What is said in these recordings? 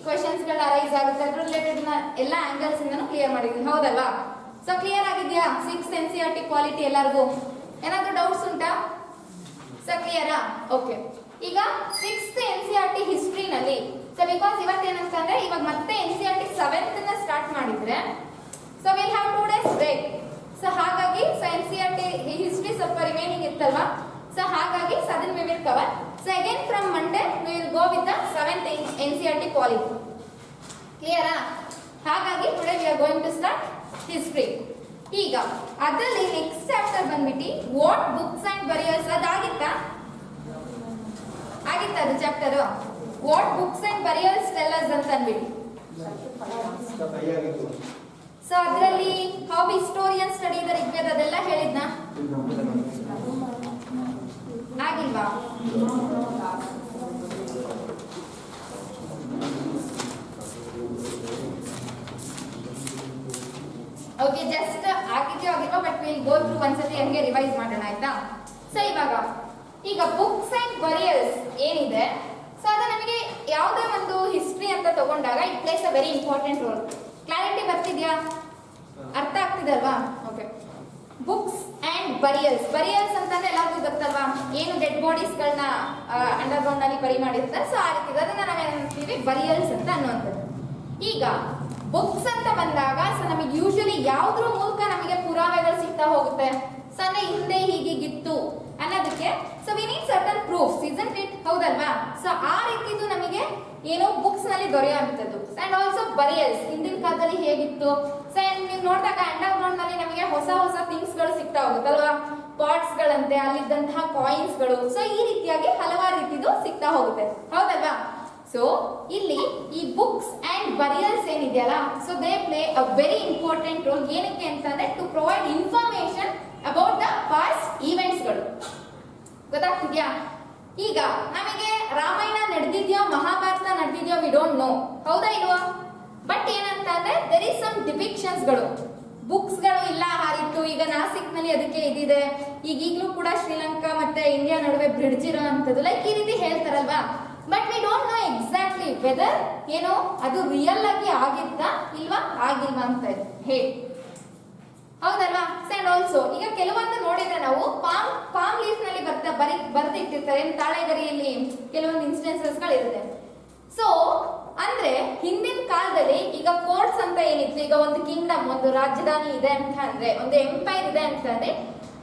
Questions ಗಳು arise ಆಗುತ್ತೆ, ಅದ್ರ ರಿಲೇಟೆಡ್ ಎಲ್ಲ ಆಂಗಲ್ಸ್ ಇಂದನೂ ಕ್ಲಿಯರ್ ಮಾಡಿದೀನಿ, ಹೌದಲ್ವಾ? ಸೊ ಕ್ಲಿಯರ್ ಆಗಿದೆಯಾ 6th NCERT ಕ್ವಾಲಿಟಿ ಎಲ್ಲರಿಗೂ? ಏನಾದರೂ ಡೌಟ್ಸ್ ಉಂಟಾ? ಸೊ ಕ್ಲಿಯರಾ? ಓಕೆ. ಈಗ 6th NCERT ಹಿಸ್ಟ್ರಿನಲ್ಲಿ, ಸೊ ಬಿಕಾಸ್ ಇವತ್ತೇನಂತಂದ್ರೆ ಇವಾಗ ಮತ್ತೆ NCERT 7th ನ ಸ್ಟಾರ್ಟ್ ಮಾಡಿದ್ರೆ, so will have 2 days break. So ಹಾಗಾಗಿ ಸೊ NCERT ಹಿಸ್ಟ್ರಿ ಸ್ವಲ್ಪ ರಿಮೈನಿಂಗ್ ಇತ್ತಲ್ವಾ, ಸೊ ಹಾಗಾಗಿ sudden we will cover. So again from Monday we will go with the 7th NCERT quality. ಕ್ಲಿಯರಾ? ಹಾಗಾಗಿ today we are going to start history. ಈಗ ಅದರಲ್ಲಿ next chapter ಬಂದ್ಬಿಟ್ಟು what books and burials. ಅದಾಗಿತ್ತಾ? ಆಗಿತ್ತ ಅದು ಚಾಪ್ಟರ್? What books and ಬರಿಯರ್ಸ್ tell us ಅಂತ ಅಂದ್ಬಿಟ್ಟು. ಸೊ ಅದರಲ್ಲಿ how historian study the Rigveda ಅದೆಲ್ಲ ಹೇಳಿದ್ನ? ಆಗಿಲ್ವಾ? ಓಕೆ, ಜಸ್ಟ್ ಆಗಿದೆಯೋ ಆಗಿಲ್ವಾ, ಬಟ್ ವಿಲ್ ಗೋ ಥ್ರೂ ಒಂದ್ಸತಿ ಹಂಗೆ ರಿವೈಸ್ ಮಾಡೋಣ, ಆಯ್ತಾ? ಸೊ ಈಗ ಬುಕ್ಸ್ ಅಂಡ್ ಬರಿಯರ್ಸ್ ಏನಿದೆ, ಸೊ ಅದು ನಮಗೆ ಯಾವುದೇ ಒಂದು ಹಿಸ್ಟ್ರಿ ಅಂತ ತಗೊಂಡಾಗ it plays a very important role. Clarity ಬರ್ತಿದ್ಯಾ? ಅರ್ಥ ಆಗ್ತಿದಲ್ವಾ? Okay. Books and burials. Burials ಅಂತಂದ್ರೆ ಎಲ್ಲರಿಗೂ ಗೊತ್ತಲ್ವಾ, ಏನು ಡೆಡ್ ಬಾಡೀಸ್ಗಳನ್ನ ಅಂಡರ್ ಗ್ರೌಂಡ್ ನಲ್ಲಿ ಬರಿ ಮಾಡಿರ್ತಾರೆ, ಸೊ ಆ ರೀತಿ ಅದನ್ನ ನಾವೇನಂತೀವಿ ಬರಿಯರ್ಸ್ ಅಂತ ಅನ್ನುವಂಥದ್ದು. ಈಗ ಬುಕ್ಸ್ ಅಂತ ಬಂದಾಗ ಸೊ ನಮಗೆ ಯೂಶಲಿ ಯಾವ್ದ್ರ ಮೂಲಕ ನಮಗೆ ಪುರಾವೆಗಳು ಸಿಗ್ತಾ ಹೋಗುತ್ತೆ? ಸೊ ಅಂದ್ರೆ ಹಿಂದೆ ಹೀಗಿತ್ತು ಅನ್ನೋದಕ್ಕೆ so we need certain proofs, isn't it? ಹೌದಲ್ವಾ? ಸೊ ಆ ರೀತಿದು ನಮಗೆ ಏನು ಬುಕ್ಸ್ ನಲ್ಲಿ ದೊರೆಯುವಂಥದ್ದು. ಅಂಡ್ ಆಲ್ಸೋ ಬರಿಯರ್ಸ್ ಹಿಂದಿನ ಕಾಲದಲ್ಲಿ ಹೇಗಿತ್ತು, ಸೊ ನೀವು ನೋಡಿದಾಗ ಅಂಡರ್ ಗ್ರೌಂಡ್ ನಲ್ಲಿ ನಮಗೆ ಹೊಸ ಹೊಸ ಥಿಂಗ್ಸ್ ಗಳು ಸಿಗ್ತಾ ಹೋಗುತ್ತಲ್ವಾ, ಪಾಟ್ಸ್ ಗಳಂತೆ, ಅಲ್ಲಿದ್ದಂತಹ ಕಾಯಿನ್ಸ್ ಗಳು, ಸೊ ಈ ರೀತಿಯಾಗಿ ಹಲವಾರು ರೀತಿದು ಸಿಗ್ತಾ ಹೋಗುತ್ತೆ, ಹೌದಲ್ವಾ? ಸೊ ಇಲ್ಲಿ ಈ ಬುಕ್ಸ್ ಅಂಡ್ ಬರಿಯರ್ಸ್ ಏನಿದೆಯಲ್ಲ, so they play a very important role. ಏನಕ್ಕೆ ಅಂತಂದ್ರೆ to provide information about the past events ಗಳು. ಗೊತ್ತಾಗ್ತಿದ್ಯಾ? ಈಗ ನಮಗೆ ರಾಮಾಯಣ ನಡೆದಿದ್ಯೋ ಮಹಾಭಾರತ ನಡೆದಿದ್ಯೋ ವಿ ಡೋಂಟ್ ನೋ, ಹೌದಾ ಇಲ್ವಾ? ಬಟ್ ಏನಂತಂದ್ರೆ ದೇರ್ ಇಸ್ ಸಮ್ ಡಿಪಿಕ್ಷನ್ಸ್ ಗಳು, ಬುಕ್ಸ್ ಗಳು ಇಲ್ಲ ಹಾರಿತ್ತು. ಈಗ ನಾಸಿಕ್ ನಲ್ಲಿ ಅದಕ್ಕೆ ಇದಿದೆ. ಈಗಲೂ ಕೂಡ ಶ್ರೀಲಂಕಾ ಮತ್ತೆ ಇಂಡಿಯಾ ನಡುವೆ ಬ್ರಿಡ್ಜ್ ಇರೋ ಅಂತದ್ದು, ಲೈಕ್ ಈ ರೀತಿ ಹೇಳ್ತಾರಲ್ವಾ. But we don't know exactly whether ಏನೋ ಅದು ರಿಯಲ್ ಆಗಿ ಆಗಿತ್ತಾ ಇಲ್ವಾ ಆಗಿಲ್ವಾ ಅಂತ ಹೇಳಿ, ಹೌದಲ್ವಾ? ಅಂಡ್ ಆಲ್ಸೋ ಈಗ ಕೆಲವೊಂದು ನೋಡಿದ್ರೆ ನಾವು ಪಾಮ್ ಲೀಫ್ ನಲ್ಲಿ ಬರ್ದಿಟ್ಟಿರ್ತಾರೆ, ತಾಳೆಗರಿಯಲ್ಲಿ ಕೆಲವೊಂದು ಇನ್ಸ್ಟೆನ್ಸಸ್ ಗಳಿರುತ್ತೆ. ಸೊ ಅಂದ್ರೆ ಹಿಂದಿನ ಕಾಲದಲ್ಲಿ ಈಗ ಕೋರ್ಟ್ಸ್ ಅಂತ ಏನಿತ್ತು, ಈಗ ಒಂದು ಕಿಂಗ್ಡಮ್, ಒಂದು ರಾಜಧಾನಿ ಇದೆ ಅಂತ ಅಂದ್ರೆ, ಒಂದು ಎಂಪೈರ್ ಇದೆ ಅಂತಂದ್ರೆ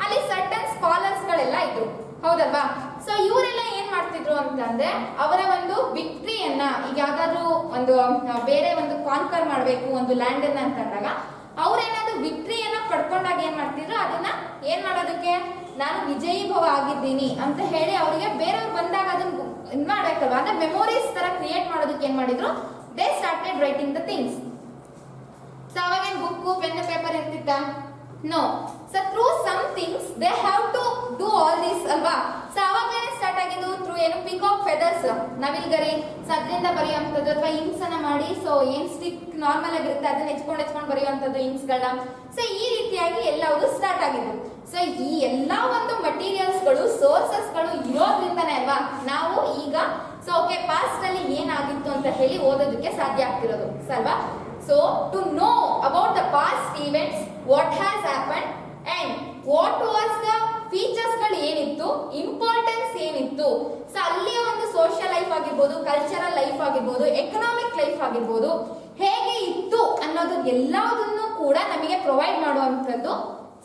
ಅಲ್ಲಿ ಸರ್ಟನ್ ಸ್ಕಾಲರ್ಸ್ ಗಳೆಲ್ಲ ಇದ್ರು, ಹೌದಲ್ವಾ? ಸೊ ಇವರೆಲ್ಲ ಏನ್ ಮಾಡ್ತಿದ್ರು ಅಂತಂದ್ರೆ ಅವರ ಒಂದು ವಿಕ್ಟ್ರಿಯನ್ನ, ಈಗ ಯಾವ್ದಾದ್ರು ಒಂದು ಬೇರೆ ಒಂದು ಕಾನ್ಕರ್ ಮಾಡ್ಬೇಕು ಒಂದು ಲ್ಯಾಂಡ್ ಅನ್ನ ಅಂತಂದಾಗ ಅವ್ರೇನಾದ್ರು ವಿಕ್ಟ್ರಿಯನ್ನ ಪಡ್ಕೊಂಡಾಗ ಏನ್ ಮಾಡ್ತಿದ್ರು, ಅದನ್ನ ಏನ್ ಮಾಡೋದಕ್ಕೆ, ನಾನು ವಿಜಯೀ ಭವ ಆಗಿದ್ದೀನಿ ಅಂತ ಹೇಳಿ ಅವರಿಗೆ ಬೇರೆಯವ್ರು ಬಂದಾಗ ಅದನ್ನ ಇದ್ ಮಾಡ್ಬೇಕಲ್ವಾ, ಅಂದ್ರೆ ಮೆಮೊರೀಸ್ ತರ ಕ್ರಿಯೇಟ್ ಮಾಡೋದಕ್ಕೆ ಏನ್ ಮಾಡಿದ್ರು, they started writing the things. So ಅವಾಗೇನ್ ಬುಕ್ ಪೆನ್ ಪೇಪರ್ ಇರ್ತಿತ್ತ? No. So through some things they have to do all this ಅಲ್ವಾ. ಸೊ ಅವಾಗೇನೆ ಸ್ಟಾರ್ಟ್ ಆಗಿದ್ದು ಥ್ರೂ ಏನು, ಪಿಕಾಕ್ ಫೆದರ್ಸ್, ನವಿಲ್ಗರಿ, ಸೊ ಅದರಿಂದ ಬರೆಯುವಂಥದ್ದು, ಅಥವಾ ಇಂಕ್ಸ್ ಅನ್ನ ಮಾಡಿ, ಸೊ ಏನ್ ಸ್ಟಿಕ್ ನಾರ್ಮಲ್ ಆಗಿರುತ್ತೆ ಅದನ್ನ ಹೆಚ್ಕೊಂಡು ಬರೆಯುವಂಥದ್ದು ಇಂಕ್ಸ್ ಗಳನ್ನ. ಸೊ ಈ ರೀತಿಯಾಗಿ ಎಲ್ಲವೂ ಸ್ಟಾರ್ಟ್ ಆಗಿದ್ದು. ಸೊ ಈ ಎಲ್ಲಾ ಒಂದು ಮಟೀರಿಯಲ್ಸ್ ಗಳು, ಸೋರ್ಸಸ್ ಗಳು ಇರೋದ್ರಿಂದನೇ ಅಲ್ವಾ ನಾವು ಈಗ ಸೊ ಓಕೆ ಪಾಸ್ಟ್ ಅಲ್ಲಿ ಏನಾಗಿತ್ತು ಅಂತ ಹೇಳಿ ಓದೋದಕ್ಕೆ ಸಾಧ್ಯ ಆಗ್ತಿರೋದು, ಅಲ್ವಾ? So to know about the past events, what has happened and what was the features ಗಳು ಏನಿತ್ತು, ಇಂಪಾರ್ಟೆನ್ಸ್ ಏನಿತ್ತು, ಸೊ ಅಲ್ಲಿಯ ಒಂದು ಸೋಷಿಯಲ್ ಲೈಫ್ ಆಗಿರ್ಬೋದು, ಕಲ್ಚರಲ್ ಲೈಫ್ ಆಗಿರ್ಬೋದು, ಎಕನಾಮಿಕ್ ಲೈಫ್ ಆಗಿರ್ಬೋದು, ಹೇಗೆ ಇತ್ತು ಅನ್ನೋದು ಎಲ್ಲದನ್ನು ಕೂಡ ನಮಗೆ ಪ್ರೊವೈಡ್ ಮಾಡುವಂಥದ್ದು.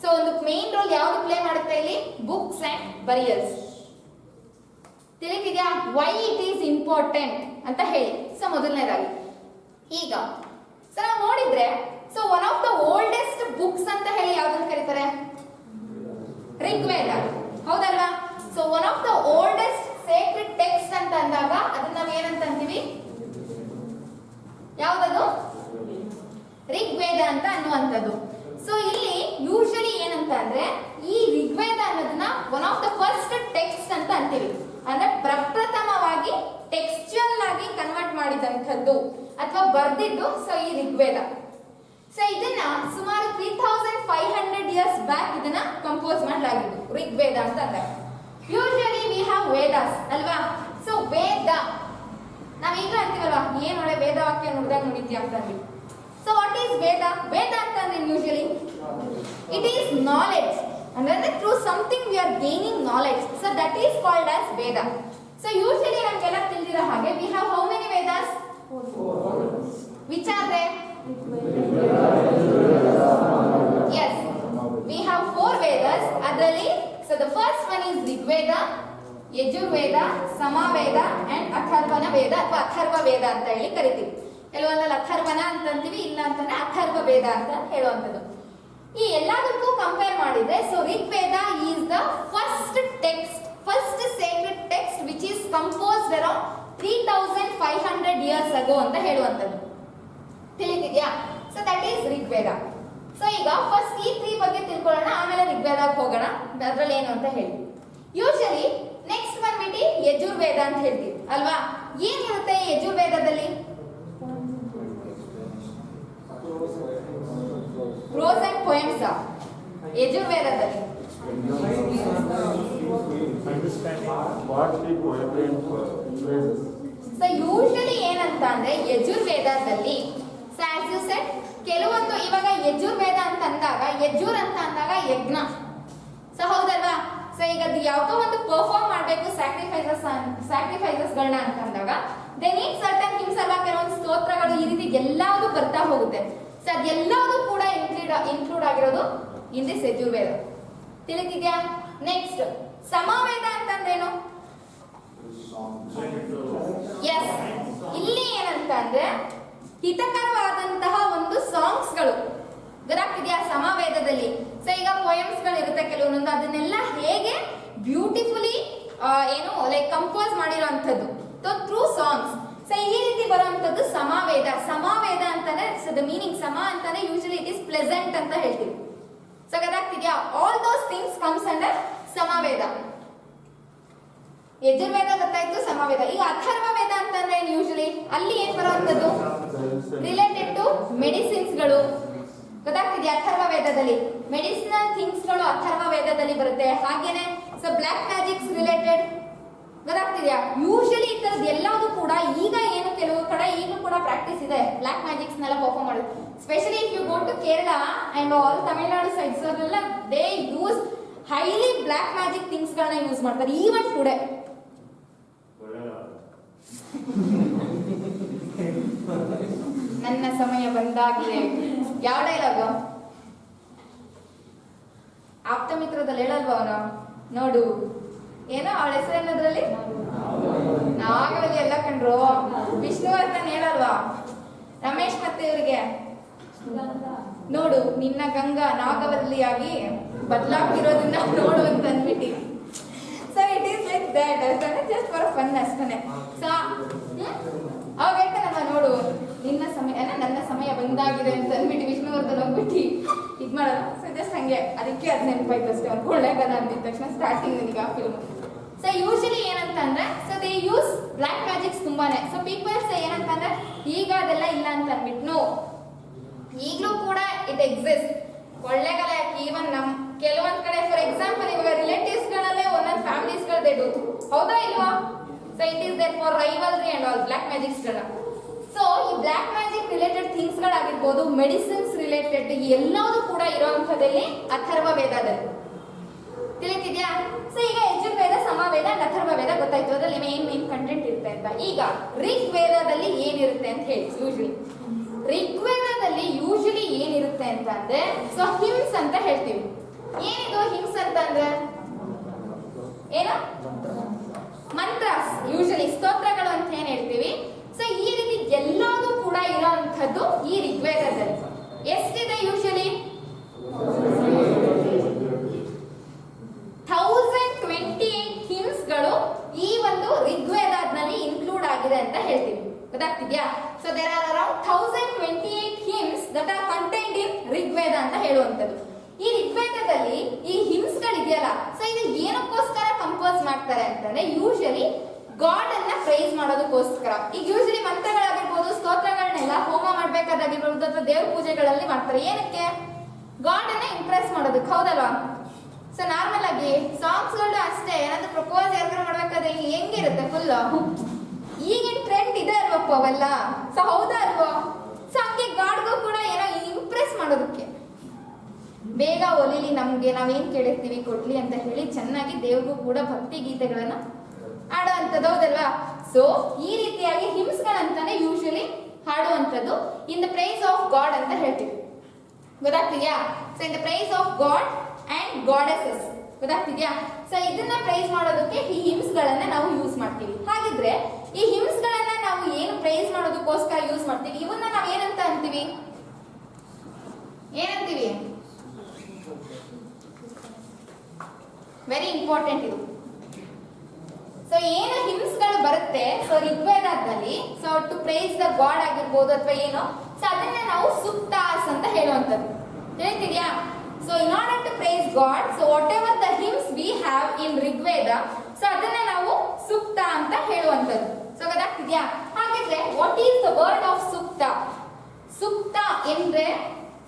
ಸೊ ಒಂದು ಮೇನ್ ರೋಲ್ ಯಾವ್ದು ಪ್ಲೇ ಮಾಡುತ್ತೆ ಇಲ್ಲಿ, ಬುಕ್ಸ್ ಅಂಡ್ ಬರಿಯರ್ಸ್. ತಿಳಿತಿದ್ಯಾ ವೈ ಇಟ್ ಈಸ್ ಇಂಪಾರ್ಟೆಂಟ್ ಅಂತ ಹೇಳಿ? ಸೊ ಮೊದಲನೇದಾಗಿ ಈಗ ಸೊ ನಾವು ನೋಡಿದ್ರೆ, so one of the oldest books ಅಂತ ಹೇಳಿ ಯಾವ್ದನ್ನ ಕರೀತಾರೆ, ಋಗ್ವೇದ, ಹೌದಲ್ವಾ? So one of the oldest sacred text ಅಂತ ಅಂದಾಗ ಅದನ್ನ ನಾವ್ ಏನಂತ ಅಂತೀವಿ, ಯಾವ್ದದು, ಋಗ್ವೇದ ಅಂತ ಅನ್ನುವಂಥದ್ದು. ಸೊ ಇಲ್ಲಿ ಯೂಶಲಿ ಏನಂತ ಅಂದ್ರೆ ಈ ಋಗ್ವೇದ ಅನ್ನೋದನ್ನ one of the first text ಅಂತ ಅಂತೀವಿ, ಅಂದ್ರೆ ಪ್ರಪ್ರಥಮವಾಗಿ ಟೆಕ್ಸ್ಚುಯಲ್ ಆಗಿ ಕನ್ವರ್ಟ್ ಮಾಡಿದಂಥದ್ದು ಅಥವಾ ಬರ್ದಿದ್ದು ಸೊ ಈ ಋಗ್ವೇದ. ಸೊ ಇದನ್ನ ಸುಮಾರು 3500 ಇಯರ್ಸ್ ಬ್ಯಾಕ್ ಇದನ್ನ ಕಂಪೋಸ್ ಮಾಡಲಾಗಿದ್ದು ಋಗ್ವೇದ ಅಂತ ಅಂದಾಗ. ಯೂಶಲಿ ವಿ ಹ್ಯಾವ್ ವೇದಾಸ್ ಅಲ್ವಾ. ಸೊ ವೇದ ನಾವ್ ಈಗ ಅಂತೀವಲ್ವಾ ಏನ್ ಒಳ್ಳೆ ವೇದ ವಾಕ್ಯ ನೋಡಿದಾಗ ನೋಡಿದ್ಯಾ ಅಂತ ಅಂದ್ವಿ. ಸೊ ವಾಟ್ ಈಸ್ ವೇದ? ವೇದ ಅಂತಂದ್ರೆ ಯೂಶಲಿ ಇಟ್ ಈಸ್ ನಾಲೆಡ್ಜ್, ಅಂದ್ರೆ through something we are gaining knowledge, so that is called as Veda. So usually ನಮ್ಗೆಲ್ಲ ತಿಳಿದಿರೋ ಹಾಗೆ we have how many Vedas? Which are they? Yes, we have 4 Vedas. ಅದರಲ್ಲಿ so the first one is Rigveda, Yajurveda, Samaveda and Atharvana Veda ಅಥವಾ ಅಥರ್ವ ವೇದ ಅಂತ ಹೇಳಿ ಕರಿತೀವಿ. ಕೆಲವೊಂದಲ್ಲಿ ಅಥರ್ವಣ ಅಂತ ಅಂತೀವಿ, ಇಲ್ಲ ಅಂತಂದ್ರೆ ಅಥರ್ವ ವೇದ ಅಂತ ಹೇಳುವಂಥದ್ದು. ಈ ಎಲ್ಲದಕ್ಕೂ ಕಂಪೇರ್ ಮಾಡಿದ್ರೆ so Rigveda is the first text, first sacred text which is composed around 3500 years ago ಅಂತ ಹೇಳುವಂಥದ್ದು. ತಿಳಿದಿದ್ಯಾ? So that is Rigveda. So ಈಗ ಫಸ್ಟ್ ಈ 3 ಬಗ್ಗೆ ತಿಳ್ಕೊಳ್ಳೋಣ, ಆಮೇಲೆ ಋಗ್ವೇದಕ್ಕೆ ಹೋಗೋಣ ಅದ್ರಲ್ಲಿ ಏನು ಅಂತ ಹೇಳಿ. ಯೂಶಲಿ ನೆಕ್ಸ್ಟ್ ಬಂದ್ಬಿಟ್ಟು ಯಜುರ್ವೇದ ಅಂತ ಹೇಳ್ತೀವಿ ಅಲ್ವಾ? ಏನಿರುತ್ತೆ ಯಜುರ್ವೇದದಲ್ಲಿ? Prose and poems. ಯಜುರ್ವೇದದಲ್ಲಿ ಸೊ ಯೂಶಲಿ ಏನಂತ ಅಂದ್ರೆ ಯಜುರ್ವೇದದಲ್ಲಿ as you said ಕೆಲವೊಂದು ಇವಾಗ ಯಜುರ್ವೇದ ಅಂತ ಅಂದಾಗ ಯಜುರ್ ಅಂತ ಅಂದಾಗ ಯಜ್ಞ. ಸೊ ಹೌದಲ್ವಾ? ಸೊ ಈಗ ಅದು ಯಾವುದೋ ಒಂದು ಪರ್ಫಾರ್ಮ್ ಮಾಡಬೇಕು ಸ್ಯಾಕ್ರಿಫೈಸಸ್ ಗಳನ್ನ ಅಂತ ಅಂದಾಗ ದೇ ನೀಡ್ ಸರ್ಟನ್ ಹಿಮ್ಸ್ ಅಲ್ವಾ, ಕೆಲವೊಂದು ಸ್ತೋತ್ರಗಳು ಈ ರೀತಿ ಎಲ್ಲಾವುದು ಬರ್ತಾ ಹೋಗುತ್ತೆ. ಸೊ ಅದೆಲ್ಲವೂ ಕೂಡ ಇನ್ಕ್ಲೂಡ್ ಆಗಿರೋದು in this Yajurveda. ತಿಳಿದಿದ್ಯಾ? Next Samaveda ಅಂತಂದ್ರೇನು? ಎಸ್, ಇಲ್ಲಿ ಏನಂತ ಅಂದ್ರೆ ಹಿತಕರವಾದಂತಹ ಒಂದು ಸಾಂಗ್ಸ್ಗಳು ಗೊತ್ತಾಗ್ತಿದ್ಯಾ ಸಮವೇದದಲ್ಲಿ. ಸೊ ಈಗ ಪೋಯಮ್ಸ್ ಗಳು ಇರುತ್ತೆ ಕೆಲವೊಂದು, ಅದನ್ನೆಲ್ಲ ಹೇಗೆ ಬ್ಯೂಟಿಫುಲಿ ಏನು ಲೈಕ್ ಕಂಪೋಸ್ ಮಾಡಿರೋಂಥದ್ದು ಥ್ರೂ ಸಾಂಗ್ಸ್. ಸೊ ಈ ರೀತಿ ಬರುವಂತದ್ದು ಸಮವೇದ. ಸಮವೇದ ಅಂತಾನೆ ಸೊ ದ ಮೀನಿಂಗ್ ಸಮ ಅಂತಾನೆ ಯೂಶಲಿ ಇಟ್ ಇಸ್ ಪ್ಲೆಸೆಂಟ್ ಅಂತ ಹೇಳ್ತೀವಿ. ಸೊ ಗೊತ್ತಾಗ್ತಿದ್ಯಾ? All those things comes under Samaveda. Yajurveda ಗೊತ್ತಾಯ್ತು, ಸಮವೇದ. ಈಗ ಅಥರ್ವ ವೇದ ಅಂತಂದ್ರೆ ಯೂಶಲಿ ಅಲ್ಲಿ ಏನ್ ಬರುವಂತದ್ದು? ರಿಲೇಟೆಡ್ ಟು ಮೆಡಿಸಿನ್ಸ್ ಗಳು. ಗೊತ್ತಾಗ್ತಿದ್ಯಾ? ಅಥರ್ವ ವೇದದಲ್ಲಿ ಮೆಡಿಸಿನಲ್ ಥಿಂಗ್ಸ್ ಗಳು ಅಥರ್ವ ವೇದದಲ್ಲಿ ಬರುತ್ತೆ. ಹಾಗೇನೆ ಸೊ ಬ್ಲಾಕ್ ಮ್ಯಾಜಿಕ್ಸ್ ರಿಲೇಟೆಡ್. ಗೊತ್ತಾಗ್ತಿದ್ಯಾ? ಯೂಶಲಿ ಈ ತರದ್ ಎಲ್ಲವೂ ಕೂಡ ಈಗ ಏನು ಕೆಲವು ಕಡೆ ಈಗಲೂ ಕೂಡ ಪ್ರಾಕ್ಟೀಸ್ ಇದೆ ಬ್ಲಾಕ್ ಮ್ಯಾಜಿಕ್ಸ್ ನೆಲ್ಲ ಪರ್ಫಾರ್ಮ್ ಮಾಡೋದು. Specially if you go to Kerala and all Tamil Nadu sides ಅವರೆಲ್ಲ they use highly black magic things ಗಳನ್ನ ಯೂಸ್ ಮಾಡ್ತಾರೆ ಈವನ್ ಟುಡೇ. ನನ್ನ ಸಮಯ ಬಂದಾಗಿದೆ. ಯಾವ ಡೈಲಾಗು? ಆಪ್ತ ಮಿತ್ರದಲ್ಲಿ ಹೇಳಲ್ವಾ ಅವನು? ನೋಡು ಏನೋ ಅವಳ ಹೆಸರೇನದ್ರಲ್ಲಿ ನಾಗವಲ್ಲಿ ಎಲ್ಲ ಕಂಡ್ರು. ವಿಷ್ಣುವರ್ಧನ್ ಹೇಳಲ್ವಾ ರಮೇಶ್ ಮತ್ತೆ ಇವರಿಗೆ? ನೋಡು ನಿನ್ನ ಗಂಗಾ ನಾಗವಲ್ಲಿಯಾಗಿ ಬದಲಾಗ್ತಿರೋದನ್ನ ನೋಡು ಅಂತ ಅಂದ್ಬಿಟ್ಟು. So it is like that ಅಷ್ಟೇ, ಜಸ್ಟ್ ಫಾರ್ ಫನ್ ಅಷ್ಟೇ. ಸೊ ಅವಾಗ ಹೇಳ್ತಾನಲ್ಲ ನೋಡು ನಿನ್ನ ಸಮಯ ನನ್ನ ಸಮಯ ಬಂದಾಗಿದೆ ಅಂತ ಅಂದ್ಬಿಟ್ಟು ವಿಷ್ಣುವರ್ಧನ್ ಹೋಗ್ಬಿಟ್ಟು ಇದು ಮಾಡೋಣ. ಸೊ ಜಸ್ಟ್ ಹಂಗೆ ಅದಕ್ಕೆ ಅದು ನೆನಪಾಯ್ತು ಅಷ್ಟೇ. ಅವ್ರು ಕೊಳ್ಳೇಗಾಲ ಅಂದಿದ ತಕ್ಷಣ ಸ್ಟಾರ್ಟಿಂಗ್ ನನಗೆ ಆ ಫಿಲ್ಮ್. ಸೊ ಯೂಶಲಿ ಏನಂತ ಅಂದ್ರೆ so they use black magics ತುಂಬಾನೇ. ಸೊ ಪೀಪಲ್ಸ್ ಏನಂತ ಅಂದ್ರೆ ಈಗ ಅದೆಲ್ಲ ಇಲ್ಲ ಅಂತ ಅಂದ್ಬಿಟ್ಟು ನೋ, ಈಗಲೂ ಕೂಡ ಇಟ್ ಎಕ್ಸಿಸ್ಟ್. ಕೊಳ್ಳೇಗಾಲ ಯಾಕೆ ಈವನ್ ನಮ್ ಕೆಲವೊಂದ್ ಕಡೆ ಫಾರ್ ಎಕ್ಸಾಂಪಲ್ ಇವಾಗ ರಿಲೇಟಿವ್ಸ್ ಗಳಲ್ಲೇ ಒಂದೊಂದು ಫ್ಯಾಮಿಲೀಸ್ ಗಳದೇ ಹೌದಾ ಇಲ್ವಾ? So it is there for rivalry and all black magics ಗಳ. ಸೊ ಈ ಬ್ಲಾಕ್ ಮ್ಯಾಜಿಕ್ ರಿಲೇಟೆಡ್ ಥಿಂಗ್ಸ್ ಗಳಾಗಿರ್ಬೋದು, ಮೆಡಿಸಿನ್ಸ್ ರಿಲೇಟೆಡ್ ಎಲ್ಲವೂ ಕೂಡ ಇರುವಂತದಲ್ಲಿ ಅಥರ್ವ ವೇದದಲ್ಲಿ. ತಿಳಿತಿದ್ಯಾ? ಸೊ ಈಗ ಯಜುರ್ವೇದ, ಸಮವೇದ ಅಂಡ್ ಅಥರ್ವ ವೇದ ಗೊತ್ತಾಯ್ತು, ಅದ್ರಲ್ಲಿ ಮೇನ್ ಕಂಟೆಂಟ್ ಇರುತ್ತೆ ಅಂತ. ಈಗ ಋಗ್ವೇದದಲ್ಲಿ ಏನಿರುತ್ತೆ ಅಂತ ಹೇಳಿ. ಯೂಶಲಿ ಋಗ್ವೇದದಲ್ಲಿ ಯೂಶಲಿ ಏನಿರುತ್ತೆ ಅಂತ ಅಂದ್ರೆ ಸೊ ಹಿಮ್ಸ್ ಅಂತ ಹೇಳ್ತೀವಿ. ಏನಿದು ಹಿಮ್ಸ್ ಅಂತ ಅಂದ್ರೆ ಏನು? ಮಂತ್ರಾಸ್, ಯೂಶಲಿ ಸ್ತೋತ್ರಗಳು ಅಂತ ಏನ್ ಹೇಳ್ತೀವಿ. ಸೊ ಈ ರೀತಿ ಎಲ್ಲದೂ ಕೂಡ ಇರೋಂಥದ್ದು ಈ ಋಗ್ವೇದದಲ್ಲಿ. ಎಷ್ಟಿದೆ ಯೂಶಲಿ? 1028 ಹಿಮ್ಸ್ ಗಳು ಈ ಒಂದು ಋಗ್ವೇದದಲ್ಲಿ ಇನ್ಕ್ಲೂಡ್ ಆಗಿದೆ ಅಂತ ಹೇಳ್ತೀವಿ. ಗೊತ್ತಾಗ್ತಿದ್ಯಾ? So there are around 1028 hymns that are contained in Rigveda ಅಂತ ಹೇಳುವಂಥದ್ದು. ಈ ಋಗ್ವೇದದಲ್ಲಿ ಈ ಹಿಮ್ಸ್ ಗಳಿದೆಯಲ್ಲ, ಸೊ ಇದು ಏನಕ್ಕೋಸ್ಕರ ಕಂಪೋಸ್ ಮಾಡ್ತಾರೆ ಅಂತಂದ್ರೆ ಯೂಶಲಿ ಗಾಡ್ ಅನ್ನ ಪ್ರೈಸ್ ಮಾಡೋದಕ್ಕೋಸ್ಕರ. ಈಗ ಯೂಶಲಿ ಮಂತ್ರಗಳಾಗಿರ್ಬೋದು, ಸ್ತೋತ್ರಗಳನ್ನೆಲ್ಲ ಹೋಮ ಮಾಡ್ಬೇಕಾದಾಗಿರ್ಬೋದು ಅಥವಾ ದೇವ್ರ ಪೂಜೆಗಳಲ್ಲಿ ಮಾಡ್ತಾರೆ. ಏನಕ್ಕೆ? ಗಾಡ್ ಅನ್ನ ಇಂಪ್ರೆಸ್ ಮಾಡೋದಕ್ಕೆ, ಹೌದಲ್ವಾ? ಸೊ ನಾರ್ಮಲ್ ಆಗಿ ಸಾಂಗ್ಸ್ ಗಳು ಅಷ್ಟೇ. ಏನಾದ್ರು ಪ್ರಪೋಸ್ ಯಾರು ಮಾಡ್ಬೇಕಾದ್ರೆ ಹೆಂಗಿರುತ್ತೆ ಫುಲ್ ಈಗಿನ ಟ್ರೆಂಡ್ ಇದೆ ಅಪ್ಪ ಅವೆಲ್ಲ. ಸೊ ಹೌದಾ ಅಲ್ವಾ? ಸೊ ಹಂಗೆ ಗಾಡ್ಗೂ ಕೂಡ ಏನೋ ಇಂಪ್ರೆಸ್ ಮಾಡೋದಕ್ಕೆ ಬೇಗ ಒಲಿಲಿ, ನಮ್ಗೆ ನಾವೇನ್ ಕೇಳಿರ್ತೀವಿ ಕೊಡ್ಲಿ ಅಂತ ಹೇಳಿ ಚೆನ್ನಾಗಿ ದೇವ್ರಿಗೂ ಕೂಡ ಭಕ್ತಿ ಗೀತೆಗಳನ್ನ ಹಾಡೋ ಅಂಥದ್ದು, ಹೌದಲ್ವಾ? ಸೊ ಈ ರೀತಿಯಾಗಿ ಹಿಮ್ಸ್ಗಳಂತಾನೆ ಯೂಶಲಿ ಹಾಡುವಂಥದ್ದು in the praise of god ಅಂತ ಹೇಳ್ತೀವಿ. ಗೊತ್ತಾಗ್ತಿದ್ಯಾ? So in the praise of god and goddesses. ಗೊತ್ತಾಗ್ತಿದ್ಯಾ? ಸೊ ಇದನ್ನ ಪ್ರೈಸ್ ಮಾಡೋದಕ್ಕೆ ಈ ಹಿಮ್ಸ್ ಗಳನ್ನ ನಾವು ಯೂಸ್ ಮಾಡ್ತೀವಿ. ಹಾಗಿದ್ರೆ ಈ ಹಿಮ್ಸ್ ಗಳನ್ನ ನಾವು ಏನು ಪ್ರೈಸ್ ಮಾಡೋದಕ್ಕೋಸ್ಕರ ಯೂಸ್ ಮಾಡ್ತೀವಿ, ಇವನ್ನ ನಾವು ಏನಂತ ಅಂತೀವಿ? ಏನಂತೀವಿ? ವೆರಿ ಇಂಪಾರ್ಟೆಂಟ್ ಇದು. ಸೊ ಏನು ಹಿಮ್ಸ್ ಗಳು ಬರುತ್ತೆ ಸೊ ಋಗ್ವೇದದಲ್ಲಿ, so to praise the god ಆಗಿರ್ಬೋದು ಅಥವಾ ಏನು, ಸೊ ಅದನ್ನ ನಾವು ಸುಕ್ತಾಸ್ ಅಂತ ಹೇಳುವಂಥದ್ದು. ಹೇಳ್ತಿದ್ಯಾ? So in order to praise god, so whatever the hymns we have in Rigveda, so ಅದನ್ನ ನಾವು ಸುಕ್ತ ಅಂತ ಹೇಳುವಂಥದ್ದು. ಸೊ ಗೊತ್ತಾಗ್ತಿದ್ಯಾ? ಹಾಗಿದ್ರೆ what is the word of sukta? ಸುಕ್ತ ಎಂದ್ರೆ,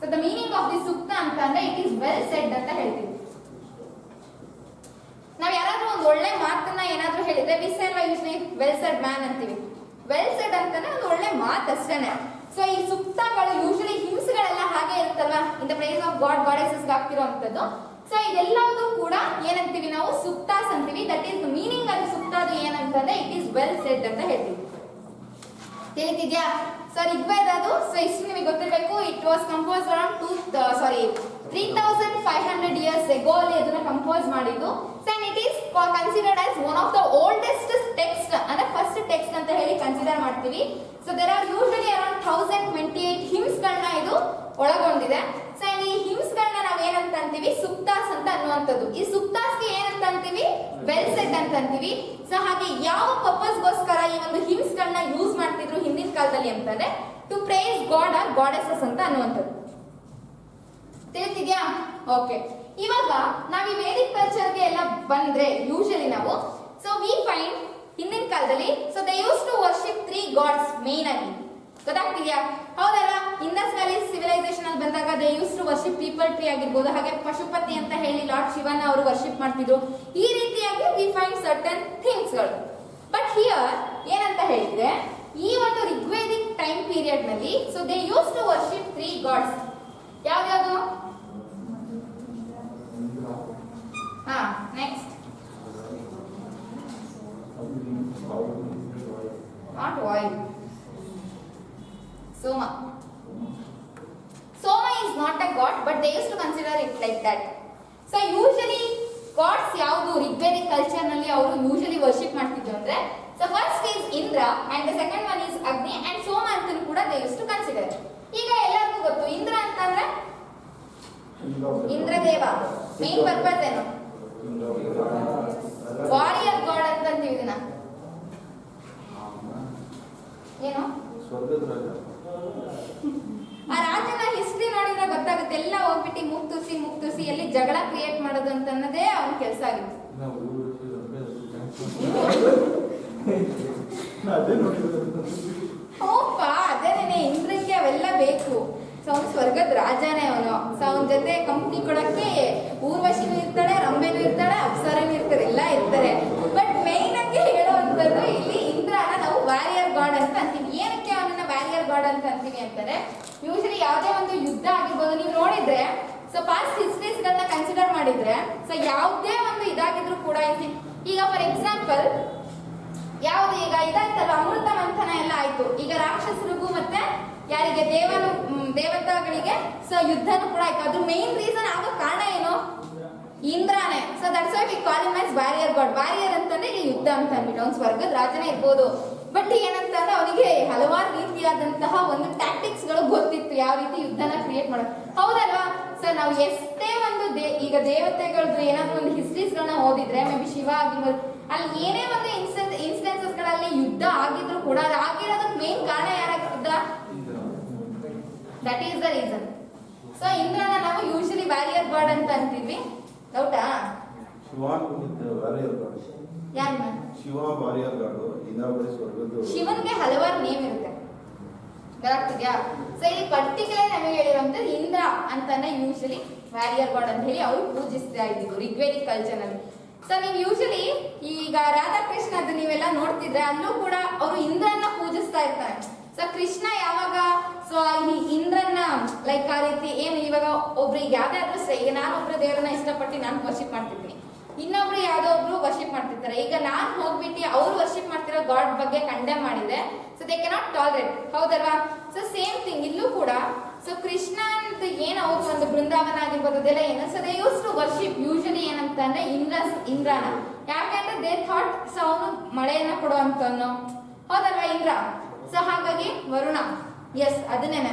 so the meaning of the sukta ಅಂತ ಅಂದ್ರೆ ಇಟ್ ಈಸ್ ವೆಲ್ ಸೆಡ್ ಅಂತ ಹೇಳ್ತೀವಿ. ನಾವ್ ಯಾರಾದ್ರೂ ಒಂದು ಒಳ್ಳೆ ಮಾತನ್ನ ಏನಾದ್ರೂ ಹೇಳಿದ್ರೆ we say usually well shed man ಅಂತೀವಿ. ವೆಲ್ ಸೆಡ್ ಅಂತಾನೆ ಒಂದು ಒಳ್ಳೆ ಮಾತು ಅಷ್ಟೇನೆ. ಸೊ ಈ ಸುಕ್ತಗಳು ಯೂಶಲಿ ಹಿಮ್ಸ್ಗಳೆಲ್ಲ ಹಾಗೆ ಇರುತ್ತಲ್ವಾ, in the praise of god goddesses ಆಗ್ತಿರೋಂಥದ್ದು. ಸೊ ಇದೆಲ್ಲವೂ ಕೂಡ ಏನಂತೀವಿ ನಾವು? ಸುಕ್ತಾಸ್ ಅಂತೀವಿ. ದಟ್ ಈಸ್ ದ ಮೀನಿಂಗ್ ಅದು ಸುಕ್ತಾದು ಏನಂತಂದ್ರೆ ಇಟ್ ಈಸ್ ವೆಲ್ ಸೆಡ್ ಅಂತ ಹೇಳ್ತೀವಿ. ತಿಳಿತಿದ್ಯಾ? ಸೊ ಋಗ್ವೇದದು ಸೊ ಇಷ್ಟು ನಿಮಗೆ ಗೊತ್ತಿರಬೇಕು. It was compose around 3500 years ago ಅಲ್ಲಿ ಅದನ್ನ ಕಂಪೋಸ್ ಮಾಡಿದ್ದು. And it is considered as one of the oldest text, ಅಂದ್ರೆ ಫಸ್ಟ್ ಟೆಕ್ಸ್ಟ್ ಅಂತ ಹೇಳಿ ಕನ್ಸಿಡರ್ ಮಾಡ್ತೀವಿ. So there are usually around 1028 hymns ಗಳನ್ನ ಇದು ಒಳಗೊಂಡಿದೆ. ಸೊ ಈ ಹಿಮ್ಸ್ ಗಳನ್ನ ನಾವ್ ಏನಂತ ಅಂತೀವಿ? ಸುಕ್ತಾಸ್ ಅಂತ ಅನ್ನುವಂಥದ್ದು. ಈ ಸುಕ್ತಾಸ್ಗೆ ಏನಂತ ಅಂತೀವಿ? ವೆಲ್ ಸೆಡ್ ಅಂತ ಅಂತೀವಿ. ಸೊ ಹಾಗೆ ಯಾವ ಪರ್ಪಸ್ಗೋಸ್ಕರ ಈ ಒಂದು ಹಿಮ್ಸ್ ಗಳನ್ನ ಯೂಸ್ ಮಾಡ್ತಿದ್ರು ಹಿಂದಿನ ಕಾಲದಲ್ಲಿ ಅಂತಂದ್ರೆ to praise god or goddesses ಅಂತ ಅನ್ನುವಂಥದ್ದು. ತಿಳಿತಿದ್ಯಾ? ಓಕೆ. ಇವಾಗ ನಾವ್ ಈ ವೇದಿಕ್ ಕಲ್ಚರ್ಗೆ ಎಲ್ಲ ಬಂದ್ರೆ ಯೂಶಲಿ ನಾವು ಸೊ ವಿ ಫೈಂಡ್ ಹಿಂದಿನ ಕಾಲದಲ್ಲಿ so they use to worship 3 gods main ಆಗಿ. ಗೊತ್ತಾಗ್ತಿದ್ಯಾ? ಹೌದಲ್ಲ? ಇಂಡಸ್ ವ್ಯಾಲಿ ಸಿವಿಲೈಸೇಷನ್ ಅಲ್ಲಿ ಬಂದಾಗ they use to worship peepal tree ಆಗಿರ್ಬೋದು, ಹಾಗೆ ಪಶುಪತಿ ಅಂತ ಹೇಳಿ ಲಾರ್ಡ್ ಶಿವನ ಅವರು ವರ್ಷಿಪ್ ಮಾಡ್ತಿದ್ರು. ಈ ರೀತಿಯಾಗಿ ವಿ ಫೈಂಡ್ ಸರ್ಟನ್ ಥಿಂಗ್ಸ್ ಗಳು. ಬಟ್ ಹಿಯರ್ ಏನಂತ ಹೇಳಿದ್ರೆ ಈ ಒಂದು ಋಗ್ವೇದಿಕ್ ಟೈಮ್ ಪೀರಿಯಡ್ ನಲ್ಲಿ so they use to worship 3 gods. ಯಾವ್ಯಾವುದು? ಹಾ, next. Not Vayu. Soma. Soma is not a god, but they used to consider it like that. So usually gods ಯಾವುದು Rigvedic culture ನಲ್ಲಿ ಅವರು ಯೂಶಲಿ ವರ್ಷಿಪ್ ಮಾಡ್ತಿದ್ರು ಅಂದ್ರೆ so first is Indra and the second one is Agni and Soma ಅಂತ ಕೂಡ they used to consider. ಈಗ ಎಲ್ಲರಿಗೂ ಗೊತ್ತು ಇಂದ್ರ ಅಂತಂದ್ರೆ ಇಂದ್ರದೇವ. ಮೇನ್ ಪರ್ಪಸ್ ಏನು? ವಾರಿಯರ್ ಗಾಡ್ ಅಂತ ಅಂತೀವಿ ಇದನ್ನ. ಏನು? ಆ ರಾಜನ ಹಿಸ್ಟ್ರಿ ನೋಡಿದ್ರೆ ಗೊತ್ತಾಗುತ್ತೆ. ಎಲ್ಲ ಹೋಗ್ಬಿಟ್ಟು ಮುಕ್ತುಸಿ ಎಲ್ಲಿ ಜಗಳ ಕ್ರಿಯೇಟ್ ಮಾಡೋದು ಅಂತ ಅನ್ನೋದೇ ಅವನ ಕೆಲಸ ಆಗಿತ್ತು. ಹೋಪ್ಪ ಅದೇನೇನೆ ಇಂದ್ರನ್ಗೆ ಅವೆಲ್ಲ ಬೇಕು. ಸೊ ಅವನು ಸ್ವರ್ಗದ ರಾಜನೇ ಅವನು. ಸೊ ಅವನ ಜೊತೆ ಕಂಪ್ನಿ ಕೊಡಕ್ಕೆ ಊರ್ವಶಿನೂ ಇರ್ತಾಳೆ, ರಂಬೆನೂ ಇರ್ತಾಳೆ, ಅಪ್ಸರನೂ ಇರ್ತಾರೆ, ಎಲ್ಲ ಇರ್ತಾರೆ. ಬಟ್ ಮೇನ್ ಆಗಿ ಹೇಳುವಂಥದ್ದು ಇಲ್ಲಿ ಇಂದ್ರನ ನಾವು ವ್ಯಾರಿಯರ್ ಗಾಡ್ ಅಂತ ಅಂತೀವಿ. ಏನಕ್ಕೆ ಅವನನ್ನ ವ್ಯಾರಿಯರ್ ಗಾಡ್ ಅಂತ ಅಂತೀವಿ ಅಂತಾರೆ ಯೂಶಲಿ ಯಾವುದೇ ಒಂದು ಯುದ್ಧ ಆಗಿರ್ಬೋದು ನೀವು ನೋಡಿದ್ರೆ ಸೊ ಪಾಸ್ಟ್ ಹಿಸ್ಟ್ರೀಸ್ ಗಳನ್ನ ಕನ್ಸಿಡರ್ ಮಾಡಿದ್ರೆ ಸೊ ಯಾವುದೇ ಒಂದು ಇದಾಗಿದ್ರು ಕೂಡ ಈಗ ಫಾರ್ ಎಕ್ಸಾಂಪಲ್ ಯಾವ್ದು ಈಗ ಇದಾಯ್ತಲ್ಲ ಅಮೃತ ಮಂಥನ ಎಲ್ಲ ಆಯ್ತು. ಈಗ ರಾಕ್ಷಸರಿಗೂ ಮತ್ತೆ ಯಾರಿಗೆ ದೇವತಾಗಳಿಗೆ ಸೊ ಯುದ್ಧನೂ ಕೂಡ ಆಯ್ತು. ಅದ್ರ ಮೇನ್ ರೀಸನ್ ಆಗೋ ಕಾರಣ ಏನು? ಇಂದ್ರಾನೇ. So that's why we call him as warrior god. Warrior ಅಂತಂದ್ರೆ ಇಲ್ಲಿ ಯುದ್ಧ ಅಂತ ಅಂದ್ಬಿಟ್ಟು ಅವ್ನು ಸ್ವರ್ಗದ ರಾಜನೇ ಇರ್ಬೋದು. ಬಟ್ ಏನಂತಂದ್ರೆ ಅವನಿಗೆ ಹಲವಾರು ರೀತಿಯಾದಂತಹ ಒಂದು ಟ್ಯಾಕ್ಟಿಕ್ಸ್ ಗಳು ಗೊತ್ತಿತ್ತು, ಯಾವ ರೀತಿ ಯುದ್ಧನ ಕ್ರಿಯೇಟ್ ಮಾಡೋದು. ಹೌದಲ್ವಾ? ಸೊ ನಾವು ಎಷ್ಟೇ ಒಂದು ಈಗ ದೇವತೆಗಳದ್ದು ಏನಾದ್ರು ಒಂದು ಹಿಸ್ಟ್ರೀಸ್ ಗಳನ್ನ ಓದಿದ್ರೆ ಮೇ ಬಿ ಶಿವ ಆಗಿರ್ಬೋದು, ಅಲ್ಲಿ ಏನೇ ಒಂದು ಇನ್ಸ್ಟೆನ್ಸಸ್ ಗಳಲ್ಲಿ ಯುದ್ಧ ಆಗಿದ್ರು ಕೂಡ ಅದು ಆಗಿರೋದಕ್ಕೆ ಮೇನ್ ಕಾರಣ ಯಾರಾಗಿದ್ದ? That is the reason. So ಇಂದ್ರನ ನಾವು ಯೂಶಲಿ ವ್ಯಾರಿಯರ್ ಗಾಡ್ ಅಂತ ಅಂತೀವಿ. ಡೌಟಾ? ಯಾರನ್ನ? ಶಿವನ್ಗೆ ಹಲವಾರು ನೇಮ್ ಇರುತ್ತೆ. ಗೊತ್ತಾಗ್ತಿದ್ಯಾ? ಸೊ ಇಲ್ಲಿ ಪರ್ಟಿಕ್ಯುಲರ್ ನಮಗೆ ಹೇಳಿರುವಂತದ್ದು ಇಂದ್ರ ಅಂತಾನೆ ಯೂಶಲಿ ವ್ಯಾರಿಯರ್ ಗಾಡ್ ಅಂತ ಹೇಳಿ ಅವರು ಪೂಜಿಸ್ತಾ ಇದ್ರು ಋಗ್ವೇದಿಕ್ ಕಲ್ಚರ್ ನಲ್ಲಿ. ಸೊ ನೀವು ಯೂಶಲಿ ಈಗ ರಾಧಾಕೃಷ್ಣ ಅದು ನೀವೆಲ್ಲ ನೋಡ್ತಿದ್ರೆ ಅಲ್ಲೂ ಕೂಡ ಅವರು ಇಂದ್ರನ ಪೂಜಿಸ್ತಾ ನಿಲ್ಲಿಸ್ತಾ ಇರ್ತಾನೆ. ಸೊ ಕೃಷ್ಣ ಯಾವಾಗ ಸೊ ಈ ಇಂದ್ರನ್ನ ಲೈಕ್ ಆ ರೀತಿ ಏನು ಇವಾಗ ಒಬ್ರಿಗೆ ಯಾವ್ದಾದ್ರು ಈಗ ನಾನು ಒಬ್ರು ದೇವರನ್ನ ಇಷ್ಟಪಟ್ಟು ನಾನು ವರ್ಷಿಪ್ ಮಾಡ್ತಿದ್ದೀನಿ, ಇನ್ನೊಬ್ರು ಯಾವ್ದೋ ಒಬ್ರು ವರ್ಷಿಪ್ ಮಾಡ್ತಿರ್ತಾರೆ. ಈಗ ನಾನು ಹೋಗ್ಬಿಟ್ಟು ಅವ್ರು ವರ್ಷಿಪ್ ಮಾಡ್ತಿರೋ ಗಾಡ್ ಬಗ್ಗೆ ಕಂಡೆಮ್ ಮಾಡಿದೆ, ಸೊ ದೇ ಕೆನಾಟ್ ಟಾಲರೇಟ್, ಹೌದಲ್ವಾ? ಸೊ ಸೇಮ್ ಥಿಂಗ್ ಇಲ್ಲೂ ಕೂಡ. ಸೊ ಕೃಷ್ಣ ಅಂತ ಏನು ಅವ್ರು ಒಂದು ಬೃಂದಾವನ ಆಗಿರ್ಬೋದು ಅದೆಲ್ಲ ಏನು, so they use to worship usually ಏನಂತ ಅಂದ್ರೆ ಇಂದ್ರನ. ಯಾಕಂದ್ರೆ ದೇ ಥಾಟ್ ಸೊ ಅವನು ಮಳೆಯನ್ನ ಕೊಡುವಂತವನು, ಹೌದಲ್ವಾ ಇಂದ್ರ. ಸೊ ಹಾಗಾಗಿ ವರುಣ, ಎಸ್ ಅದನ್ನೇನೆ.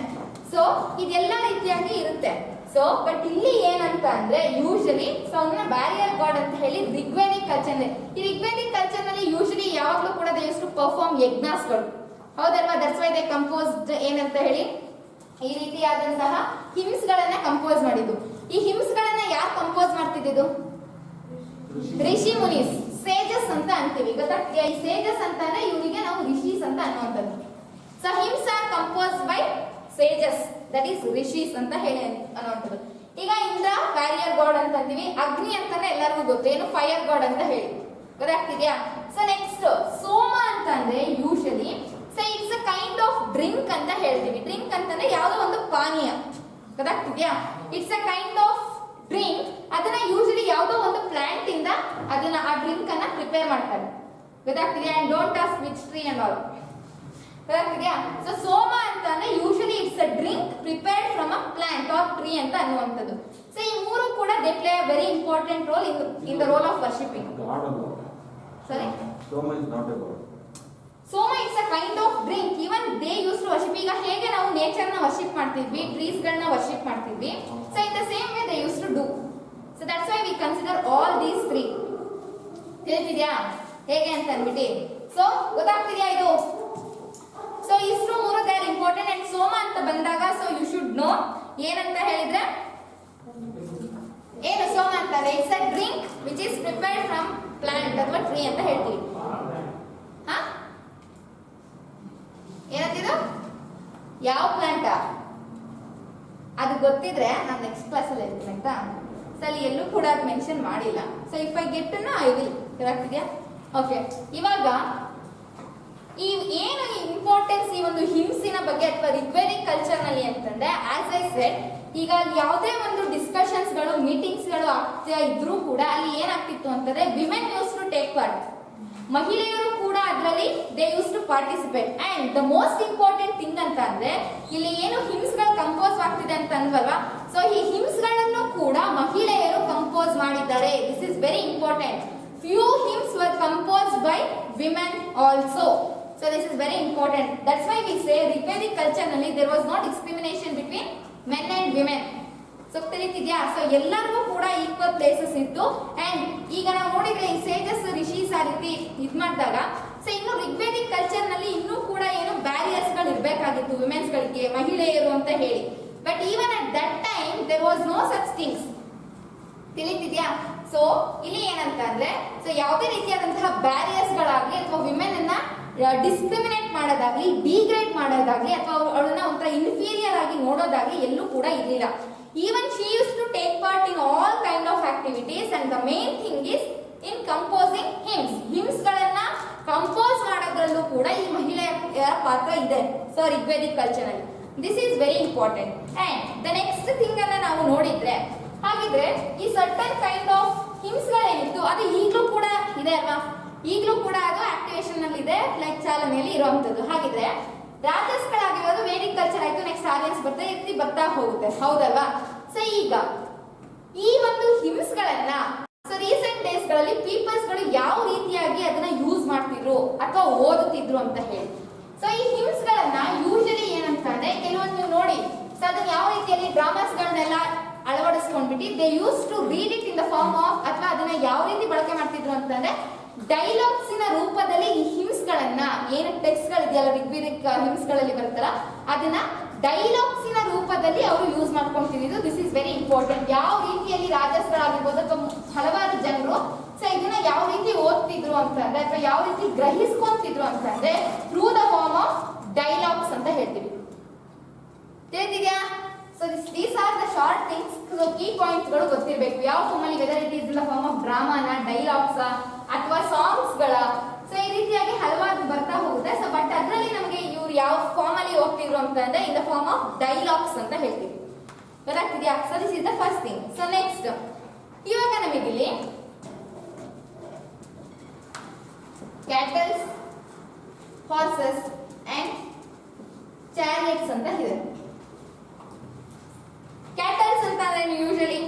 ಸೊ ಇದೆಲ್ಲ ರೀತಿಯಾಗಿ ಇರುತ್ತೆ. ಸೊ ಬಟ್ ಇಲ್ಲಿ ಏನಂತ ಅಂದ್ರೆ ಯೂಶಲಿ ಸೊ ಅವನ್ನ ಬ್ಯಾರಿಯರ್ ಗಾಡ್ ಅಂತ ಹೇಳಿ ರಿಗ್ವೇದಿಕ್ ಕಲ್ಚರ್. ಈ ರಿಗ್ವೇದಿಕ್ ಕಲ್ಚರ್ ನಲ್ಲಿ ಯೂಶಲಿ ಯಾವಾಗ್ಲೂ ಕೂಡ ದೇ ಯೂಸ್ ಟು ಪರ್ಫಾರ್ಮ್ ಯಜ್ಞಾಸ್ಗಳು, ಹೌದಲ್ವಾ? ದಟ್ಸ್ ವೈ ದೇ ಕಂಪೋಸ್ಡ್ ಏನಂತ ಹೇಳಿ ಈ ರೀತಿಯಾದಂತಹ ಹಿಮ್ಸ್ಗಳನ್ನ ಕಂಪೋಸ್ ಮಾಡಿದ್ದು. ಈ ಹಿಮ್ಸ್ಗಳನ್ನ ಯಾರು ಕಂಪೋಸ್ ಮಾಡ್ತಿದ್ದು? ರಿಷಿ ಮುನೀಸ್, ಸೇಜಸ್ ಅಂತ ಅಂತೀವಿ. ಗೊತ್ತಾ? ಈ ಸೇಜಸ್ ಅಂತ ಅಂದ್ರೆ ಇವರಿಗೆ ನಾವು ರಿಷೀಸ್ ಅಂತ ಅನ್ನುವಂಥದ್ದು. So hymns are compose by sages, that is rishis ಅಂತ ಹೇಳಿ ಅನ್ನುವಂಥದ್ದು. ಈಗ ಇಂದ್ರ ಬ್ಯಾರಿಯರ್ ಗಾಡ್ ಅಂತ ಅಂತೀವಿ. ಅಗ್ನಿ ಅಂತಂದ್ರೆ ಎಲ್ಲರಿಗೂ ಗೊತ್ತು, ಏನು ಫೈರ್ ಗಾಡ್ ಅಂತ ಹೇಳಿ, ಗೊತ್ತಾಗ್ತಿದ್ಯಾ? ಸೊ ನೆಕ್ಸ್ಟ್ ಸೋಮ ಅಂತ ಅಂದ್ರೆ usually so it's a kind of drink ಅಂತ ಹೇಳ್ತೀವಿ. ಡ್ರಿಂಕ್ ಅಂತಂದ್ರೆ ಯಾವುದೋ ಒಂದು ಪಾನೀಯ, ಗೊತ್ತಾಗ್ತಿದ್ಯಾ? It's a kind of drink. ಅದನ್ನ ಯೂಶಲಿ ಯಾವುದೋ ಒಂದು ಪ್ಲಾಂಟ್ ಇಂದ ಅದನ್ನ ಆ ಡ್ರಿಂಕ್ ಅನ್ನ ಪ್ರಿಪೇರ್ ಮಾಡ್ತಾರೆ, ಗೊತ್ತಾಗ್ತಿದ್ಯಾ? And don't ask which tree and all, ಗೊತ್ತಾಗ್ತಿದ್ಯಾ? ಸೊ ಸೋಮ ಅಂತ ಅಂದ್ರೆ usually it's a drink prepared from a plant or tree ಅಂತ ಅನ್ನುವಂಥದ್ದು. ಸೊ ಈ ಮೂರು ಕೂಡ they play a very important role in the role of worshipping. ಸರಿ, Soma it's a kind of drink. Even they use to worship. ಈಗ ಹೇಗೆ ನಾವು nature ನ ವರ್ಷಿಪ್ ಮಾಡ್ತಿದ್ವಿ, ಟ್ರೀಸ್ ಗಳನ್ನ ವರ್ಷಿಪ್ ಮಾಡ್ತಿದ್ವಿ, so in the same way they use to do. So that's why we consider all these three. ತಿಳಿತಿದ್ಯಾ ಹೇಗೆ ಅಂತ ಅಂದ್ಬಿಟ್ಟು? ಸೊ ಗೊತ್ತಾಗ್ತಿದ್ಯಾ ಇದು? ಸೊ ಇಷ್ಟು ಮೂರು they are important. And Soma ಅಂತ ಬಂದಾಗ ಸೊ ಯು ಶುಡ್ ನೋ ಏನಂತ ಹೇಳಿದ್ರೆ ಏನು ಸೋಮ ಅಂತಾರೆ? It's a drink which is prepared from plant ಅಥವಾ ಟ್ರೀ ಅಂತ ಹೇಳ್ತೀವಿ. ಹಾ, ಏನಂತಿದು? ಯಾವ ಪ್ಲಾಂಟ್ ಅದು ಗೊತ್ತಿದ್ರೆ ನಾನು ನೆಕ್ಸ್ಟ್ ಕ್ಲಾಸ್ ಅಲ್ಲಿ ಹೇಳ್ತೀನಿ ಆಯ್ತಾ? ಸೊ ಅಲ್ಲಿ ಎಲ್ಲೂ ಕೂಡ ಅದು ಮೆನ್ಷನ್ ಮಾಡಿಲ್ಲ. So if I get to know I will. ಗೊತ್ತಾಗ್ತಿದ್ಯಾ? ಓಕೆ, ಇವಾಗ ಈ ಏನು ಇಂಪಾರ್ಟೆನ್ಸ್ ಈ ಒಂದು ಹಿಂಸಿನ ಬಗ್ಗೆ ಅಥವಾ ರಿಗ್ವೇದಿಕ್ ಕಲ್ಚರ್ ನಲ್ಲಿ ಅಂತಂದ್ರೆ ಆಸ್ ಐ ಸೆಡ್, ಈಗ ಯಾವುದೇ ಒಂದು ಡಿಸ್ಕಷನ್ಸ್ ಗಳು ಮೀಟಿಂಗ್ಸ್ ಗಳು ಆಗ್ತಾ ಇದ್ರೂ ಕೂಡ ಅಲ್ಲಿ ಏನಾಗ್ತಿತ್ತು ಅಂತಂದ್ರೆ women use to take part. ಮಹಿಳೆಯರು ಕೂಡ ಅದರಲ್ಲಿ they use to participate. And the most important thing ಅಂತ ಅಂದ್ರೆ ಇಲ್ಲಿ ಏನು ಹಿಮ್ಸ್ಗಳು ಕಂಪೋಸ್ ಆಗ್ತಿದೆ ಅಂತ ಅಂದ್ವಲ್ವಾ, ಸೊ ಈ ಹಿಮ್ಸ್ಗಳನ್ನು ಕೂಡ ಮಹಿಳೆಯರು ಕಂಪೋಸ್ ಮಾಡಿದ್ದಾರೆ. This is very important. Few hymns var composed by women also. So this is very important. That's why we say Rigvedic culture nalli there was no discrimination between men and women. So ತಿಳಿತಿದ್ಯಾ? So ಎಲ್ಲರಿಗೂ ಕೂಡ equal places ಇತ್ತು. And ಈಗ ನಾವು ನೋಡಿದ್ರೆ ಈ sages rishis ಆ ರೀತಿ ಇದ್ ಮಾಡಿದಾಗ ಸೊ ಇನ್ನು ರಿಗ್ವೇದಿಕ್ ಕಲ್ಚರ್ ನಲ್ಲಿ ಇನ್ನೂ ಕೂಡ ಏನು ಬ್ಯಾರಿಯರ್ಸ್ ಗಳು ಇರಬೇಕಾಗಿತ್ತು ವಿಮೆನ್ಸ್ ಗಳಿಗೆ, ಮಹಿಳೆಯರು ಅಂತ ಹೇಳಿ. But even at that time there was no such things. ತಿಳಿತಿದ್ಯಾ? ಸೊ ಇಲ್ಲಿ ಏನಂತ ಅಂದ್ರೆ ಸೊ ಯಾವುದೇ ರೀತಿಯಾದಂತಹ ಬ್ಯಾರಿಯರ್ಸ್ ಗಳಾಗ್ಲಿ ಅಥವಾ ವಿಮೆನ್ ಅನ್ನ ಡಿಸ್ಕ್ರಿಮಿನೇಟ್ ಮಾಡೋದಾಗ್ಲಿ, ಡಿಗ್ರೇಡ್ ಮಾಡೋದಾಗ್ಲಿ ಅಥವಾ ಅವಳನ್ನ ಒಂಥರ ಇನ್ಫೀರಿಯರ್ ಆಗಿ ನೋಡೋದಾಗ್ಲಿ ಎಲ್ಲೂ ಕೂಡ ಇರಲಿಲ್ಲ. Even she use to take part in all kind of activities. And the main thing is in composing hymns. Hymns ಗಳನ್ನ ಕಂಪೋಸ್ ಮಾಡೋದ್ರಲ್ಲೂ ಕೂಡ ಈ ಮಹಿಳೆಯರ ಪಾತ್ರ ಇದೆ. ಸೊ ರಿಗ್ವೇದಿಕ್ ಕಲ್ಚರ್ ಅಲ್ಲಿ this is very important. And the next thing ಅನ್ನ ನಾವು ನೋಡಿದ್ರೆ, ಹಾಗಿದ್ರೆ ಈ ಸರ್ಟನ್ ಕೈಂಡ್ ಆಫ್ ಹಿಮ್ಸ್ ಗಳೇನಿತ್ತು ಅದು ಈಗಲೂ ಕೂಡ ಇದೆ ಅಲ್ವಾ? ಈಗಲೂ ಕೂಡ ಅದು ಆಕ್ಟಿವೇಶನ್ ನಲ್ಲಿ ಇದೆ, ಲೈಕ್ ಚಾಲನೆಯಲ್ಲಿ ಇರುವಂತದ್ದು. ಹಾಗಿದ್ರೆ ರಾಜಸ್ಗಳಾಗಿರೋದು ವೇದಿಕ್ ಕಲ್ಚರ್ ಆಯ್ತು, ನೆಕ್ಸ್ಟ್ ಆರ್ಯನ್ಸ್ ಬರ್ತಾ ಈ ರೀತಿ ಬರ್ತಾ ಹೋಗುತ್ತೆ, ಹೌದಲ್ವಾ? ಸೊ ಈಗ ಈ ಒಂದು ಹಿಮ್ಸ್ ಗಳನ್ನ ಸೊ ರೀಸೆಂಟ್ ಡೇಸ್ ಗಳಲ್ಲಿ ಪೀಪಲ್ಸ್ ಗಳು ಯಾವ ರೀತಿಯಾಗಿ ಅದನ್ನ ಯೂಸ್ ಮಾಡ್ತಿದ್ರು ಅಥವಾ ಓದುತ್ತಿದ್ರು ಅಂತ ಹೇಳಿ. ಸೊ ಈ ಹಿಮ್ಸ್ ಗಳನ್ನ ಯೂಶಲಿ ಏನಂತ ಅಂದ್ರೆ ಕೆಲವೊಂದು ನೀವು ನೋಡಿ ಸೊ ಅದನ್ನ ಯಾವ ರೀತಿಯಲ್ಲಿ ಡ್ರಾಮಾಸ್ ಗಳನ್ನೆಲ್ಲ ಅಳವಡಿಸ್ಕೊಂಡ್ಬಿಟ್ಟು they use to read it in the form of, ಅಥವಾ ಅದನ್ನ ಯಾವ ರೀತಿ ಬಳಕೆ ಮಾಡ್ತಿದ್ರು ಅಂತಂದ್ರೆ ಡೈಲಾಗ್ಸಿನ ರೂಪದಲ್ಲಿ ಈ ಹಿಮ್ಸ್ ಗಳನ್ನ ಏನು ಟೆಕ್ಸ್ಟ್ ಗಳಿದೆಯಲ್ಲ ರಿಗ್ವೇದಿಕ್ ಹಿಮ್ಸ್ ಗಳಲ್ಲಿ ಬರುತ್ತಲ್ಲ ಅದನ್ನ ಡೈಲಾಗ್ಸಿನ ರೂಪದಲ್ಲಿ ಅವರು ಯೂಸ್ ಮಾಡ್ಕೊಂತಿದ್ದು. This is very important. ಯಾವ ರೀತಿಯಲ್ಲಿ ರಾಜಸ್ಗಳಾಗಿರ್ಬೋದು ಅಥವಾ ಹಲವಾರು ಜನರು ಸೊ ಇದನ್ನ ಯಾವ ರೀತಿ ಓದ್ತಿದ್ರು ಅಂತಂದ್ರೆ ಅಥವಾ ಯಾವ ರೀತಿ ಗ್ರಹಿಸ್ಕೊಂತಿದ್ರು ಅಂತಂದ್ರೆ through the form of dialogues ಅಂತ ಹೇಳ್ತೀವಿ. ತಿಳಿದಿದ್ಯಾ? So these are the short things. So key points ಗಳು ಗೊತ್ತಿರಬೇಕು. ಯಾವ ಫಾರ್ಮ್ ಅಲ್ಲಿ, whether it is in the form of ಡ್ರಾಮಾನ, ಡೈಲಾಗ್ಸ್ ಅಥವಾ ಸಾಂಗ್ಸ್ ಗಳ, ಸೊ ಈ ರೀತಿಯಾಗಿ ಹಲವಾರು ಬರ್ತಾ ಹೋಗುತ್ತೆ. ಸೊ ಬಟ್ ಅದರಲ್ಲಿ ನಮಗೆ ಅಂತಂದ್ರೆ in the form of dialogues ಅಂತ ಹೇಳ್ತೀವಿ. ಗೊತ್ತಾಗ್ತಿದ್ಯಾ? So this is the first thing. So next ಇವಾಗ ನಮಗಿಲ್ಲಿ ಕ್ಯಾಟಲ್ಸ್, ಹಾರ್ಸಸ್ ಅಂಡ್ ಚಾರಿಯಟ್ಸ್ ಅಂತ ಇದೆ. ಕ್ಯಾಟಲ್ಸ್ ಅಂತ ಅಂದ್ರೆ ಯೂಶಲಿ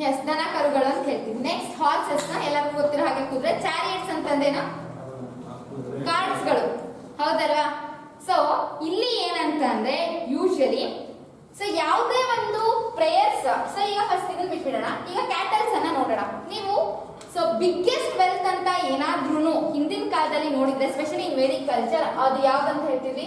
ಎಸ್ ದನ ಕರುಗಳು ಅಂತ ಹೇಳ್ತೀವಿ. ನೆಕ್ಸ್ಟ್ ಹಾರ್ಸಸ್ ನ ಎಲ್ಲರಿಗೂ ಗೊತ್ತಿರೋ ಹಾಗೆ ಕುದುರೆ. ಚಾರಿಯಟ್ಸ್ ಅಂತಂದೇನು ಕಾರ್ಡ್ಸ್ಗಳು, ಹೌದಲ್ವಾ? ಸೊ ಇಲ್ಲಿ ಏನಂತ ಅಂದ್ರೆ ಯೂಶಲಿ ಸೊ ಯಾವುದೇ ಒಂದು ಪ್ರೇಯರ್ಸ್, ಸೊ ಈಗ ಫಸ್ಟ್ ಇದನ್ನ ಬಿಟ್ಬಿಡೋಣ. ಈಗ ಕ್ಯಾಟಲ್ಸ್ ಅನ್ನ ನೋಡೋಣ. ನೀವು ಸೊ ಬಿಗ್ಗೆಸ್ಟ್ ವೆಲ್ತ್ ಅಂತ ಏನಾದ್ರೂ ಹಿಂದಿನ ಕಾಲದಲ್ಲಿ ನೋಡಿದ್ರೆ, ಸ್ಪೆಷಲಿ ಇನ್ ವೇದಿಕ್ ಕಲ್ಚರ್, ಅದು ಯಾವ್ದಂತ ಹೇಳ್ತೀವಿ?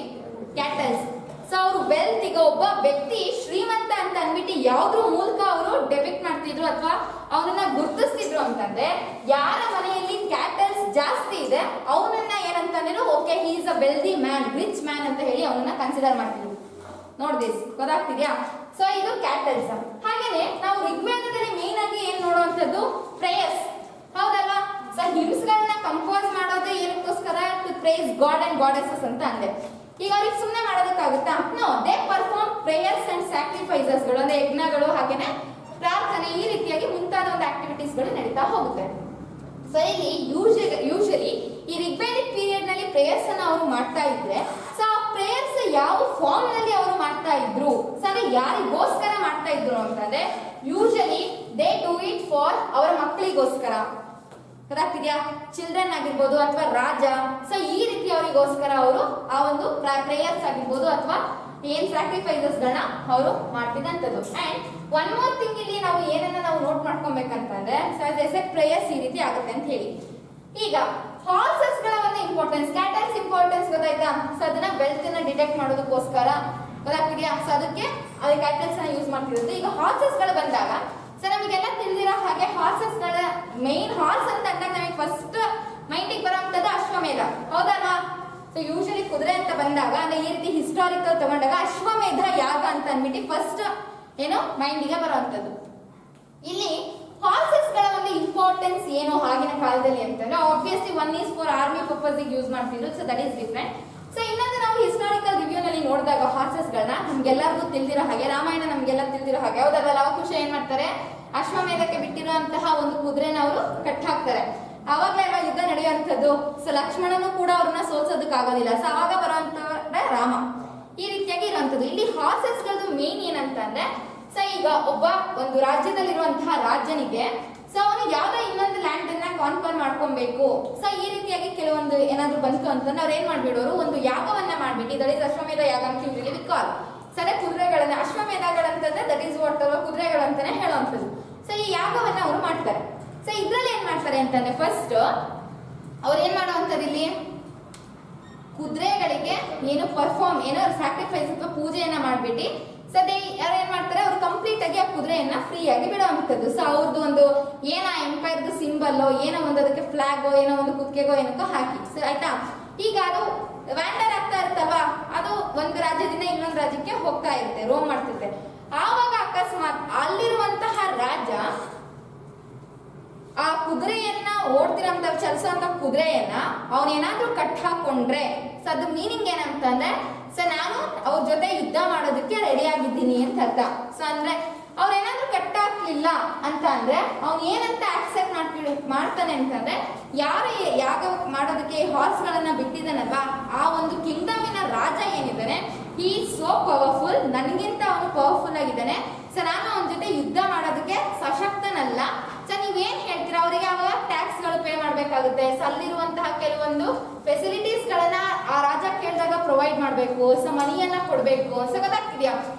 ಕ್ಯಾಟಲ್ಸ್. ಸೊ ಅವ್ರು ವೆಲ್ತ್, ಈಗ ಒಬ್ಬ ವ್ಯಕ್ತಿ ಶ್ರೀಮಂತ ಅಂತ ಅಂದ್ಬಿಟ್ಟು ಯಾವ್ದ್ರ ಮೂಲಕ ಅವರು ಡೆಪಿಕ್ಟ್ ಮಾಡ್ತಿದ್ರು ಅಥವಾ ಅವನನ್ನ ಗುರುತಿಸ್ತಿದ್ರು ಅಂತಂದ್ರೆ, ಯಾರ ಮನೆಯಲ್ಲಿ ಕ್ಯಾಟಲ್ಸ್ ಜಾಸ್ತಿ ಇದೆ ಅವನನ್ನ ಏನಂತಂದ್ರೆ okay he is a wealthy man, rich man ಅಂತ ಹೇಳಿ ಅವನನ್ನ ಕನ್ಸಿಡರ್ ಮಾಡ್ತಿದ್ರು. ನೋಡಿ ಗೊತ್ತಾಗ್ತಿದ್ಯಾ? ಸೊ ಇದು ಕ್ಯಾಟಲ್ಸ್. ಹಾಗೇನೆ ನಾವು ಋಗ್ವೇದದಲ್ಲಿ ಮೇನ್ ಆಗಿ ಏನ್ ನೋಡುವಂತದ್ದು ಪ್ರೇಯರ್ಸ್, ಹೌದಲ್ವಾ? ಸೊ ಹಿಮ್ಸ್ಗಳನ್ನ ಕಂಪೋಸ್ ಮಾಡೋದು ಏನಕ್ಕೋಸ್ಕರ? To praise god and goddesses ಅಂತ ಅಂದೆ. ಈಗ ಅವ್ರಿಗೆ ಸುಮ್ಮನೆ ಮಾಡೋದಕ್ಕಾಗುತ್ತಾ? No, they perform prayers and sacrifices ಗಳು, ಅಂದ್ರೆ ಯಜ್ಞಗಳು, ಹಾಗೇನೆ ಪ್ರಾರ್ಥನೆ, ಈ ರೀತಿಯಾಗಿ ಮುಂತಾದ ಒಂದು ಆಕ್ಟಿವಿಟೀಸ್ ಗಳು ನಡೀತಾ ಹೋಗುತ್ತೆ. ಸೊ ಇಲ್ಲಿ ಯೂಶಲಿ ಈ ರಿಗ್ವೇದಿಕ್ ಪೀರಿಯಡ್ ನಲ್ಲಿ ಪ್ರೇಯರ್ಸ್ ಅನ್ನ ಅವರು ಮಾಡ್ತಾ ಇದ್ರೆ, ಸೊ ಆ ಪ್ರೇಯರ್ಸ್ ಯಾವ ಫಾರ್ಮ್ ನಲ್ಲಿ ಅವರು ಮಾಡ್ತಾ ಇದ್ರು, ಸೊ ಅಂದ್ರೆ ಯಾರಿಗೋಸ್ಕರ ಮಾಡ್ತಾ ಇದ್ರು ಅಂತಂದ್ರೆ usually they do it for ಅವರ ಮಕ್ಕಳಿಗೋಸ್ಕರ. ಗೊತ್ತಾಗ್ತಿದ್ಯಾ? ಚಿಲ್ಡ್ರನ್ ಆಗಿರ್ಬೋದು ಅಥವಾ ರಾಜ, ಸೊ ಈ ರೀತಿ ಅವರಿಗೋಸ್ಕರ ಅವರು ಆ ಒಂದು ಪ್ರೇಯರ್ಸ್ ಆಗಿರ್ಬೋದು ಅಥವಾ ಏನ್ ಸ್ಯಾಕ್ರಿಫೈಸಸ್ ಗಳನ್ನ ಅವರು ಮಾಡ್ತಿದ್ದಂಥದ್ದು. ಅಂಡ್ ಒನ್ ಮೋರ್ ಥಿಂಗ್, ಇಲ್ಲಿ ನಾವು ಏನನ್ನ ನಾವು ನೋಟ್ ಮಾಡ್ಕೊಬೇಕಂತಂದ್ರೆ ಪ್ರೇಯರ್ಸ್ ಈ ರೀತಿ ಆಗುತ್ತೆ ಅಂತ ಹೇಳಿ. ಈಗ ಹಾರ್ಸಸ್ ಗಳ ಒಂದು ಇಂಪಾರ್ಟೆನ್ಸ್, ಕ್ಯಾಟಲ್ಸ್ ಇಂಪಾರ್ಟೆನ್ಸ್ ಗೊತ್ತಾಯ್ತಾ? ಸೊ ಅದನ್ನ ವೆಲ್ತ್ ನ ಡಿಟೆಕ್ಟ್ ಮಾಡೋದಕ್ಕೋಸ್ಕರ, ಗೊತ್ತಾಗ್ತಿದ್ಯಾ? ಸೊ ಅದಕ್ಕೆ ಕ್ಯಾಟಲ್ಸ್ ನ ಯೂಸ್ ಮಾಡ್ತಿರುತ್ತೆ. ಈಗ ಹಾರ್ಸಸ್ ಗಳು ಬಂದಾಗ ಸೊ ನಮಗೆಲ್ಲ ತಿಳಿದಿರೋ ಹಾಗೆ ಹಾರ್ಸಸ್ ಗಳ ಮೈನ್ ಹಾರ್ಸ್ ಅಂತ ಅಂದಾಗ ನಮಗೆ ಫಸ್ಟ್ ಮೈಂಡಿಗೆ ಬರುವಂತದ್ದು ಅಶ್ವಮೇಧ, ಹೌದಲ್ವಾ? ಸೊ ಯೂಶಲಿ ಕುದುರೆ ಅಂತ ಬಂದಾಗ ಅಂದ್ರೆ ಈ ರೀತಿ ಹಿಸ್ಟಾರಿಕಲ್ ತಗೊಂಡಾಗ ಅಶ್ವಮೇಧ ಯಾಗ ಅಂತ ಅಂದ್ಬಿಟ್ಟು ಫಸ್ಟ್ ಏನು ಮೈಂಡಿಗೆ ಬರುವಂತದ್ದು. ಇಲ್ಲಿ ಹಾರ್ಸಸ್ ಗಳ ಒಂದು ಇಂಪಾರ್ಟೆನ್ಸ್ ಏನು ಆಗಿನ ಕಾಲದಲ್ಲಿ ಅಂತಂದ್ರೆ, obviously one is for army purpose use ಮಾಡ್ತಿದ್ರು, so that is different. So ಇನ್ನೊಂದು ನಾವು ಹಿಸ್ಟಾರಿಕಲ್ ರಿವ್ಯೂ ನಲ್ಲಿ ನೋಡಿದಾಗ ಹಾರ್ಸಸ್ ಗಳನ್ನ ನಮ್ಗೆಲ್ಲರಿಗೂ ತಿಳಿದಿರೋ ಹಾಗೆ, ರಾಮಾಯಣ ನಮ್ಗೆಲ್ಲ ತಿಳಿದಿರೋ ಹಾಗೆ, ಹೌದಲ್ವಾ? ಲವಕುಶ ಏನ್ ಮಾಡ್ತಾರೆ? ಅಶ್ವಮೇಧಕ್ಕೆ ಬಿಟ್ಟಿರುವಂತಹ ಒಂದು ಕುದುರೆನ ಅವರು ಕಟ್ ಹಾಕ್ತಾರೆ. ಅವಾಗಲೇ ಅಲ್ವಾ ಯುದ್ಧ ನಡೆಯುವಂಥದ್ದು. ಸೊ ಲಕ್ಷ್ಮಣನು ಕೂಡ ಅವ್ರನ್ನ ಸೋಲ್ಸೋದಕ್ಕಾಗೋದಿಲ್ಲ. ಸೊ ಅವಾಗ ಬರುವಂತ ರಾಮ, ಈ ರೀತಿಯಾಗಿ ಇರುವಂತದ್ದು. ಇಲ್ಲಿ ಹಾರ್ಸಸ್ ಗಳದ್ದು ಮೇನ್ ಏನಂತಂದ್ರೆ, ಸೊ ಈಗ ಒಬ್ಬ ಒಂದು ರಾಜ್ಯದಲ್ಲಿರುವಂತಹ ರಾಜ್ಯನಿಗೆ ಸೊ ಅವನು ಯಾವ್ದೋ ಇನ್ನೊಂದು ಲ್ಯಾಂಡ್ ಅನ್ನ ಕಾನ್ಕರ್ ಮಾಡ್ಕೊಬೇಕು, ಸೊ ಈ ರೀತಿಯಾಗಿ ಕೆಲವೊಂದು ಏನಾದ್ರು ಬಂತು ಅಂತಂದ್ರೆ ಅವ್ರು ಏನ್ ಮಾಡ್ಬಿಡೋರು, ಒಂದು ಯಾಗವನ್ನ ಮಾಡ್ಬಿಟ್ಟು, ದಟ್ ಈಸ್ ಅಶ್ವಮೇಧ ಯಾಗ ಅಂತ ಯೂಶಲಿ ವಿ ಕಾಲ್. ಸರಿ, ಕುದುರೆಗಳನ್ನ ಅಶ್ವಮೇಧಗಳಂತಂದ್ರೆ ದಟ್ ಈಸ್ ವಾಟ್ ಕುದುರೆಗಳಂತಾನೆ ಹೇಳುವಂಥದ್ದು. ಸೊ ಈ ಯಾಗವನ್ನ ಅವರು ಮಾಡ್ತಾರೆ. ಸೊ ಇದ್ರಲ್ಲಿ ಏನ್ ಮಾಡ್ತಾರೆ ಅಂತಂದ್ರೆ, ಫಸ್ಟ್ ಅವ್ರು ಏನ್ ಮಾಡುವಂಥದ್ದು, ಇಲ್ಲಿ ಕುದುರೆಗಳಿಗೆ ಏನು ಪರ್ಫಾರ್ಮ್ ಏನೋ ಸ್ಯಾಕ್ರಿಫೈಸ್ ಅಥವಾ ಪೂಜೆಯನ್ನ ಮಾಡ್ಬಿಟ್ಟು ಸದ್ಯ ಯಾರು ಏನ್ ಮಾಡ್ತಾರೆ, ಅವ್ರು ಕಂಪ್ಲೀಟ್ ಆಗಿ ಆ ಕುದುರೆಯನ್ನ ಫ್ರೀ ಆಗಿ ಬಿಡುವಂಥದ್ದು. ಸೊ ಅವ್ರದ್ದು ಒಂದು ಏನೋ ಎಂಪೈರ್ದು ಸಿಂಬಲ್, ಏನೋ ಒಂದು ಅದಕ್ಕೆ ಫ್ಲಾಗ್, ಏನೋ ಒಂದು ಕುತ್ತಿಗೆಗೋ ಏನಕ್ಕೋ ಹಾಕಿ, ಸೊ ಆಯ್ತಾ? ಈಗ ಅದು ವ್ಯಾಂಡರ್ ಆಗ್ತಾ ಇರುತ್ತಲ್ವಾ, ಅದು ಒಂದು ರಾಜ್ಯದಿಂದ ಇನ್ನೊಂದು ರಾಜ್ಯಕ್ಕೆ ಹೋಗ್ತಾ ಇರುತ್ತೆ, ರೋಮ್ ಮಾಡ್ತಿರುತ್ತೆ. ಆವಾಗ ಅಕಸ್ಮಾತ್ ಅಲ್ಲಿರುವಂತಹ ರಾಜ ಆ ಕುದುರೆಯನ್ನ ಓಡ್ತಿರೋಂಥ ಚಲಿಸುವಂತ ಕುದುರೆಯನ್ನ ಅವನೇನಾದ್ರೂ ಕಟ್ ಹಾಕೊಂಡ್ರೆ, ಸೊ ಅದು ಮೀನಿಂಗ್ ಏನಂತಂದ್ರೆ, ಸೊ ನಾನು ಅವ್ರ ಜೊತೆ ಯುದ್ಧ ಮಾಡೋದಕ್ಕೆ ರೆಡಿ ಆಗಿದ್ದೀನಿ ಅಂತ ಅರ್ಥ. ಸೊ ಅಂದ್ರೆ ಅವ್ರೇನಾದ್ರೂ ಕಟ್ ಹಾಕ್ಲಿಲ್ಲ ಅಂತ ಅಂದ್ರೆ ಅವ್ನು ಏನಂತ ಆಕ್ಸೆಪ್ಟ್ ಮಾಡ್ತಾನೆ ಅಂತಂದ್ರೆ, ಯಾರು ಯಾಗ ಮಾಡೋದಕ್ಕೆ ಹಾರ್ಸ್ ಗಳನ್ನ ಬಿಟ್ಟಿದ್ದಾನಲ್ವಾ, ಆ ಒಂದು ಕಿಂಗ್ಡಮಿನ ರಾಜ ಏನಿದ್ದಾನೆ, ಈ ಸೋ ಪವರ್ಫುಲ್, ನನಗಿಂತ ಅವನು ಪವರ್ಫುಲ್ ಆಗಿದ್ದಾನೆ, ಸೊ ನಾನು ಅವನ ಜೊತೆ ಯುದ್ಧ ಮಾಡೋದಕ್ಕೆ ಸಶಕ್ತನಲ್ಲ. ಸೊ ನೀವೇನ್ ಹೇಳ್ತೀರಾ, ಅವರಿಗೆ ಅವಾಗ ಟ್ಯಾಕ್ಸ್ ಗಳು ಪೇ ಮಾಡ್ಬೇಕಾಗುತ್ತೆ. ಸೊ ಅಲ್ಲಿರುವಂತಹ ಕೆಲವೊಂದು ಫೆಸಿಲಿಟೀಸ್ ಗಳನ್ನ ಆ ರಾಜ ಕೇಳಿದಾಗ ಪ್ರೊವೈಡ್ ಮಾಡ್ಬೇಕು, ಸೊ ಮನಿಯನ್ನ ಕೊಡ್ಬೇಕು. ಸೊ ಗೊತ್ತಾಗ್ತಿದ್ಯಾ?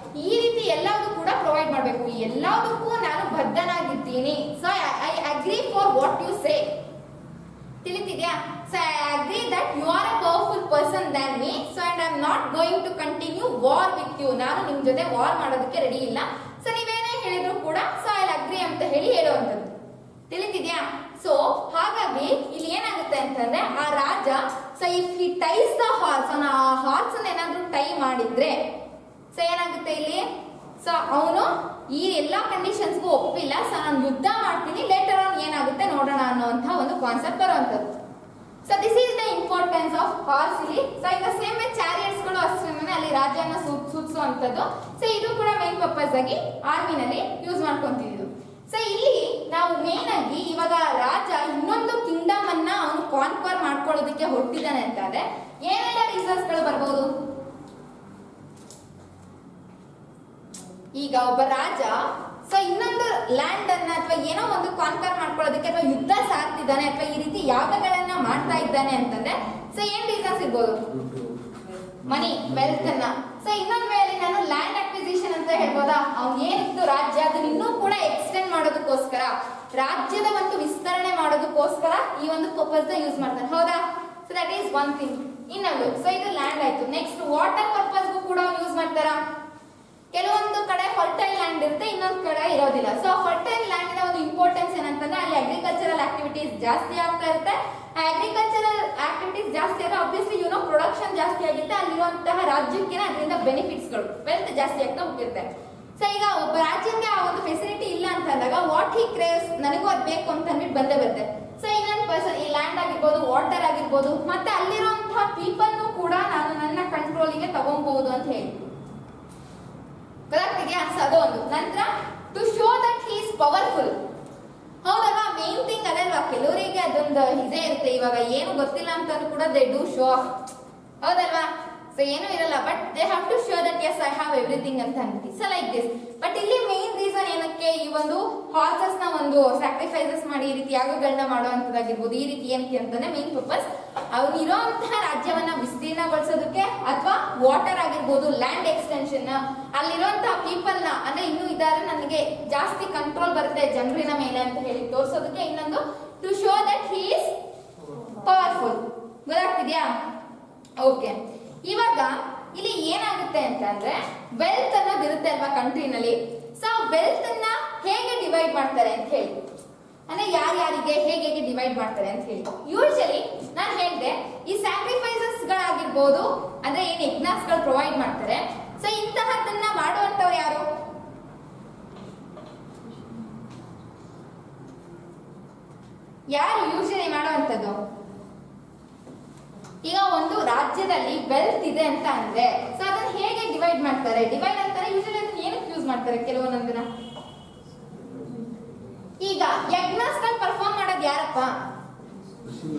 ಈ ರೀತಿ ಎಲ್ಲದೂ ಕೂಡ ಪ್ರೊವೈಡ್ ಮಾಡ್ಬೇಕು. ಎಲ್ಲದಕ್ಕೂ ನಾನು ಬದ್ಧನಾಗಿದ್ದೀನಿ. So I agree for what you say. ತಿಳಿತಿದ್ಯಾ? So I agree that you are a powerful person than me, so and I am not going to continue war with you. ನಾನು ನಿಮ್ ಜೊತೆ ವಾರ್ ಮಾಡೋದಕ್ಕೆ ready ಇಲ್ಲ. So ನೀವೇನೇ ಹೇಳಿದ್ರು ಕೂಡ so I agri ಅಂತ ಹೇಳಿ ಹೇಳುವಂಥದ್ದು. ತಿಳಿತಿದ್ಯಾ? ಸೊ ಹಾಗಾಗಿ ಇಲ್ಲಿ ಏನಾಗುತ್ತೆ ಅಂತಂದ್ರೆ, ಆ ರಾಜ so if he ties the horse, ಆ ಹಾರ್ಸ್ ಅನ್ನ ಏನಾದ್ರೂ ಟೈ ಮಾಡಿದ್ರೆ ಸೊ ಏನಾಗುತ್ತೆ ಇಲ್ಲಿ, ಸೊ ಅವನು ಈ ಎಲ್ಲಾ ಕಂಡೀಷನ್ಸ್ಗೂ ಒಪ್ಪಿಲ್ಲ, ಸೊ ನಾನು ಯುದ್ಧ ಮಾಡ್ತೀನಿ, ಲೇಟರ್ ಆನ್ ಏನಾಗುತ್ತೆ ನೋಡೋಣ ಅನ್ನುವಂತಹ ಒಂದು ಕಾನ್ಸೆಪ್ಟ್ ಬರುವಂತದ್ದು. So this is the importance of horse ಇಲ್ಲಿ. ಸೊ ಈಗ ಸೇಮ್ ವೇ ಚಾರಿಯಟ್ ಉಳಿಸುವಂಥದ್ದು. ಸೊ ಇದು ಕೂಡ ಮೇನ್ ಪರ್ಪಸ್ ಆಗಿ ಆರ್ಮಿನಲ್ಲಿ ಯೂಸ್ ಮಾಡ್ಕೊಂತಿದ್ದು. ಸೊ ಇಲ್ಲಿ ನಾವು ಮೇನ್ ಆಗಿ ಇವಾಗ ರಾಜ ಇನ್ನೊಂದು ಕಿಂಗ್ಡಮ್ ಅನ್ನ ಅವನು ಕಾನ್ಕ್ವರ್ ಮಾಡ್ಕೊಳ್ಳೋದಕ್ಕೆ ಹೊರಟಿದ್ದಾನೆ ಅಂತಾದ್ರೆ ಏನೆಲ್ಲ ರೀಸನ್ಸ್ ಗಳು ಬರ್ಬೋದು? ಈಗ ಒಬ್ಬ ರಾಜ ಸೊ ಇನ್ನೊಂದು ಲ್ಯಾಂಡ್ ಅನ್ನ ಅಥವಾ ಏನೋ ಒಂದು ಕಾನ್ಕರ್ ಮಾಡ್ಕೊಳ್ಳೋದಕ್ಕೆ ಅಥವಾ ಯುದ್ಧ ಸಾಕ್ತಿದ್ದಾನೆ ಅಥವಾ ಈ ರೀತಿ ಯಾಗಗಳನ್ನ ಮಾಡ್ತಾ ಇದ್ದಾನೆ ಅಂತಂದ್ರೆ ಸೊ ಏನ್ ರೀಸನ್ಸ್ ಇರ್ಬೋದು? ಮನಿ, ವೆಲ್ತ್ ಅನ್ನ. ಸೊ ಇನ್ನೊಂದ್ ವೇಳೆ ನಾನು ಲ್ಯಾಂಡ್ ಅಕ್ವಿಸಿಷನ್ ಅಂತ ಹೇಳ್ಬೋದಾ? ಅವ್ನು ಏನಿತ್ತು ರಾಜ್ಯ ಅದನ್ನ ಇನ್ನೂ ಕೂಡ ಎಕ್ಸ್ಟೆಂಡ್ ಮಾಡೋದಕ್ಕೋಸ್ಕರ, ರಾಜ್ಯದ ಒಂದು ವಿಸ್ತರಣೆ ಮಾಡೋದಕ್ಕೋಸ್ಕರ ಈ ಒಂದು ಪರ್ಪಸ್ ಯೂಸ್ ಮಾಡ್ತಾನೆ, ಹೌದಾ? So that is one thing. ಇನ್ನೊಂದು, ಸೊ ಇದು ಲ್ಯಾಂಡ್ ಆಯ್ತು. ನೆಕ್ಸ್ಟ್ ವಾಟರ್ ಪರ್ಪಸ್ಗೂ ಕೂಡ ಯೂಸ್ ಮಾಡ್ತಾರಾ? ಕೆಲವೊಂದು ಕಡೆ ಫರ್ಟೈಲ್ ಲ್ಯಾಂಡ್ ಇರುತ್ತೆ, ಇನ್ನೊಂದು ಕಡೆ ಇರೋದಿಲ್ಲ. ಸೊ ಫರ್ಟೈಲ್ ಲ್ಯಾಂಡ್ ನ ಒಂದು ಇಂಪಾರ್ಟೆನ್ಸ್ ಏನಂತಂದ್ರೆ ಅಲ್ಲಿ ಅಗ್ರಿಕಲ್ಚರಲ್ ಆಕ್ಟಿವಿಟೀಸ್ ಜಾಸ್ತಿ ಆಗ್ತಾ ಇರುತ್ತೆ. ಅಗ್ರಿಕಲ್ಚರಲ್ ಆಕ್ಟಿವಿಟೀಸ್ ಜಾಸ್ತಿ ಆದ್ರೆ ಆಬ್ವಿಯಸ್ಲಿ ಪ್ರೊಡಕ್ಷನ್ ಜಾಸ್ತಿ ಆಗುತ್ತೆ, ಅಲ್ಲಿರುವಂತಹ ರಾಜ್ಯಕ್ಕೆ ಅದರಿಂದ ಬೆನಿಫಿಟ್ಸ್ಗಳು, ವೆಲ್ತ್ ಜಾಸ್ತಿ ಆಗ್ತಾ ಹೋಗಿರುತ್ತೆ. ಸೊ ಈಗ ಒಬ್ಬ ರಾಜ್ಯಕ್ಕೆ ಆ ಒಂದು ಫೆಸಿಲಿಟಿ ಇಲ್ಲ ಅಂತ ಅಂದಾಗ ವಾಟ್ ಹಿ ಕ್ರೇವ್ಸ್, ನನಗೂ ಅದು ಬೇಕು ಅಂತ ಅಂದ್ಬಿಟ್ಟು ಬಂದೇ ಬರುತ್ತೆ. ಸೊ ಇನ್ನೊಂದು ಪರ್ಸನ್ ಈ ಲ್ಯಾಂಡ್ ಆಗಿರ್ಬೋದು, ವಾಟರ್ ಆಗಿರ್ಬೋದು, ಮತ್ತೆ ಅಲ್ಲಿರುವಂತಹ ಪೀಪಲ್ನು ಕೂಡ ನಾನು ನನ್ನ ಕಂಟ್ರೋಲಿಗೆ ತಗೊಬಹುದು ಅಂತ ಹೇಳಿ ಗೊತ್ತಾಗ್ತಿದ್ಯಾ? ಸೊ ಅದು ಒಂದು. ನಂತರ to show that he is powerful, ಹೌದಲ್ವಾ? ಮೇನ್ ಥಿಂಗ್ ಅದಲ್ವಾ, ಕೆಲವರಿಗೆ ಅದೊಂದು ಇದೇ ಇರುತ್ತೆ, ಇವಾಗ ಏನು ಗೊತ್ತಿಲ್ಲ ಅಂತ ಕೂಡ ದೇ ಡೂ ಶೋ ಆಫ್, ಹೌದಲ್ವಾ? ಸೊ ಏನು ಇರಲ್ಲ, but they have to show that as I have everything ಅಂತ ಅಂತೀವಿ. So like this. ಬಟ್ ಇಲ್ಲಿ ಮೇನ್ ರೀಸನ್ ಏನಕ್ಕೆ ಈ ಒಂದು ಹಾರ್ಸಸ್ ನ ಒಂದು ಸ್ಯಾಕ್ರಿಫೈಸಸ್ ಮಾಡಿ ಈ ರೀತಿ ಯಾಗಗಳನ್ನ ಮಾಡುವಂತದ್ದಾಗಿರ್ಬೋದು, ಈ ರೀತಿ ಏನಕ್ಕೆ ಅಂತಂದ್ರೆ ಮೇನ್ ಪರ್ಪಸ್ ಅವ್ರು ಇರೋಂತಹ ರಾಜ್ಯವನ್ನ ವಿಸ್ತೀರ್ಣಗೊಳಿಸೋದಕ್ಕೆ, ಅಥವಾ ವಾಟರ್ ಆಗಿರ್ಬೋದು, ಲ್ಯಾಂಡ್ ಎಕ್ಸ್ಟೆನ್ಷನ್, ಅಲ್ಲಿರುವಂತಹ ಪೀಪಲ್ ನ ಅಂದ್ರೆ ಇನ್ನೂ ಇದಾರೆ, ನನಗೆ ಜಾಸ್ತಿ ಕಂಟ್ರೋಲ್ ಬರುತ್ತೆ ಜನರಿನ ಮೇಲೆ ಅಂತ ಹೇಳಿ ತೋರಿಸೋದಕ್ಕೆ. ಇನ್ನೊಂದು to show that he is powerful. ಗೊತ್ತಾಗ್ತಿದ್ಯಾ? ಓಕೆ. ಇವಾಗ ಇಲ್ಲಿ ಏನಾಗುತ್ತೆ ಅಂತಂದ್ರೆ ವೆಲ್ತ್ ಅನ್ನೋದು ಇರುತ್ತೆ ಅಲ್ವಾ ಕಂಟ್ರಿನಲ್ಲಿ. ಸೊ ವೆಲ್ತ್ ಅನ್ನ ಹೇಗೆ ಡಿವೈಡ್ ಮಾಡ್ತಾರೆ ಅಂತ ಹೇಳಿ, ಅಂದ್ರೆ ಯಾರ್ಯಾರಿಗೆ ಹೇಗೆ ಡಿವೈಡ್ ಮಾಡ್ತಾರೆ ಅಂತ ಹೇಳಿ, ಯೂಶಲಿ ನಾನು ಹೇಳಿದೆ ಈ ಸ್ಯಾಕ್ರಿಫೈಸಸ್ ಗಳಾಗಿರ್ಬೋದು, ಅಂದ್ರೆ ಏನ್ ಯಜ್ಞಾಸ್ ಗಳು ಪ್ರೊವೈಡ್ ಮಾಡ್ತಾರೆ. ಸೊ ಇಂತಹದನ್ನ ಮಾಡುವಂತವ್ರು ಯಾರು? ಯಾರು ಯೂಶಲಿ ಮಾಡುವಂತದ್ದು? ಈಗ ಒಂದು ರಾಜ್ಯದಲ್ಲಿ ವೆಲ್ತ್ ಇದೆ ಅಂತ ಅಂದ್ರೆ ಸೊ ಅದನ್ನ ಹೇಗೆ ಡಿವೈಡ್ ಮಾಡ್ತಾರೆ? ಡಿವೈಡ್ ಅಂತಾರೆ ಯೂಶಲಿ ಅದನ್ನ ಏನಕ್ಕೆ ಯೂಸ್ ಮಾಡ್ತಾರೆ ಕೆಲವೊಂದನ್ನ? ಈಗ ಯಜ್ಞಾಸ್ಗಳು ಪರ್ಫಾರ್ಮ್ ಮಾಡೋದು ಯಾರಪ್ಪ?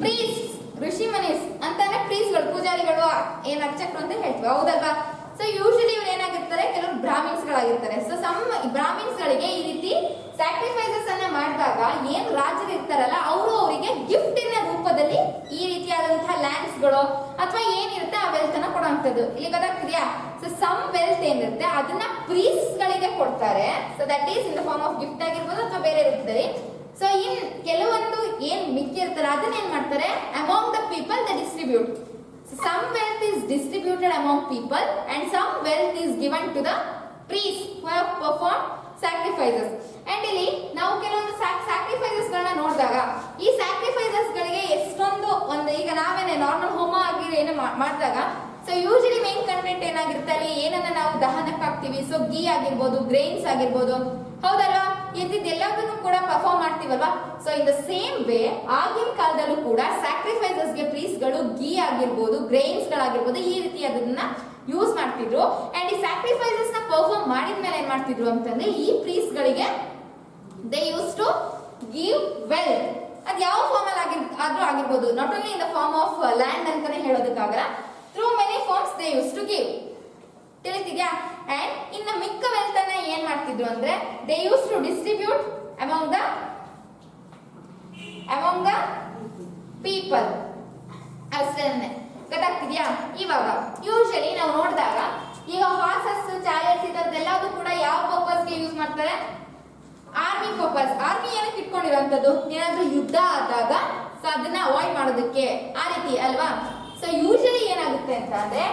ಪ್ರೀಸ್ಟ್, ಋಷಿ ಮನೀಸ್ ಅಂತಂದ್ರೆ ಪ್ರೀಸ್ಟ್ಗಳು, ಪೂಜಾರಿಗಳು, ಏನ್ ಅರ್ಚಕರು ಅಂತ ಹೇಳ್ತೀವಿ, ಹೌದಲ್ವಾ? ಸೊ ಯೂಶಲಿ ಇವ್ರು ಏನಾಗಿರ್ತಾರೆ, ಕೆಲವರು ಬ್ರಾಹ್ಮಿನ್ಸ್ ಗಳಾಗಿರ್ತಾರೆ. ಸೊ ಸಮ್ ಬ್ರಾಹ್ಮಿನ್ಸ್ ಗಳಿಗೆ ಈ ರೀತಿ ಸ್ಯಾಕ್ರಿಫೈಸಸ್ ಅನ್ನ ಮಾಡಿದಾಗ ಏನ್ ರಾಜರು ಇರ್ತಾರಲ್ಲ ಅವರು ಅವರಿಗೆ ಗಿಫ್ಟ್ ಇನ ರೂಪದಲ್ಲಿ ಈ ರೀತಿಯಾದಂತಹ ಲ್ಯಾಂಡ್ಸ್ ಗಳು ಅಥವಾ ಏನಿರುತ್ತೆ ಆ ವೆಲ್ತ್ ಅನ್ನ ಕೊಡುವಂತದ್ದು. ಇಲ್ಲಿ ಗೊತ್ತಾಗ್ತಿದ್ಯಾ? ಸೊ ಸಮ್ ವೆಲ್ತ್ ಏನಿರುತ್ತೆ ಅದನ್ನ ಪ್ರೀಸ್ಟ್ ಗಳಿಗೆ ಕೊಡ್ತಾರೆ. So that is in the form of gift ಆಗಿರ್ಬೋದು ಅಥವಾ ಬೇರೆ ರೂಪದಲ್ಲಿ. ಸೊ ಇನ್ ಕೆಲವೊಂದು ಏನ್ ಮಿಕ್ಕಿ ಇರ್ತಾರೆ ಅದನ್ನ ಏನ್ ಮಾಡ್ತಾರೆ, among the people the distribute. Some wealth is distributed among people and some wealth is given to the priests who have performed sacrifices. And ಇಲ್ಲಿ ನಾವು ಕೆಲವೊಂದು ಸ್ಯಾಕ್ರಿಫೈಸಸ್ ಗಳನ್ನ ನೋಡಿದಾಗ ಈ ಸ್ಯಾಕ್ರಿಫೈಸಸ್ ಗಳಿಗೆ ಎಷ್ಟೊಂದು ಒಂದು, ಈಗ ನಾವೇನೆ ನಾರ್ಮಲ್ ಹೋಮ ಆಗಿ ಏನು ಮಾಡಿದಾಗ ಸೊ ಯೂಶಲಿ ಮೇನ್ ಕಂಟೆಂಟ್ ಏನಾಗಿರುತ್ತೆ ಅಲ್ಲಿ ಏನನ್ನ ನಾವು ದಹನಕ್ಕೆ ಹಾಕ್ತಿವಿ. ಸೊ ಗೀ ಆಗಿರ್ಬೋದು, ಗ್ರೈನ್ಸ್ ಆಗಿರ್ಬೋದು, ಹೌದಲ್ವಾ? ಇದೆಲ್ಲದನ್ನು ಕೂಡ ಪರ್ಫಾರ್ಮ್ ಮಾಡ್ತೀವಲ್ವಾ? So in the same way ಆಗಿನ ಕಾಲದಲ್ಲೂ ಕೂಡ ಸ್ಯಾಕ್ರಿಫೈಸಸ್ ಗೆ ಪ್ರೀಸ್ಟ್ ಗಳು ಗೀ ಆಗಿರ್ಬೋದು, ಗ್ರೈನ್ಸ್ ಗಳಾಗಿರ್ಬೋದು ಈ ರೀತಿ ಅದನ್ನ ಯೂಸ್ ಮಾಡ್ತಿದ್ರು. ಅಂಡ್ ಈ ಸ್ಯಾಕ್ರಿಫೈಸಸ್ ನ ಪರ್ಫಾರ್ಮ್ ಮಾಡಿದ್ಮೇಲೆ ಏನ್ ಮಾಡ್ತಿದ್ರು ಅಂತಂದ್ರೆ ಈ ಪ್ರೀಸ್ಟ್ ಗಳಿಗೆ they use to give wealth. ಅದ್ ಯಾವ ಫಾರ್ಮ್ ಅಲ್ಲಿ ಆದ್ರೂ ಆಗಿರ್ಬೋದು, not only in the form of land ಅಂತಾನೆ ಹೇಳೋದಕ್ಕಾಗಲ್ಲ, through many forms they use to give. ತಿಳಿತಿದ್ಯಾ? ಅಂಡ್ ಇನ್ನು ಮಿಕ್ಕ ವೆಲ್ತ್ ಅನ್ನ ಏನ್ ಮಾಡ್ತಿದ್ರು ಅಂದ್ರೆ they use to distribute among the people. ಅಷ್ಟೇ. ಗೊತ್ತಾಗ್ತಿದ್ಯಾ? ಇವಾಗ ಯೂಶಲಿ ನಾವು ನೋಡಿದಾಗ ಈಗ ಹಾರ್ಸಸ್, ಚಾರಿಯಟ್ಸ್ ಇದರದೆಲ್ಲದೂ ಕೂಡ ಯಾವ ಪರ್ಪಸ್ಗೆ ಯೂಸ್ ಮಾಡ್ತಾರೆ? Army purpose. ಆರ್ಮಿ ಏನಕ್ಕೆ ಇಟ್ಕೊಂಡಿರೋಂಥದ್ದು? ಏನಾದ್ರೂ ಯುದ್ಧ ಆದಾಗ ಸೊ ಅದನ್ನ ಅವಾಯ್ಡ್ ಮಾಡೋದಕ್ಕೆ, ಆ ರೀತಿ ಅಲ್ವಾ? ಸೊ ಯೂಶಲಿ ಏನಾಗುತ್ತೆ ಅಂತ ಅಂದ್ರೆ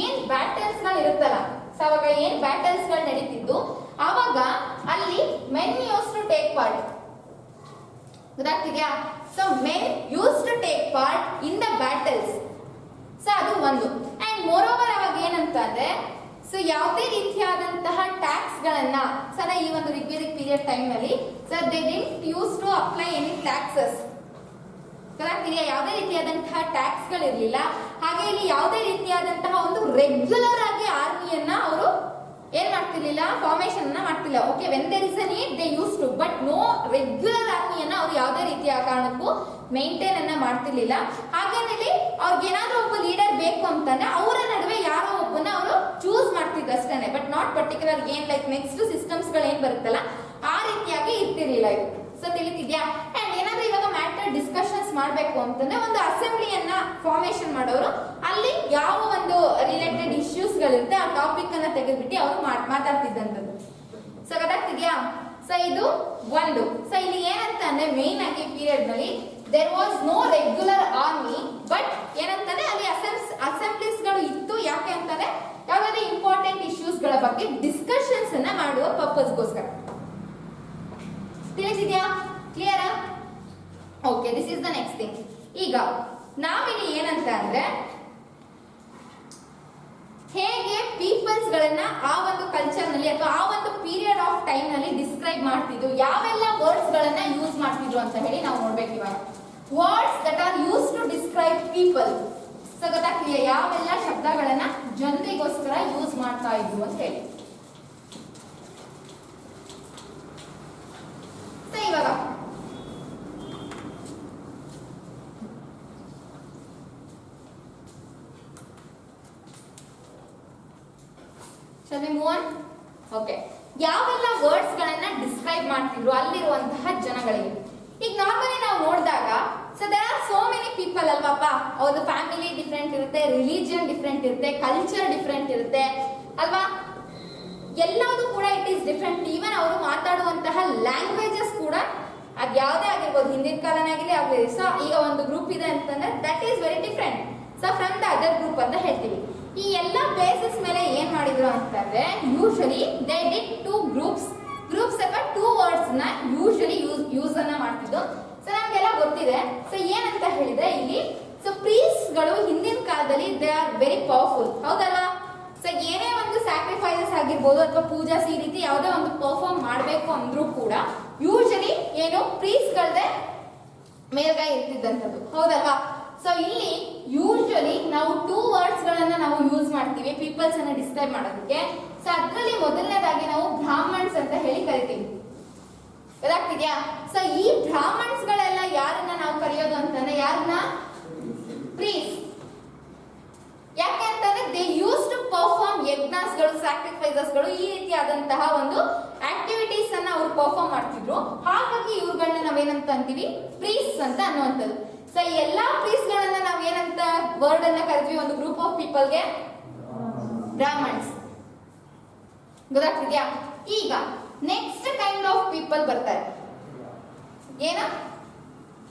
ಏನ್ ಬ್ಯಾಟಲ್ಸ್ ಗಳು ಇರುತ್ತಲ್ಲ, ಸೊ ಅವಾಗ ಏನ್ ಬ್ಯಾಟಲ್ಸ್ ಗಳು ನಡೀತಿದ್ದು ಅವಾಗ ಅಲ್ಲಿ men use to take part. ಗೊತ್ತಾಗ್ತಿದ್ಯಾ? So men use to take part in the battles. So ಅದು ಒಂದು. ಅಂಡ್ ಮೋರ್ ಓವರ್ ಅವಾಗ ಏನಂತ ಅಂದ್ರೆ ಸೊ ಯಾವುದೇ ರೀತಿಯಾದಂತಹ ಟ್ಯಾಕ್ಸ್ ಗಳನ್ನ ಸರ ಈ ಒಂದು ರಿಕ್ವೇರಿಕ್ ಪೀರಿಯಡ್ ಟೈಮ್ ನಲ್ಲಿ so they didn't use to apply any taxes. ಗೊತ್ತಾಗ್ತಿದೆಯಾ? ಯಾವುದೇ ರೀತಿಯಾದಂತಹ ಟ್ಯಾಕ್ಸ್ ಗಳಿರ್ಲಿಲ್ಲ. ಹಾಗೆ ಇಲ್ಲಿ ಯಾವುದೇ ರೀತಿಯಾದಂತಹ ಒಂದು ರೆಗ್ಯುಲರ್ ಆಗಿ ಆರ್ಮಿಯನ್ನ ಅವರು ಏನ್ ಮಾಡ್ತಿರ್ಲಿಲ್ಲ, ಫಾರ್ಮೇಶನ್ ಅನ್ನ ಮಾಡ್ತಿಲ್ಲ. Okay, when there is a need they use to, but no regular ಆರ್ಮಿಯನ್ನ ಅವ್ರು ಯಾವುದೇ ರೀತಿಯ ಕಾರಣಕ್ಕೂ ಮೇಂಟೈನ್ ಅನ್ನ ಮಾಡ್ತಿರ್ಲಿಲ್ಲ. ಹಾಗೇನಲ್ಲಿ ಅವ್ರಿಗೆ ಏನಾದ್ರೂ ಒಬ್ಬ ಲೀಡರ್ ಬೇಕು ಅಂತಂದ್ರೆ ಅವರ ನಡುವೆ ಯಾರೋ ಒಬ್ಬನ ಅವರು ಚೂಸ್ ಮಾಡ್ತಿದ್ರು ಅಷ್ಟೇನೆ, ಬಟ್ ನಾಟ್ ಪರ್ಟಿಕ್ಯುಲರ್ ಏನ್ ಲೈಕ್ ನೆಕ್ಸ್ಟ್ ಸಿಸ್ಟಮ್ಸ್ ಗಳು ಏನ್ ಬರುತ್ತಲ್ಲ ಆ ರೀತಿಯಾಗಿ ಇರ್ತಿರ್ಲಿಲ್ಲ ಇದು. ಸೊ ತಿಳಿತಿದ್ಯಾ? ಅಂಡ್ ಏನಾದ್ರೂ ಇವಾಗ ಮ್ಯಾಟರ್ ಡಿಸ್ಕಷನ್ಸ್ ಮಾಡ್ಬೇಕು ಅಂತಂದ್ರೆ ಒಂದು ಅಸೆಂಬ್ಲಿಯನ್ನ ಫಾರ್ಮೇಶನ್ ಮಾಡೋರು ಅಲ್ಲಿ ಯಾವ ಒಂದು ರಿಲೇಟೆಡ್ ಇಶ್ಯೂಸ್ ಗಳಿರುತ್ತೆ ಆ ಟಾಪಿಕ್ ಅನ್ನ ತೆಗೆದ್ಬಿಟ್ಟು ಅವರು ಮಾತಾಡ್ತಿದ್ದಂಥದ್ದು. ಸೊ ಗೊತ್ತಾಗ್ತಿದ್ಯಾ? ಸೊ ಇದು ಒಂದು. ಸೊ ಇಲ್ಲಿ ಏನಂತ ಅಂದ್ರೆ ಮೇನ್ ಆಗಿ ಪೀರಿಯಡ್ ನಲ್ಲಿ there was no regular army, but ಏನಂತಾನೆ ಅಲ್ಲಿ ಅಸೆಂಬ್ಲೀಸ್ ಗಳು ಇತ್ತು. ಯಾಕೆ ಅಂತಂದ್ರೆ ಯಾವ್ದಾದ್ರು ಇಂಪಾರ್ಟೆಂಟ್ ಇಶ್ಯೂಸ್ ಗಳ ಬಗ್ಗೆ ಡಿಸ್ಕಷನ್ಸ್ ಅನ್ನ ಮಾಡುವ ಪರ್ಪಸ್ಗೋಸ್ಕರ. ತಿಳಿಸಿದ್ಯಾ? ಕ್ಲಿಯರಾ? Okay, this is the next thing. ಈಗ ನಾವಿಲ್ಲಿ ಏನಂತ ಅಂದ್ರೆ ಹೇಗೆ ಪೀಪಲ್ಸ್ ಗಳನ್ನ ಆ ಒಂದು ಕಲ್ಚರ್ ನಲ್ಲಿ ಅಥವಾ ಆ ಒಂದು ಪೀರಿಯಡ್ ಆಫ್ ಟೈಮ್ ನಲ್ಲಿ ಡಿಸ್ಕ್ರೈಬ್ ಮಾಡ್ತಿದ್ರು, ಯಾವೆಲ್ಲ ವರ್ಡ್ಸ್ ಗಳನ್ನ ಯೂಸ್ ಮಾಡ್ತಿದ್ರು ಅಂತ ಹೇಳಿ ನಾವು ನೋಡ್ಬೇಕು. ಇವಾಗ words that are use to describe people. So ಗೊತ್ತಾಗ್ತಿದೆಯಾ ಯಾವೆಲ್ಲ ಶಬ್ದಗಳನ್ನ ಜನರಿಗೋಸ್ಕರ ಯೂಸ್ ಮಾಡ್ತಾ ಇದ್ರು ಅಂತ ಹೇಳಿ. ಇವಾಗ shall we move on? Okay, ಯಾವೆಲ್ಲ ವರ್ಡ್ಸ್ ಗಳನ್ನ ಡಿಸ್ಕ್ರೈಬ್ ಮಾಡ್ತಿದ್ರು ಅಲ್ಲಿರುವಂತಹ ಜನಗಳಿಗೆ. ಈಗ ನಾರ್ಮಲಿ ನಾವು ನೋಡಿದಾಗ so there are so many people ಅಲ್ವಾಪ. ಅವ್ರ ಫ್ಯಾಮಿಲಿ ಡಿಫ್ರೆಂಟ್ ಇರುತ್ತೆ, ರಿಲಿಜಿಯನ್ ಡಿಫ್ರೆಂಟ್ ಇರುತ್ತೆ, ಕಲ್ಚರ್ ಡಿಫ್ರೆಂಟ್ ಇರುತ್ತೆ ಅಲ್ವಾ. ಎಲ್ಲವೂ ಕೂಡ ಇಟ್ ಈಸ್ ಡಿಫ್ರೆಂಟ್. ಈವನ್ ಅವರು ಮಾತಾಡುವಂತಹ ಲ್ಯಾಂಗ್ವೇಜಸ್ ಕೂಡ ಅದ್ ಯಾವುದೇ ಆಗಿರ್ಬೋದು, ಹಿಂದಿನ ಕಾಲನೇ ಆಗಿರಲಿ ಆಗಲಿ. ಸೊ ಈಗ ಒಂದು ಗ್ರೂಪ್ ಇದೆ ಅಂತಂದ್ರೆ that is very different so from the other group ಅಂತ ಹೇಳ್ತೀವಿ. ಈ ಎಲ್ಲ ಬೇಸಿಸ್ ಮೇಲೆ ಏನ್ ಮಾಡಿದ್ರು ಅಂತಂದ್ರೆ usually they did two groups ಅಥವಾ ಟೂ ವರ್ಡ್ಸ್ ನ ಯೂಶಲಿ ಯೂಸ್ ಅನ್ನ ಮಾಡ್ತಿದ್ದು. ಸೊ ನಮ್ಗೆಲ್ಲ ಗೊತ್ತಿದೆ. ಸೊ ಏನಂತ ಹೇಳಿದ್ರೆ ಇಲ್ಲಿ ಸೊ ಪ್ರೀಸ್ಟ್ ಗಳು ಹಿಂದಿನ ಕಾಲದಲ್ಲಿ ದೇ ಆರ್ ವೆರಿ ಪವರ್ಫುಲ್, ಹೌದಲ್ವಾ. ಸೊ ಏನೇ ಒಂದು ಸ್ಯಾಕ್ರಿಫೈಸಸ್ ಆಗಿರ್ಬೋದು ಅಥವಾ ಪೂಜಾಸ್ ಈ ರೀತಿ ಯಾವುದೇ ಒಂದು ಪರ್ಫಾರ್ಮ್ ಮಾಡಬೇಕು ಅಂದ್ರೂ ಕೂಡ ಯೂಶಲಿ ಏನು ಪ್ರೀಸ್ಟ್ ಗಳದೇ ಮೇಲ್ಗೈ ಇರ್ತಿದ್ದಂಥದ್ದು, ಹೌದಲ್ವಾ. ಸೊ ಇಲ್ಲಿ ಯೂಶಲಿ ನಾವು ಟೂ ವರ್ಡ್ಸ್ ಗಳನ್ನ ನಾವು ಯೂಸ್ ಮಾಡ್ತೀವಿ ಪೀಪಲ್ಸ್ ಅನ್ನ ಡಿಸ್ಕ್ರೈಬ್ ಮಾಡೋದಕ್ಕೆ. ಸೊ ಅದರಲ್ಲಿ ಮೊದಲನೇದಾಗಿ ನಾವು ಬ್ರಾಹ್ಮಣ್ಸ್ ಅಂತ ಹೇಳಿ ಕರಿತೀವಿ. ಗೊತ್ತಾಗ್ತಿದ್ಯಾ? ಸೊ ಈ ಬ್ರಾಹ್ಮಣ್ಸ್ ಗಳೆಲ್ಲ ಯಾರನ್ನ ನಾವು ಕರೆಯೋದು ಅಂತಂದ್ರೆ ಯಾರನ್ನ? ಪ್ರೀಸ್ಟ್. ಯಾಕೆ ಅಂತಂದ್ರೆ they use to perform yajnas ಗಳು, ಸ್ಯಾಕ್ರಿಫೈಸಸ್ ಗಳು, ಈ ರೀತಿಯಾದಂತಹ ಒಂದು ಆಕ್ಟಿವಿಟೀಸ್ ಅನ್ನ ಅವ್ರು ಪರ್ಫಾರ್ಮ್ ಮಾಡ್ತಿದ್ರು. ಹಾಗಾಗಿ ಇವ್ರುಗಳನ್ನ ನಾವೇನಂತ ಅಂತೀವಿ? ಪ್ರೀಸ್ಟ್ ಅಂತ ಅನ್ನುವಂಥದ್ದು. ಸೊ ಎಲ್ಲಾ ಪ್ರೀಸ್ಟ್ ಗಳನ್ನ ನಾವ್ ಏನಂತ ವರ್ಡ್ ಅನ್ನ ಕರಿತೀವಿ ಒಂದು ಗ್ರೂಪ್ ಆಫ್ ಪೀಪಲ್ಗೆ? ಬ್ರಾಹ್ಮಣ್ಸ್. ಗೊತ್ತಾಗ್ತಿದ್ಯಾ? ಈಗ ನೆಕ್ಸ್ಟ್ ಕೈಂಡ್ ಆಫ್ ಪೀಪಲ್ ಬರ್ತಾರೆ. ಏನ?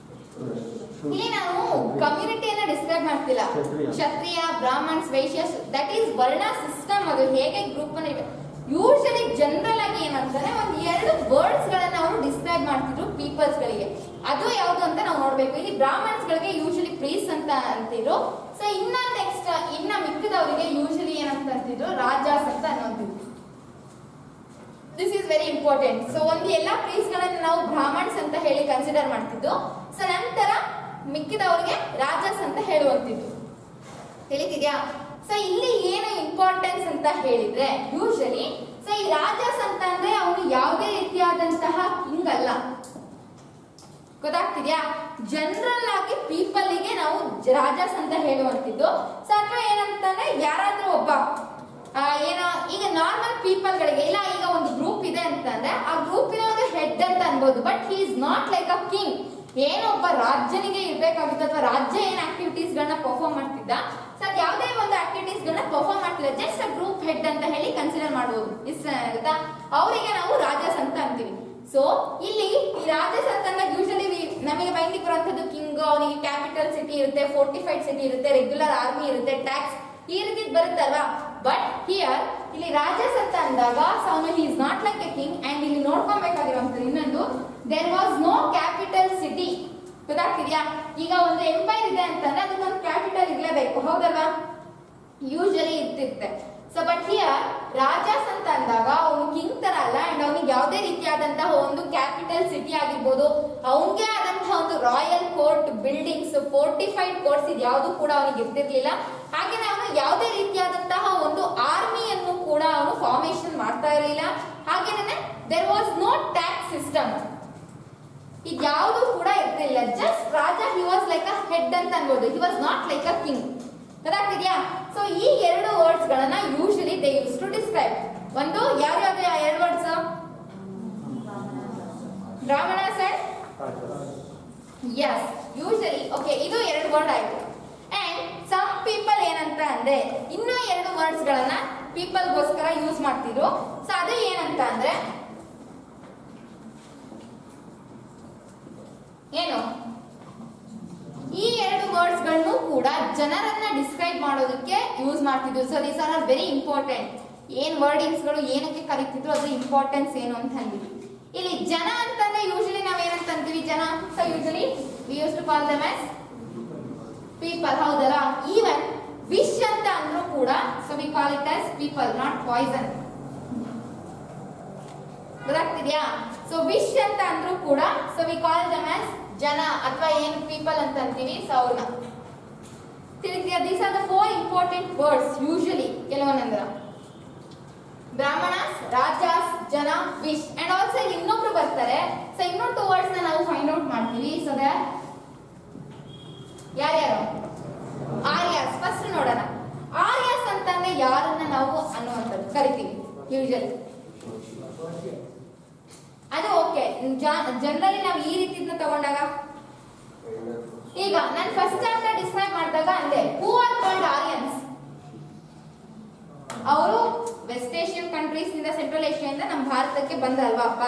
ಇಲ್ಲಿ ನಾವು ಕಮ್ಯುನಿಟಿಯನ್ನ ಡಿಸ್ಕ್ರೈಬ್ ಮಾಡ್ತಿಲ್ಲ. ಕ್ಷತ್ರಿಯ, ಬ್ರಾಹ್ಮಣ್ಸ್, ವೈಶ್ಯಸ್, ದಟ್ ಈಸ್ ವರ್ಣ ಸಿಸ್ಟಮ್. ಅದು ಹೇಗೆ ಗ್ರೂಪ್ ಅನ್ನ ಯೂಶಲಿ ಜನರಲ್ ಆಗಿ ಏನಂತಾರೆ ಒಂದ್ ಎರಡು ವರ್ಡ್ಸ್ ಗಳನ್ನ ಅವರು ಡಿಸ್ಕ್ರೈಬ್ ಮಾಡ್ತಿದ್ರು ಪೀಪಲ್ಸ್ ಗಳಿಗೆ. ಅದು ಯಾವುದು ಅಂತ ನಾವು ನೋಡ್ಬೇಕು. ಇಲ್ಲಿ ಬ್ರಾಹ್ಮಣ್ಸ್ ಗಳಿಗೆ ಯೂಶಲಿ ಪ್ರೀಸ್ ಅಂತ ಅಂತಿದ್ರು. ಸೊ ಇನ್ನ ಮಿಕ್ಕಿದವರಿಗೆ ಯೂಶಲಿ ಏನಂತ ಅಂತಿದ್ರು? ರಾಜಾಸ್ ಅಂತ ಅನ್ನೋಂತಿದ್ರು. This is very important. So ಒಂದು ಎಲ್ಲಾ ಪ್ರೀಸ್ ಗಳನ್ನ ನಾವು ಬ್ರಾಹ್ಮಣ್ಸ್ ಅಂತ ಹೇಳಿ ಕನ್ಸಿಡರ್ ಮಾಡ್ತಿದ್ದು. ಸೊ ನಂತರ ಮಿಕ್ಕಿದವರಿಗೆ ರಾಜಾಸ್ ಅಂತ ಹೇಳುವಂತಿದ್ದು. ತಿಳಿತಿದ್ಯಾ? ಸೊ ಇಲ್ಲಿ ಏನು ಇಂಪಾರ್ಟೆನ್ಸ್ ಅಂತ ಹೇಳಿದ್ರೆ ಯೂಶಲಿ ಸೊ ಈ ರಾಜಾಸ್ ಅಂತ ಅಂದ್ರೆ ಅವನು ಯಾವುದೇ ರೀತಿಯಾದಂತಹ ಕಿಂಗ್ ಅಲ್ಲ. ಗೊತ್ತಾಗ್ತಿದ್ಯಾ? ಜನರಲ್ ಆಗಿ ಪೀಪಲ್ ಗೆ ನಾವು ರಾಜಾಸ್ ಅಂತ ಹೇಳುವಂತಿದ್ದು. ಸೊ ಅಥವಾ ಏನಂತಂದ್ರೆ ಯಾರಾದ್ರೂ ಒಬ್ಬ ಏನೋ ಈಗ ನಾರ್ಮಲ್ ಪೀಪಲ್ ಗಳಿಗೆ ಇಲ್ಲ, ಈಗ ಒಂದು ಗ್ರೂಪ್ ಇದೆ ಅಂತಂದ್ರೆ ಆ ಗ್ರೂಪಿನ ಒಂದು ಹೆಡ್ ಅಂತ ಅನ್ಬೋದು. But he is not like a king. ಏನೊಬ್ಬ ರಾಜ್ಯನಿಗೆ ಇರ್ಬೇಕಾಗುತ್ತೆ ಅಥವಾ ರಾಜ್ಯ ಏನ್ ಆಕ್ಟಿವಿಟೀಸ್ ಗಳನ್ನ ಪರ್ಫಾರ್ಮ್ ಮಾಡ್ತಿದ್ದ, ಸೊ ಅದ್ ಯಾವುದೇ ಒಂದು ಆಕ್ಟಿವಿಟೀಸ್ ಗಳನ್ನ ಪರ್ಫಾರ್ಮ್ ಮಾಡ್ತಿಲ್ಲ, ಜಸ್ಟ್ ಅ ಗ್ರೂಪ್ ಹೆಡ್ ಅಂತ ಹೇಳಿ ಕನ್ಸಿಡರ್ ಮಾಡಬಹುದು. ಇಷ್ಟ ಅವರಿಗೆ ನಾವು ರಾಜಾಸ್ ಅಂತ ಅಂತೀವಿ. ಸೊ ಇಲ್ಲಿ ಈ ರಾಜಾಸ್ ಅಂತ ಯೂಶಲಿ ನಮಗೆ ಮೈಂಡಿಗೆ ಬರುವಂತದ್ದು ಕಿಂಗ್, ಅವನಿಗೆ ಕ್ಯಾಪಿಟಲ್ ಸಿಟಿ ಇರುತ್ತೆ, ಫೋರ್ಟಿಫೈಡ್ ಸಿಟಿ ಇರುತ್ತೆ, ರೆಗ್ಯುಲರ್ ಆರ್ಮಿ ಇರುತ್ತೆ, ಟ್ಯಾಕ್ಸ್ ಈ ರೀತಿ ಬರುತ್ತಲ್ವಾ. ಬಟ್ ಹಿಯರ್ ಇಲ್ಲಿ ರಾಜಾಸ್ ಅಂತ ಅಂದಾಗ ಅವನು he is not like a king. And ಇಲ್ಲಿ ನೋಡ್ಕೊಬೇಕಾಗಿರುವಂತದ್ದು ಇನ್ನೊಂದು, there was no capital city. ಗೊತ್ತಾಗ್ತಿದ್ಯಾ? ಈಗ ಒಂದು ಎಂಪೈರ್ ಇದೆ ಅಂತಂದ್ರೆ ಅದಕ್ಕೊಂದು ಕ್ಯಾಪಿಟಲ್ ಇರ್ಲೇಬೇಕು, ಹೌದಲ್ವಾ. ಯೂಶಲಿ ಇರ್ತಿರುತ್ತೆ. ಸೊ ಬಟ್ ಹಿಯರ್ ರಾಜಾಸ್ ಅಂತ ಅಂದಾಗ ಅವನು ಕಿಂಗ್ ತರ ಅಲ್ಲ. ಅಂಡ್ ಅವನಿಗೆ ಯಾವುದೇ ರೀತಿಯಾದಂತಹ ಒಂದು ಕ್ಯಾಪಿಟಲ್ ಸಿಟಿ ಆಗಿರ್ಬೋದು, ಅವನಿಗೆ ಆದಂತಹ ಒಂದು royal court buildings, fortified courts ಇದು ಯಾವುದು ಕೂಡ ಅವನಿಗೆ ಇರ್ತಿರ್ಲಿಲ್ಲ. ಹಾಗೇನೆ ಅವನು ಯಾವುದೇ ರೀತಿಯಾದಂತಹ ಒಂದು ಆರ್ಮಿಯನ್ನು ಕೂಡ ಅವನು ಫಾರ್ಮೇಶನ್ ಮಾಡ್ತಾ ಇರಲಿಲ್ಲ. ಹಾಗೇನೆ there was no tax system, ಇದ್ಯಾವುದು ಕೂಡ ಇರ್ತಿಲ್ಲ. Just raja, he was like a head ಅಂತ ಅನ್ಬೋದು, he was not like a king. ಗೊತ್ತಾಗ್ತಿದ್ಯಾ? ಸೊ ಈ ಎರಡು ವರ್ಡ್ಸ್ ಗಳನ್ನ usually they use to describe. ಒಂದು ಯಾವ್ಯಾವ್ದು ಎರಡು ವರ್ಡ್ಸ್? ಬ್ರಾಹ್ಮಣಸ್ ಅಂಡ್ ಯಸ್, ಯೂಶಲಿ. ಓಕೆ, ಇದು ಎರಡು ವರ್ಡ್ ಆಯ್ತು. ಅಂಡ್ ಸಮ್ ಪೀಪಲ್ ಏನಂತ ಅಂದ್ರೆ ಇನ್ನೂ ಎರಡು ವರ್ಡ್ಸ್ ಗಳನ್ನ ಪೀಪಲ್ ಗೋಸ್ಕರ ಯೂಸ್ ಮಾಡ್ತಿದ್ರು. ಸೊ ಅದು ಏನಂತ ಅಂದ್ರೆ ಏನು, ಈ ಎರಡು ವರ್ಡ್ಸ್ ಗಳನ್ನು ಕೂಡ ಜನರನ್ನ ಡಿಸ್ಕ್ರೈಬ್ ಮಾಡೋದಕ್ಕೆ ಯೂಸ್ ಮಾಡ್ತಿದ್ರು. So these are very important. ಏನ್ ವರ್ಡಿಂಗ್ಸ್ ಗಳು ಏನಕ್ಕೆ ಕರೀತಿದ್ರು, ಅದ್ರ ಇಂಪಾರ್ಟೆನ್ಸ್ ಏನು ಅಂತ ಅಂದ್ವಿ. ಇಲ್ಲಿ ಜನ ಅಂತಂದ್ರೆ ಯೂಶಲಿ ನಾವ್ ಏನಂತ ಅಂತೀವಿ, ಜನ. So usually we use to call them as people, ಹೌದಲ್ಲ? ಈವನ್ ವಿಶ್ ಅಂತ ಅಂದ್ರೂ ಕೂಡ so we call it as people, not poison. ಗೊತ್ತಾಗ್ತಿದ್ಯಾ? ಸೊ ವಿಶ್ ಅಂತ ಅಂದ್ರೂ ಕೂಡ so we call them as ಜನ ಅಥವಾ ಏನ್ ಪೀಪಲ್ ಅಂತ ಅಂತೀವಿ. ಸೊ ಅವ್ರನ್ನ ತಿಳಿದ್ಯಾ? These are the 4 important words usually. ಕೆಲವೊಂದಂದ್ರ ಬ್ರಾಹ್ಮಣಸ್, ರಾಜಾಸ್, ಜನ, ವಿಶ್. ಅಂಡ್ ಆಲ್ಸೋ ಇಲ್ಲಿ ಇನ್ನೊಬ್ರು ಬರ್ತಾರೆ. ಸೊ ಇನ್ನೂ 2 ವರ್ಡ್ಸ್ ನ ನಾವು ಫೈಂಡ್ ಔಟ್ ಮಾಡ್ತೀವಿ. ಸೊ ಯಾರ್ಯಾರು? ಆರ್ಯಾಸ್. ಫಸ್ಟ್ ನೋಡೋಣ. ಆರ್ಯಾಸ್ ಅಂತಂದ್ರೆ ಯಾರನ್ನ ನಾವು ಅನ್ನುವಂಥದ್ದು ಕರಿತೀವಿ ಯೂಶಲಿ. ಅದು ಓಕೆ, ಜನರಲಿ ನಾವು ಈ ರೀತಿ ತಗೊಂಡಾಗ, ಈಗ ನಾನು ಫಸ್ಟ್ ಚಾಪ್ಟರ್ ಡಿಸ್ಕ್ರೈಬ್ ಮಾಡಿದಾಗ ಅಂದೆ ಹೂ ಆರ್ ಕಾಲ್ಡ್ ಆರ್ಯನ್ಸ್. ಅವರು ವೆಸ್ಟ್ ಏಷ್ಯನ್ ಕಂಟ್ರೀಸ್ ಇಂದ, ಸೆಂಟ್ರಲ್ ಏಷ್ಯಾದಿಂದ ನಮ್ಮ ಭಾರತಕ್ಕೆ ಬಂದ್ರಲ್ವಾಪ್ಪ.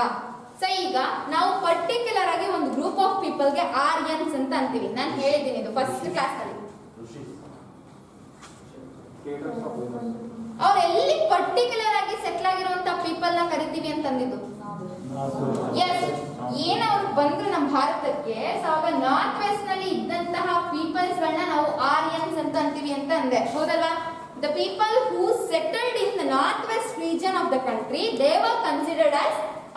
ಸೊ ಈಗ ನಾವು ಪರ್ಟಿಕ್ಯುಲರ್ ಆಗಿ ಒಂದು ಗ್ರೂಪ್ ಆಫ್ ಪೀಪಲ್ಗೆ ಆರ್ಯನ್ಸ್ ಅಂತ ಅಂತೀವಿ. ನಾನು ಹೇಳಿದ್ದೀನಿ ಇದು ಫಸ್ಟ್ ಕ್ಲಾಸ್ ನಲ್ಲಿ. ಅವ್ರು ಎಲ್ಲಿ ಪರ್ಟಿಕ್ಯುಲರ್ ಆಗಿ ಸೆಟ್ಲ್ ಆಗಿರುವಂತ ಪೀಪಲ್ ನ ಕರಿತೀವಿ ಅಂತ ಅಂದಿದ್ದು. ಎಸ್, ಏನ್ ಅವ್ರು ಬಂದ್ರು ನಮ್ಮ ಭಾರತಕ್ಕೆ, ಸೊ ಅವಾಗ ನಾರ್ತ್ ವೆಸ್ಟ್ ನಲ್ಲಿ ಇದ್ದಂತಹ ಪೀಪಲ್ಸ್ ಗಳನ್ನ ನಾವು ಆರ್ಯನ್ಸ್ ಅಂತ ಅಂತೀವಿ ಅಂತ ಅಂದೆ, ಹೌದಲ್ವಾ? The people who settled in the northwest region of the country, they were considered as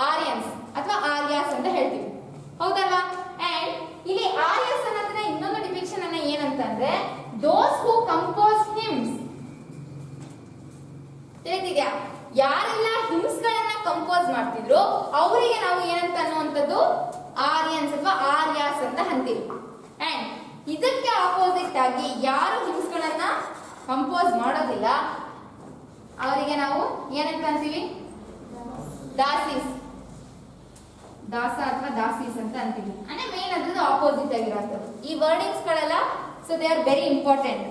Aryans ಅಥವಾ ಆರ್ಯಾಸ್ ಅಂತ ಹೇಳ್ತೀವಿ, ಹೌದಲ್ವಾ? ಅಂಡ್ ಇಲ್ಲಿ ಆರ್ಯಾಸ್ ಅನ್ನೋದನ್ನ ಇನ್ನೊಂದು ಡಿಪಿಕ್ಷನ್ ಅನ್ನ ಏನಂತಂದ್ರೆ those who compose hymns. ತಿಳಿದಿದ್ಯಾ? ಯಾರೆಲ್ಲ ಹಿಮ್ಸ್ ಗಳನ್ನ ಕಂಪೋಸ್ ಮಾಡ್ತಿದ್ರು ಅವರಿಗೆ ನಾವು ಏನಂತ ಅನ್ನುವಂಥದ್ದು ಆರ್ಯನ್ಸ್ ಅಥವಾ ಆರ್ಯಾಸ್ ಅಂತ ಅಂತೀವಿ. ಅಂಡ್ ಇದಕ್ಕೆ ಆಪೋಸಿಟ್ ಆಗಿ ಯಾರು ಹಿಮ್ಸ್ ಗಳನ್ನ ಕಂಪೋಸ್ ಮಾಡೋದಿಲ್ಲ ಅವರಿಗೆ ನಾವು ಏನಂತ ಅಂತೀವಿ? ದಾಸೀಸ್, ದಾಸ ಅಥವಾ ದಾಸೀಸ್ ಅಂತ ಅಂತೀವಿ. ಅಂದ್ರೆ ಮೇನ್ ಅದ್ರದ್ದು ಆಪೋಸಿಟ್ ಆಗಿರುವಂಥದ್ದು. ಈ ವರ್ಡಿಂಗ್ಸ್ ಗಳೆಲ್ಲ so they are very important.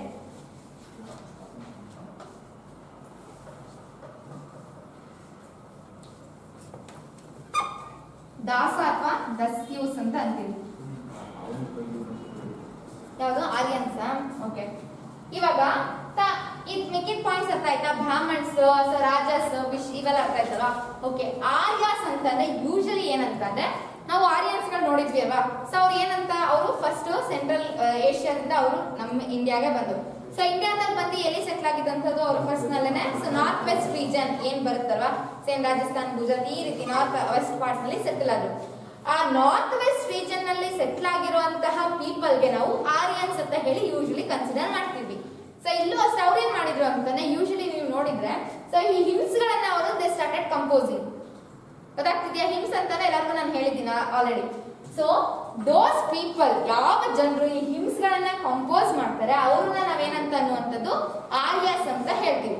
ದಾಸ ಅಥವಾ ದಸ್ಯೂಸ್ ಅಂತ ಅಂತೀವಿ. ಯಾವುದು? ಆರ್ಯನ್ಸ್. ಓಕೆ, ಇವಾಗ ಇದು ಮಿಕ್ಕಿದ ಪಾಯಿಂಟ್ಸ್ ಅರ್ಥ ಆಯ್ತಾ? ಬ್ರಾಹ್ಮಣ್ಸ್, ರಾಜಸ್, ವಿಶ್ ಇವೆಲ್ಲ ಅರ್ಥ ಆಯ್ತಲ್ವಾ? ಓಕೆ, ಆರ್ಯಾಸ್ ಅಂತಂದ್ರೆ ಯೂಶಲಿ ಏನಂತಂದ್ರೆ ನಾವು ಆರ್ಯನ್ಸ್ ಗಳು ನೋಡಿದ್ವಿ ಅಲ್ವಾ? ಸೊ ಅವ್ರು ಏನಂತ, ಅವರು ಫಸ್ಟ್ ಸೆಂಟ್ರಲ್ ಏಷ್ಯಾದಿಂದ ಅವರು ನಮ್ಮ ಇಂಡಿಯಾಗೆ ಬಂದರು. ಸೊ ಇಂಡಿಯಾದಲ್ಲಿ ಬಂದು ಎಲ್ಲಿ ಸೆಟ್ಲ್ ಆಗಿದ್ದಂಥದ್ದು ಅವರು ಫಸ್ಟ್ ನಲ್ಲೇನೆ ಸೊ ನಾರ್ತ್ ವೆಸ್ಟ್ ರೀಜನ್ ಏನ್ ಬರುತ್ತಲ್ವಾ, ಸೇಮ್ ರಾಜಸ್ಥಾನ್, ಗುಜರಾತ್, ಈ ರೀತಿ ನಾರ್ತ್ ವೆಸ್ಟ್ ಪಾರ್ಟ್ ನಲ್ಲಿ ಸೆಟಲ್ ಆದ್ರು. ಆ ನಾರ್ತ್ ವೆಸ್ಟ್ ರೀಜನ್ ನಲ್ಲಿ ಸೆಟ್ಲ್ ಆಗಿರುವಂತಹ ಪೀಪಲ್ಗೆ ನಾವು ಆರ್ಯನ್ಸ್ ಅಂತ ಹೇಳಿ ಯೂಶಲಿ ಕನ್ಸಿಡರ್ ಮಾಡ್ತೀವಿ. ಸೊ ಇಲ್ಲೂ ಅಷ್ಟೇ ಅವ್ರು ಏನ್ ಮಾಡಿದ್ರು ಅಂತಂದ್ರೆ ಯೂಶಲಿ ನೀವು ನೋಡಿದ್ರೆ ಸೊ ಈ ಹಿಮ್ಸ್ ಗಳನ್ನ ಅವರು ದೇ ಸ್ಟಾರ್ಟೆಡ್ ಕಂಪೋಸಿಂಗ್. ಗೊತ್ತಾಗ್ತಿದ್ಯಾ? ಹಿಮ್ಸ್ ಅಂತಾನೆ ಎಲ್ಲರಿಗೂ ನಾನು ಹೇಳಿದ್ದೀನಿ ಆಲ್ರೆಡಿ. ಸೊ ದೋಸ್ ಪೀಪಲ್, ಯಾವ ಜನರು ಈ ಹಿಮ್ಸ್ ಗಳನ್ನ ಕಂಪೋಸ್ ಮಾಡ್ತಾರೆ ಅವ್ರನ್ನ ನಾವೇನಂತ ಅನ್ನುವಂಥದ್ದು ಆರ್ಯಾಸ್ ಅಂತ ಹೇಳ್ತೀವಿ.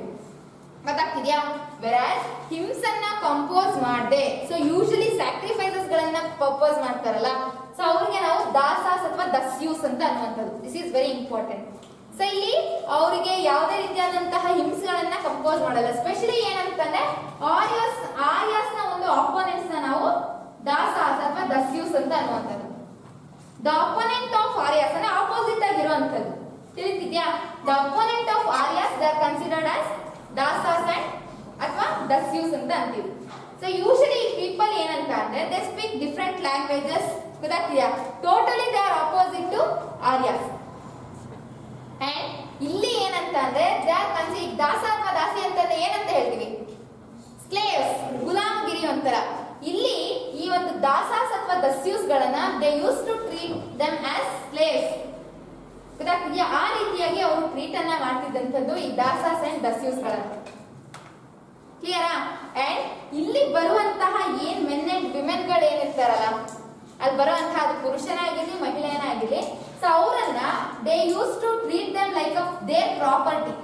ಗೊತ್ತಾಗ್ತಿದ್ಯಾ? ವೆರಾಸ್ ಹಿಮ್ಸ್ ಅನ್ನ ಕಂಪೋಸ್ ಮಾಡದೆ ಸೊ ಯೂಶಲಿ ಸ್ಯಾಕ್ರಿಫೈಸಸ್ ಗಳನ್ನ ಪರ್ಪೋಸ್ ಮಾಡ್ತಾರಲ್ಲ, ಸೊ ಅವ್ರಿಗೆ ನಾವು ದಾಸಾಸ್ ಅಥವಾ ದಸ್ಯೂಸ್ ಅಂತ ಅನ್ನುವಂಥದ್ದು. This is very important. So ಇಲ್ಲಿ ಅವರಿಗೆ ಯಾವುದೇ ರೀತಿಯಾದಂತಹ ಹಿಮ್ಸ್ ಗಳನ್ನ ಕಂಪೋಸ್ ಮಾಡಲ್ಲ. ಸ್ಪೆಷಲಿ ಏನಂತಂದ್ರೆ ಆರ್ಯಾಸ್ ನ ಒಂದು ಅಪೋನೆಂಟ್ಸ್ ನ ನಾವು ದಾಸಾಸ್ ಅಥವಾ ದಸ್ಯೂಸ್ ಅಂತ ಅನ್ನುವಂಥದ್ದು. ದ ಅಪೋನೆಂಟ್ ಆಫ್ ಆರ್ಯಾಸ್ ಅಂದ್ರೆ ಆಪೋಸಿಟ್ ಆಗಿರುವಂಥದ್ದು. ತಿಳಿತಿದ್ಯಾ? The opponent of Aryas they are considered as Dasas and ಅಥವಾ ದಸ್ಯೂಸ್ ಅಂತ ಅಂತೀವಿ. ಸೊ ಯೂಶಲಿ ಪೀಪಲ್ ಏನಂತ ಅಂದ್ರೆ ದೇ ಸ್ಪೀಕ್ ಡಿಫ್ರೆಂಟ್ ಲ್ಯಾಂಗ್ವೇಜಸ್. ಗೊತ್ತಾಗ್ತಿದ್ಯಾ? Totally they are opposite to Aryas. And ಇಲ್ಲಿ ಏನಂತ ಅಂದ್ರೆ ದಾಸ ಅಥವಾ ದಾಸಿ ಅಂತಂದ್ರೆ ಏನಂತ ಹೇಳ್ತೀವಿ? ಸ್ಲೇವ್ಸ್, ಗುಲಾಮಗಿರಿ ಒಂಥರ. ಇಲ್ಲಿ ಈ ಒಂದು ದಾಸಾಸ್ ಅಥವಾ ದಸ್ಯೂಸ್ ಗಳನ್ನ they use to treat them as ಅನ್ನ ಮಾಡ್ತಿದ್ದಂಥದ್ದು ಈ ದಾಸಾಸ್ ಅಂಡ್ ದಸ್ಯೂಸ್ಗಳನ್ನು. ಕ್ಲಿಯರಾ? ಅಂಡ್ ಇಲ್ಲಿ ಬರುವಂತಹ ಏನ್ ಮೆನ್ ಅಂಡ್ ವಿಮೆನ್ ಗಳು ಏನಿರ್ತಾರಲ್ಲ, ಅಲ್ಲಿ ಬರುವಂತಹ ಅದು ಪುರುಷನಾಗಿರ್ಲಿ ಮಹಿಳೆಯನಾಗಿರ್ಲಿ, ಸೊ ಅವರನ್ನ they use to treat them like their property.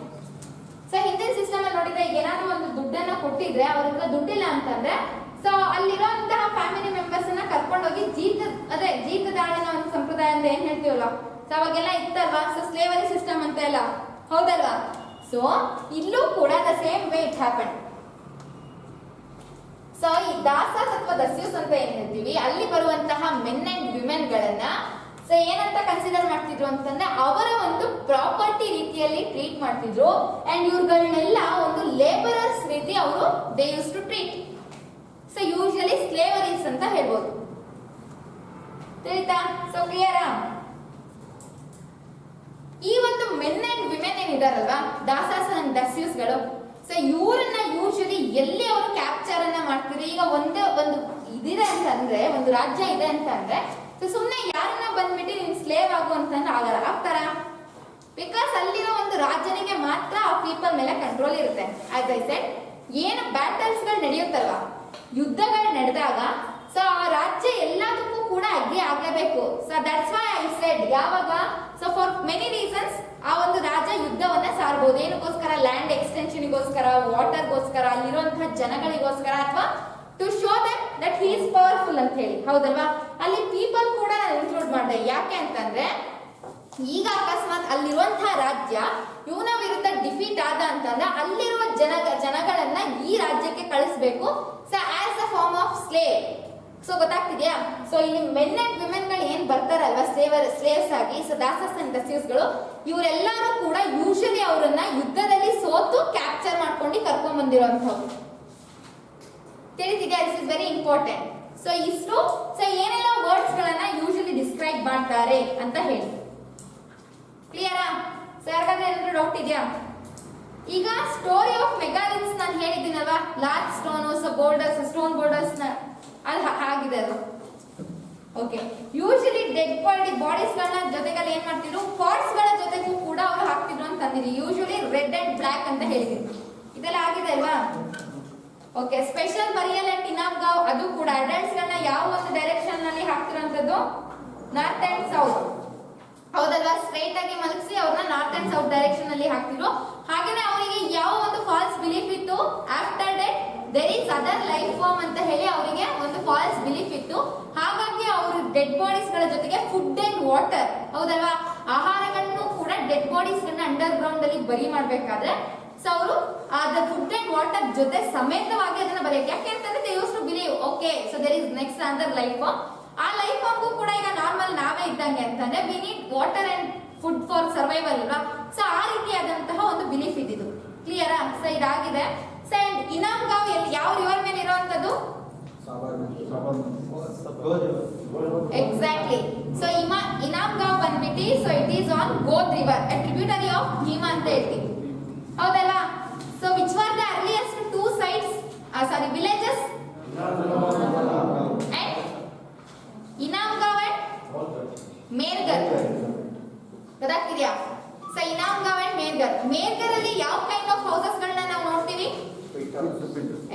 So ಹಿಂದಿನ ಸಿಸ್ಟಮ್ ಅಲ್ಲಿ ನೋಡಿದ್ರೆ ಈಗ ಏನಾದ್ರು ಒಂದು ದುಡ್ಡನ್ನ ಕೊಟ್ಟಿದ್ರೆ ಅವ್ರ ಹತ್ರ ದುಡ್ಡಿಲ್ಲ ಅಂತಂದ್ರೆ ಸೊ ಅಲ್ಲಿರುವಂತಹ ಫ್ಯಾಮಿಲಿ ಮೆಂಬರ್ಸ್ ಅನ್ನ ಕರ್ಕೊಂಡೋಗಿ ಜೀತದಾಳಿನ ಒಂದು ಸಂಪ್ರದಾಯ ಅಂತ ಏನ್ ಹೇಳ್ತೀವಲ್ಲ, ಸೊ ಅವಾಗೆಲ್ಲ ಇತ್ತಲ್ವಾ, ಸೊ ಸ್ಲೇವರಿ ಸಿಸ್ಟಮ್ ಅಂತ ಎಲ್ಲ, ಹೌದಲ್ವಾ? ಸೊ ಇಲ್ಲೂ ಕೂಡ the same way it happen. So ಈ ದಾಸಾಸ್ ಅಥವಾ ದಸ್ಯೂಸ್ ಅಂತ ಏನ್ ಹೇಳ್ತೀವಿ, ಅಲ್ಲಿ ಬರುವಂತಹ ಮೆನ್ ಅಂಡ್ ವಿಮೆನ್ ಗಳನ್ನ ಸೊ ಏನಂತ ಕನ್ಸಿಡರ್ ಮಾಡ್ತಿದ್ರು ಅಂತಂದ್ರೆ ಅವರ ಒಂದು ಪ್ರಾಪರ್ಟಿ ರೀತಿಯಲ್ಲಿ ಟ್ರೀಟ್ ಮಾಡ್ತಿದ್ರು. ಅಂಡ್ ಇವ್ರುಗಳನ್ನೆಲ್ಲ ಒಂದು ಲೇಬರರ್ಸ್ ರೀತಿ ಅವರು they use to treat. So usually slaveries ಅಂತ ಹೇಳ್ಬೋದು. ತಿಳಿತಾ? ಸೊ ಕ್ಲಿಯರಾ? ಈ ಒಂದು ಮೆನ್ ಅಂಡ್ ವಿಮೆನ್ ಏನಿದಾರಲ್ವಾ, ದಾಸಾಸ್ ಅಂಡ್ ದಸ್ಯೂಸ್ ಗಳು, ಸೊ ಇವರನ್ನ ಯೂಶಲಿ ಎಲ್ಲಿ ಅವರು ಕ್ಯಾಪ್ಚರ್ ಅನ್ನ ಮಾಡ್ತಿದ್ರು. ಈಗ ಒಂದೇ ಒಂದು ಇದಿದೆ ಅಂತಂದ್ರೆ, ಒಂದು ರಾಜ್ಯ ಇದೆ ಅಂತ ಅಂದ್ರೆ ಸೊ ಸುಮ್ನೆ ಯಾರನ್ನ ಬಂದ್ಬಿಟ್ಟು ನೀನ್ ಸ್ಲೇವ್ ಆಗು ಅಂತಂದ್ರೆ ಆಗಲ್ಲ, ಆಗ್ತಾರ? ಬಿಕಾಸ್ ಅಲ್ಲಿರೋ ಒಂದು ರಾಜ್ಯನಿಗೆ ಮಾತ್ರ ಆ ಪೀಪಲ್ ಮೇಲೆ ಕಂಟ್ರೋಲ್ ಇರುತ್ತೆ. ಆಸ್ ಐ ಸೆಡ್, ಏನು ಬ್ಯಾಟಲ್ಸ್ ಗಳು ನಡೆಯುತ್ತಲ್ವಾ, ಯುದ್ಧಗಳು ನಡೆದಾಗ ಸೊ ಆ ರಾಜ್ಯ ಎಲ್ಲದಕ್ಕೂ ಕೂಡ ಅಗ್ರಿ ಆಗ್ಲೇಬೇಕು. So that's why I said, ಯಾವಾಗ ಸೊ ಫಾರ್ ಮೆನಿ ರೀಸನ್ಸ್ ಆ ಒಂದು ರಾಜ್ಯ ಯುದ್ಧವನ್ನ ಸಾರ್ಬೋದು. ಏನಕ್ಕೋಸ್ಕರ? ಲ್ಯಾಂಡ್ ಎಕ್ಸ್ಟೆನ್ಷನ್ಗೋಸ್ಕರ, ವಾಟರ್ಗೋಸ್ಕರ, ಅಲ್ಲಿರುವಂತಹ ಜನಗಳಿಗೋಸ್ಕರ, ಅಥವಾ to show them that he is powerful ಅಂತ ಹೇಳಿ, ಹೌದಲ್ವಾ? ಅಲ್ಲಿ ಪೀಪಲ್ ಕೂಡ ಇನ್ಕ್ಲೂಡ್ ಮಾಡಿದೆ. ಯಾಕೆ ಅಂತಂದ್ರೆ ಈಗ ಅಕಸ್ಮಾತ್ ಅಲ್ಲಿರುವಂತಹ ರಾಜ್ಯ ಇವನ ವಿರುದ್ಧ ಡಿಫೀಟ್ ಆದ ಅಂತಂದ್ರೆ ಅಲ್ಲಿರುವ ಜನಗಳನ್ನ ಈ ರಾಜ್ಯಕ್ಕೆ ಕಳಿಸ್ಬೇಕು, so as a form of slave. So ಗೊತ್ತಾಗ್ತಿದ್ಯಾ? ಸೊ ಇಲ್ಲಿ ಮೆನ್ ಅಂಡ್ ವಿಮೆನ್ ಗಳು ಏನ್ ಬರ್ತಾರಲ್ವಾ ಸ್ಲೇವ್ಸ್ ಆಗಿ, ಸೊ ದಾಸಸ್ ಅಂಡ್ ದಸ್ಯೂಸ್ ಗಳು, ಇವರೆಲ್ಲರೂ ಕೂಡ ಯೂಶಲಿ ಅವರನ್ನ ಯುದ್ಧದಲ್ಲಿ ಸೋತು ಕ್ಯಾಪ್ಚರ್ ಮಾಡ್ಕೊಂಡು ಕರ್ಕೊಂಡ್ ಬಂದಿರುವಂತವ್ರು. ತಿಳಿತಿದ್ಯಾ? This is very important. So ಇಷ್ಟು ಸೊ ಏನೆಲ್ಲ ವರ್ಡ್ಸ್ ಗಳನ್ನ ಯೂಶಲಿ ಡಿಸ್ಕ್ರೈಬ್ ಮಾಡ್ತಾರೆ ಅಂತ ಹೇಳಿ. ಕ್ಲಿಯರಾ? ಸೊ ಯಾರಿಗಾದ್ರೆ ಏನಾದ್ರು ಡೌಟ್ ಇದೆಯಾ? ಈಗ ಸ್ಟೋರಿ ಆಫ್ ಮೆಗಾಲಿಥ್ಸ್ ನಾನು ಹೇಳಿದ್ದೀನಲ್ವಾ, ಲಾರ್ಜ್ ಸ್ಟೋನ್ ಬೋರ್ಡರ್ಸ್ ಅಲ್ಲಿ ಆಗಿದೆ ಅದು. ಓಕೆ, ಯೂಶಲಿ ಡೆಡ್ ಬಾಡೀಸ್ ಗಳನ್ನ ಜೊತೆಗಲ್ಲಿ ಏನ್ ಮಾಡ್ತಿದ್ರು, ಪಾಟ್ಸ್ ಗಳ ಜೊತೆಗೂ ಕೂಡ ಅವರು ಹಾಕ್ತಿದ್ರು ಅಂತ ಅಂದಿರಿ. ಯೂಶಲಿ ರೆಡ್ ಅಂಡ್ ಬ್ಲಾಕ್ ಅಂತ ಹೇಳಿದ್ರು. ಇದೆಲ್ಲ ಆಗಿದೆ ಅಲ್ವಾ? ಓಕೆ, ಸ್ಪೆಷಲ್ ಬರಿಯಲ್ ಅಂಡ್ ಇನಾಮ್ಗಾವ್, ಅದು ಕೂಡ ಅಡಲ್ಟ್ಸ್ ಗಳನ್ನ ಯಾವ ಒಂದು ಡೈರೆಕ್ಷನ್ ನಲ್ಲಿ ಹಾಕ್ತಿರೋಂಥದ್ದು, ನಾರ್ತ್ ಅಂಡ್ ಸೌತ್, ಹೌದಲ್ವಾ? ಸ್ಟ್ರೈಟ್ ಆಗಿ ಮಲಗಿಸಿ ಅವ್ರನ್ನ ನಾರ್ತ್ ಅಂಡ್ ಸೌತ್ ಡೈರೆಕ್ಷನ್ ಅಲ್ಲಿ ಹಾಕ್ತಿದ್ರು. ಹಾಗೇನೆ ಅವರಿಗೆ ಯಾವ ಒಂದು ಫಾಲ್ಸ್ ಬಿಲೀಫ್ ಇತ್ತು, after death there is other life form ಅಂತ ಹೇಳಿ ಅವರಿಗೆ ಒಂದು ಫಾಲ್ಸ್ ಬಿಲೀಫ್ ಇತ್ತು. ಹಾಗಾಗಿ ಅವರು ಡೆಡ್ ಬಾಡೀಸ್ ಗಳ ಜೊತೆಗೆ ಫುಡ್ ಅಂಡ್ ವಾಟರ್, ಹೌದಲ್ವಾ, ಆಹಾರಗಳನ್ನು ಕೂಡ ಡೆಡ್ ಬಾಡೀಸ್ ಗಳನ್ನ ಅಂಡರ್ ಗ್ರೌಂಡ್ ಅಲ್ಲಿ ಬರಿ ಮಾಡ್ಬೇಕಾದ್ರೆ ಸೊ ಅವರು ಅದ ಫುಡ್ ಅಂಡ್ ವಾಟರ್ ಜೊತೆ ಸಮೇತವಾಗಿ ಅದನ್ನ ಬರೆಯಕ್ಕೆ. ಯಾಕೆ ಅಂತಂದ್ರೆ they use to believe okay so there is next other life form. ಆ ಲೈಫ್ ಫಾರ್ಮ್ಗೂ ಕೂಡ ಈಗ ನಾರ್ಮಲ್ ನಾವೇ ಇದ್ದಂಗೆ ಅಂತಂದ್ರೆ we need water and food for survival ಅಲ್ವಾ? ಸೊ ಆ ರೀತಿಯಾದಂತಹ ಒಂದು ಬಿಲೀಫ್ ಇದ್ದಿದ್ದು. ಕ್ಲಿಯರಾ? ಸೊ ಇದಾಗಿದೆ. ಸೊ ಅಂಡ್ ಇನಾಮ್ಗಾವ್ ಯಾವ ರಿವರ್ ಮೇಲೆ ಇರುವಂತದ್ದು? ಎಕ್ಸಾಕ್ಟ್ಲಿ. ಸೊ ಇನಾಮ್ಗಾವ್ ಬಂದ್ಬಿಟ್ಟು so it is on Ghod river, a tributary of Bhima ಅಂತ ಹೇಳ್ತೀವಿ, ಹೌದಲ್ವಾ? So which were the earliest two sites villages? Inamgaon and Mehrgarh. ಗೊತ್ತಾಗ್ತಿದ್ಯಾ? So Inamgaon and Mehrgarh. ಮೇರ್ಗರ್ ಅಲ್ಲಿ ಯಾವ ಕೈಂಡ್ ಆಫ್ ಹೌಸಸ್ ಗಳನ್ನ ನಾವು ನೋಡ್ತೀವಿ?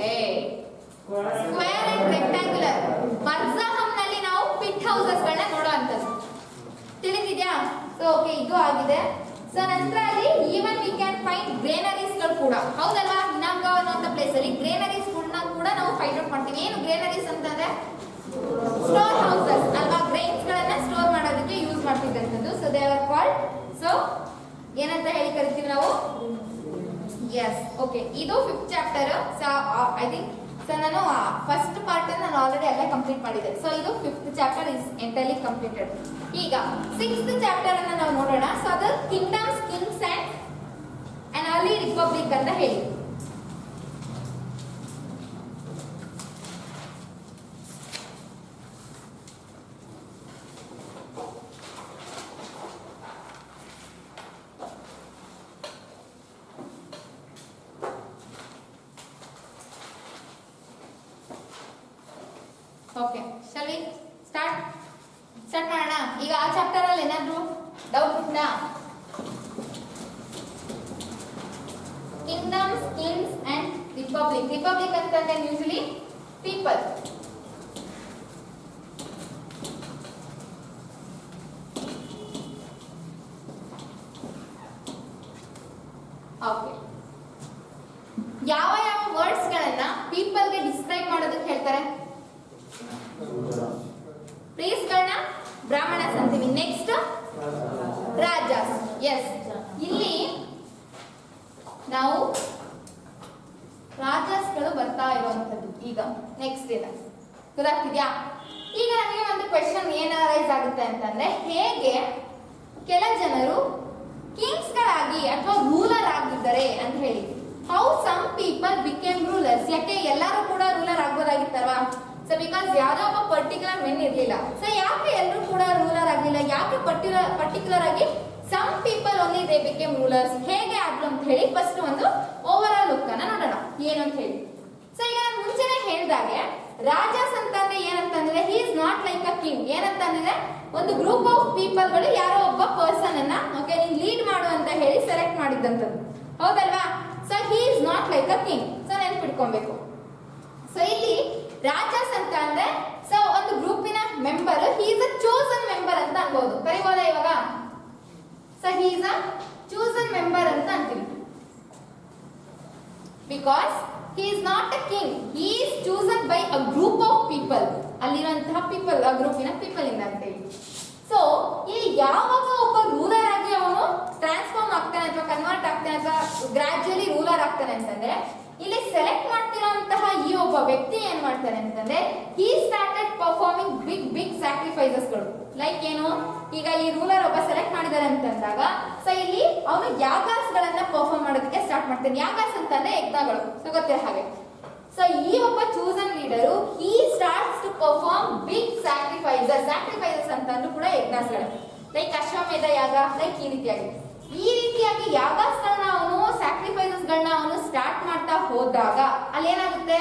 Square and rectangular. ಮರ್ಜಾಹಂ ನಲ್ಲಿ ನಾವು ಪಿಟ್ ಹೌಸಸ್ ಗಳನ್ನ ನೋಡುವಂತದ್ದು. ತಿಳಿದಿದ್ಯಾ? ಸೊ ಓಕೆ, ಇದು ಆಗಿದೆ. ಸೊ ನಂತರ ಅಲ್ಲಿ ಈವನ್ ವಿ ಕ್ಯಾನ್ ಫೈಂಡ್ ಗ್ರೇನರೀಸ್ ಗಳು ಕೂಡ, ಹೌದಲ್ವಾ? ಇನಾಮ್ಗಾವ್ ಅನ್ನೋ ಪ್ಲೇಸ್ ಅಲ್ಲಿ ಗ್ರೇನರೀಸ್ ಕೂಡ ನಾವು ಫೈಂಡ್ ಔಟ್ ಮಾಡ್ತೀವಿ. ಏನು ಗ್ರೇನರೀಸ್ ಅಂತಂದ್ರೆ ಸ್ಟೋರ್ ಹೌಸಸ್ ಅಲ್ವಾ? ಗ್ರೈನ್ಸ್ ಗಳನ್ನ ಸ್ಟೋರ್ ಮಾಡೋದಕ್ಕೆ ಯೂಸ್ ಮಾಡ್ತಿದ್ದಂಥದ್ದು. So they are called, so ಏನಂತ ಹೇಳಿ ಕರಿತೀವಿ ನಾವು? ಎಸ್, ಓಕೆ, ಇದು 5th chapter. So I think so ನಾನು ಫಸ್ಟ್ ಪಾರ್ಟ್ ನಾನು ಆಲ್ರೆಡಿ ಅಲ್ಲೇ ಕಂಪ್ಲೀಟ್ ಮಾಡಿದೆ. ಸೊ ಇದು 5th chapter is entirely completed. ಈಗ 6th ಚಾಪ್ಟರ್ ಅನ್ನ ನಾವು ನೋಡೋಣ. ಸೊ ಅದು kingdoms, Kings and an early republic ಅಂತ ಹೇಳಿ. ಓಕೆ, shall we start ಮಾಡೋಣ. ಈಗ ಆ ಚಾಪ್ಟರ್ ಅಲ್ಲಿ ಏನಾದ್ರು ಡೌಟ್ ಉಂಟಾ? Kingdoms, Kings and republic. Republic ಅಂತಂದ್ರೆ ಯೂಶಲಿ ಪೀಪಲ್. ಓಕೆ, ಯಾವ ಯಾವ ವರ್ಡ್ಸ್ ಗಳನ್ನ ಪೀಪಲ್ ಗೆ ಡಿಸ್ಕ್ರೈಬ್ ಮಾಡೋದಕ್ಕೆ ಹೇಳ್ತಾರೆ? ಪ್ರೀಸ್ ಗಳನ್ನ ಬ್ರಾಹ್ಮಣಸ್ ಅಂತೀವಿ. ನೆಕ್ಸ್ಟ್ ರಾಜಾಸ್. ಎಸ್, ಇಲ್ಲಿ ನಾವು ರಾಜಾಸ್ಗಳು ಬರ್ತಾ ಇರುವಂತದ್ದು. ಈಗ ನೆಕ್ಸ್ಟ್ ಇದೆ, ಗೊತ್ತಾಗ್ತಿದ್ಯಾ? ಈಗ ನಮಗೆ ಒಂದು ಕ್ವೆಶನ್ ಏನ್ ಅರೈಸ್ ಆಗುತ್ತೆ ಅಂತಂದ್ರೆ, ಹೇಗೆ ಕೆಲ ಜನರು ಕಿಂಗ್ಸ್ ಗಳಾಗಿ ಅಥವಾ ರೂಲರ್ ಆಗಿದ್ದಾರೆ ಅಂತ ಹೇಳಿ. How some people became rulers. ಯಾಕೆ ಎಲ್ಲರೂ ಕೂಡ ರೂಲರ್ ಆಗ್ಬೋದಾಗಿತ್ತಲ್ವಾ? ಸೊ ಬಿಕಾಸ್ ಯಾವ್ದೋ ಒಬ್ಬ ಪರ್ಟಿಕ್ಯುಲರ್ ಮೆನ್ ಇರ್ಲಿಲ್ಲ. ಸೊ ಯಾಕೆ ಎಲ್ಲರೂ ಕೂಡ ರೂಲರ್ ಆಗ್ಲಿಲ್ಲ? ಯಾಕೆ ಪರ್ಟಿಕ್ಯುಲರ್ ಆಗಿ some people only they became rulers? ಹೇಗೆ ಆದ್ರು ಅಂತ ಹೇಳಿ ಫಸ್ಟ್ ಒಂದು ಓವರ್ ಆಲ್ ಲುಕ್ ಅನ್ನ ನೋಡೋಣ ಏನು ಅಂತ ಹೇಳಿ. ಸೊ ಈಗ ನಾನು ಮುಂಚೆನೆ ಹೇಳ್ದಾಗೆ ರಾಜಾಸ್ ಅಂತಂದ್ರೆ ಏನಂತಂದ್ರೆ ಹಿ is not like a king. ಏನಂತಂದ್ರೆ ಒಂದು ಗ್ರೂಪ್ ಆಫ್ ಪೀಪಲ್ ಗಳು ಯಾರೋ ಒಬ್ಬ ಪರ್ಸನ್ ಅನ್ನ ಓಕೆ ನೀನ್ ಲೀಡ್ ಮಾಡು ಅಂತ ಹೇಳಿ ಸೆಲೆಕ್ಟ್ ಮಾಡಿದಂತದ್ದು, ಹೌದಲ್ವಾ? So he is not like a king. So ನೆನ್ಪಿಟ್ಕೊಬೇಕು. ಸೊ ಇಲ್ಲಿ ರಾಜಾಸ್ ಅಂತ ಅಂದ್ರೆ ಸೊ ಒಂದು ಗ್ರೂಪಿನ member, he is a chosen member ಅಂತ ಅನ್ಬೋದು. ಕರಿಬೋದಾ ಇವಾಗ? So he is a chosen member ಅಂತ ಅಂತೀವಿ. Because he is not a king, he is chosen by a group of people. ಅಲ್ಲಿರುವಂತಹ ಪೀಪಲ್, ಆ ಗ್ರೂಪಿನ ಪೀಪಲ್ ಇಂದ ಅಂತ ಹೇಳಿ. ಸೊ ಇಲ್ಲಿ ಯಾವಾಗ ಒಬ್ಬ ರೂಲರ್ ಆಗಿ ಅವನು ಟ್ರಾನ್ಸ್ಫಾರ್ಮ್ ಆಗ್ತಾನೆ ಅಥವಾ ಕನ್ವರ್ಟ್ ಆಗ್ತಾನೆ ಅಥವಾ ಗ್ರಾಜುಯಲಿ ರೂಲರ್ ಆಗ್ತಾನೆ ಅಂತಂದ್ರೆ, ಇಲ್ಲಿ ಸೆಲೆಕ್ಟ್ ಮಾಡ್ತಿರೋಂತಹ ಈ ಒಬ್ಬ ವ್ಯಕ್ತಿ ಏನ್ ಮಾಡ್ತಾನೆ ಅಂತಂದ್ರೆ, he started performing big sacrifices ಗಳು. ಲೈಕ್ ಏನು, ಈಗ ಈ ರೂಲರ್ ಒಬ್ಬ ಸೆಲೆಕ್ಟ್ ಮಾಡಿದಾರೆ ಅಂತಂದಾಗ ಸೊ ಇಲ್ಲಿ ಅವನು ಯಾಗಾಸ್ ಗಳನ್ನ ಪರ್ಫಾರ್ಮ್ ಮಾಡೋದಕ್ಕೆ ಸ್ಟಾರ್ಟ್ ಮಾಡ್ತಾನೆ. ಯಾಗಾಸ್ ಅಂತಂದ್ರೆ ಯಜ್ಞಗಳು, ಸೊ ಗೊತ್ತಿರೋ ಹಾಗೆ. ಸೊ ಈ ಒಬ್ಬ chosen leader he starts to perform big sacrifices ಅಂತಂದ್ರೂ ಕೂಡ ಯಜ್ಞಾಸ್ಗಳು, ಲೈಕ್ ಅಶ್ವಮೇಧ ಯಾಗ, ಲೈಕ್ ಈ ರೀತಿಯಾಗಿ ಯಾಗಾಸ್ಗಳನ್ನ ಅವನು ಸ್ಯಾಕ್ರಿಫೈಸಸ್ ಗಳನ್ನ ಅವನು ಸ್ಟಾರ್ಟ್ ಮಾಡ್ತಾ ಹೋದಾಗ ಅಲ್ಲಿ ಏನಾಗುತ್ತೆ,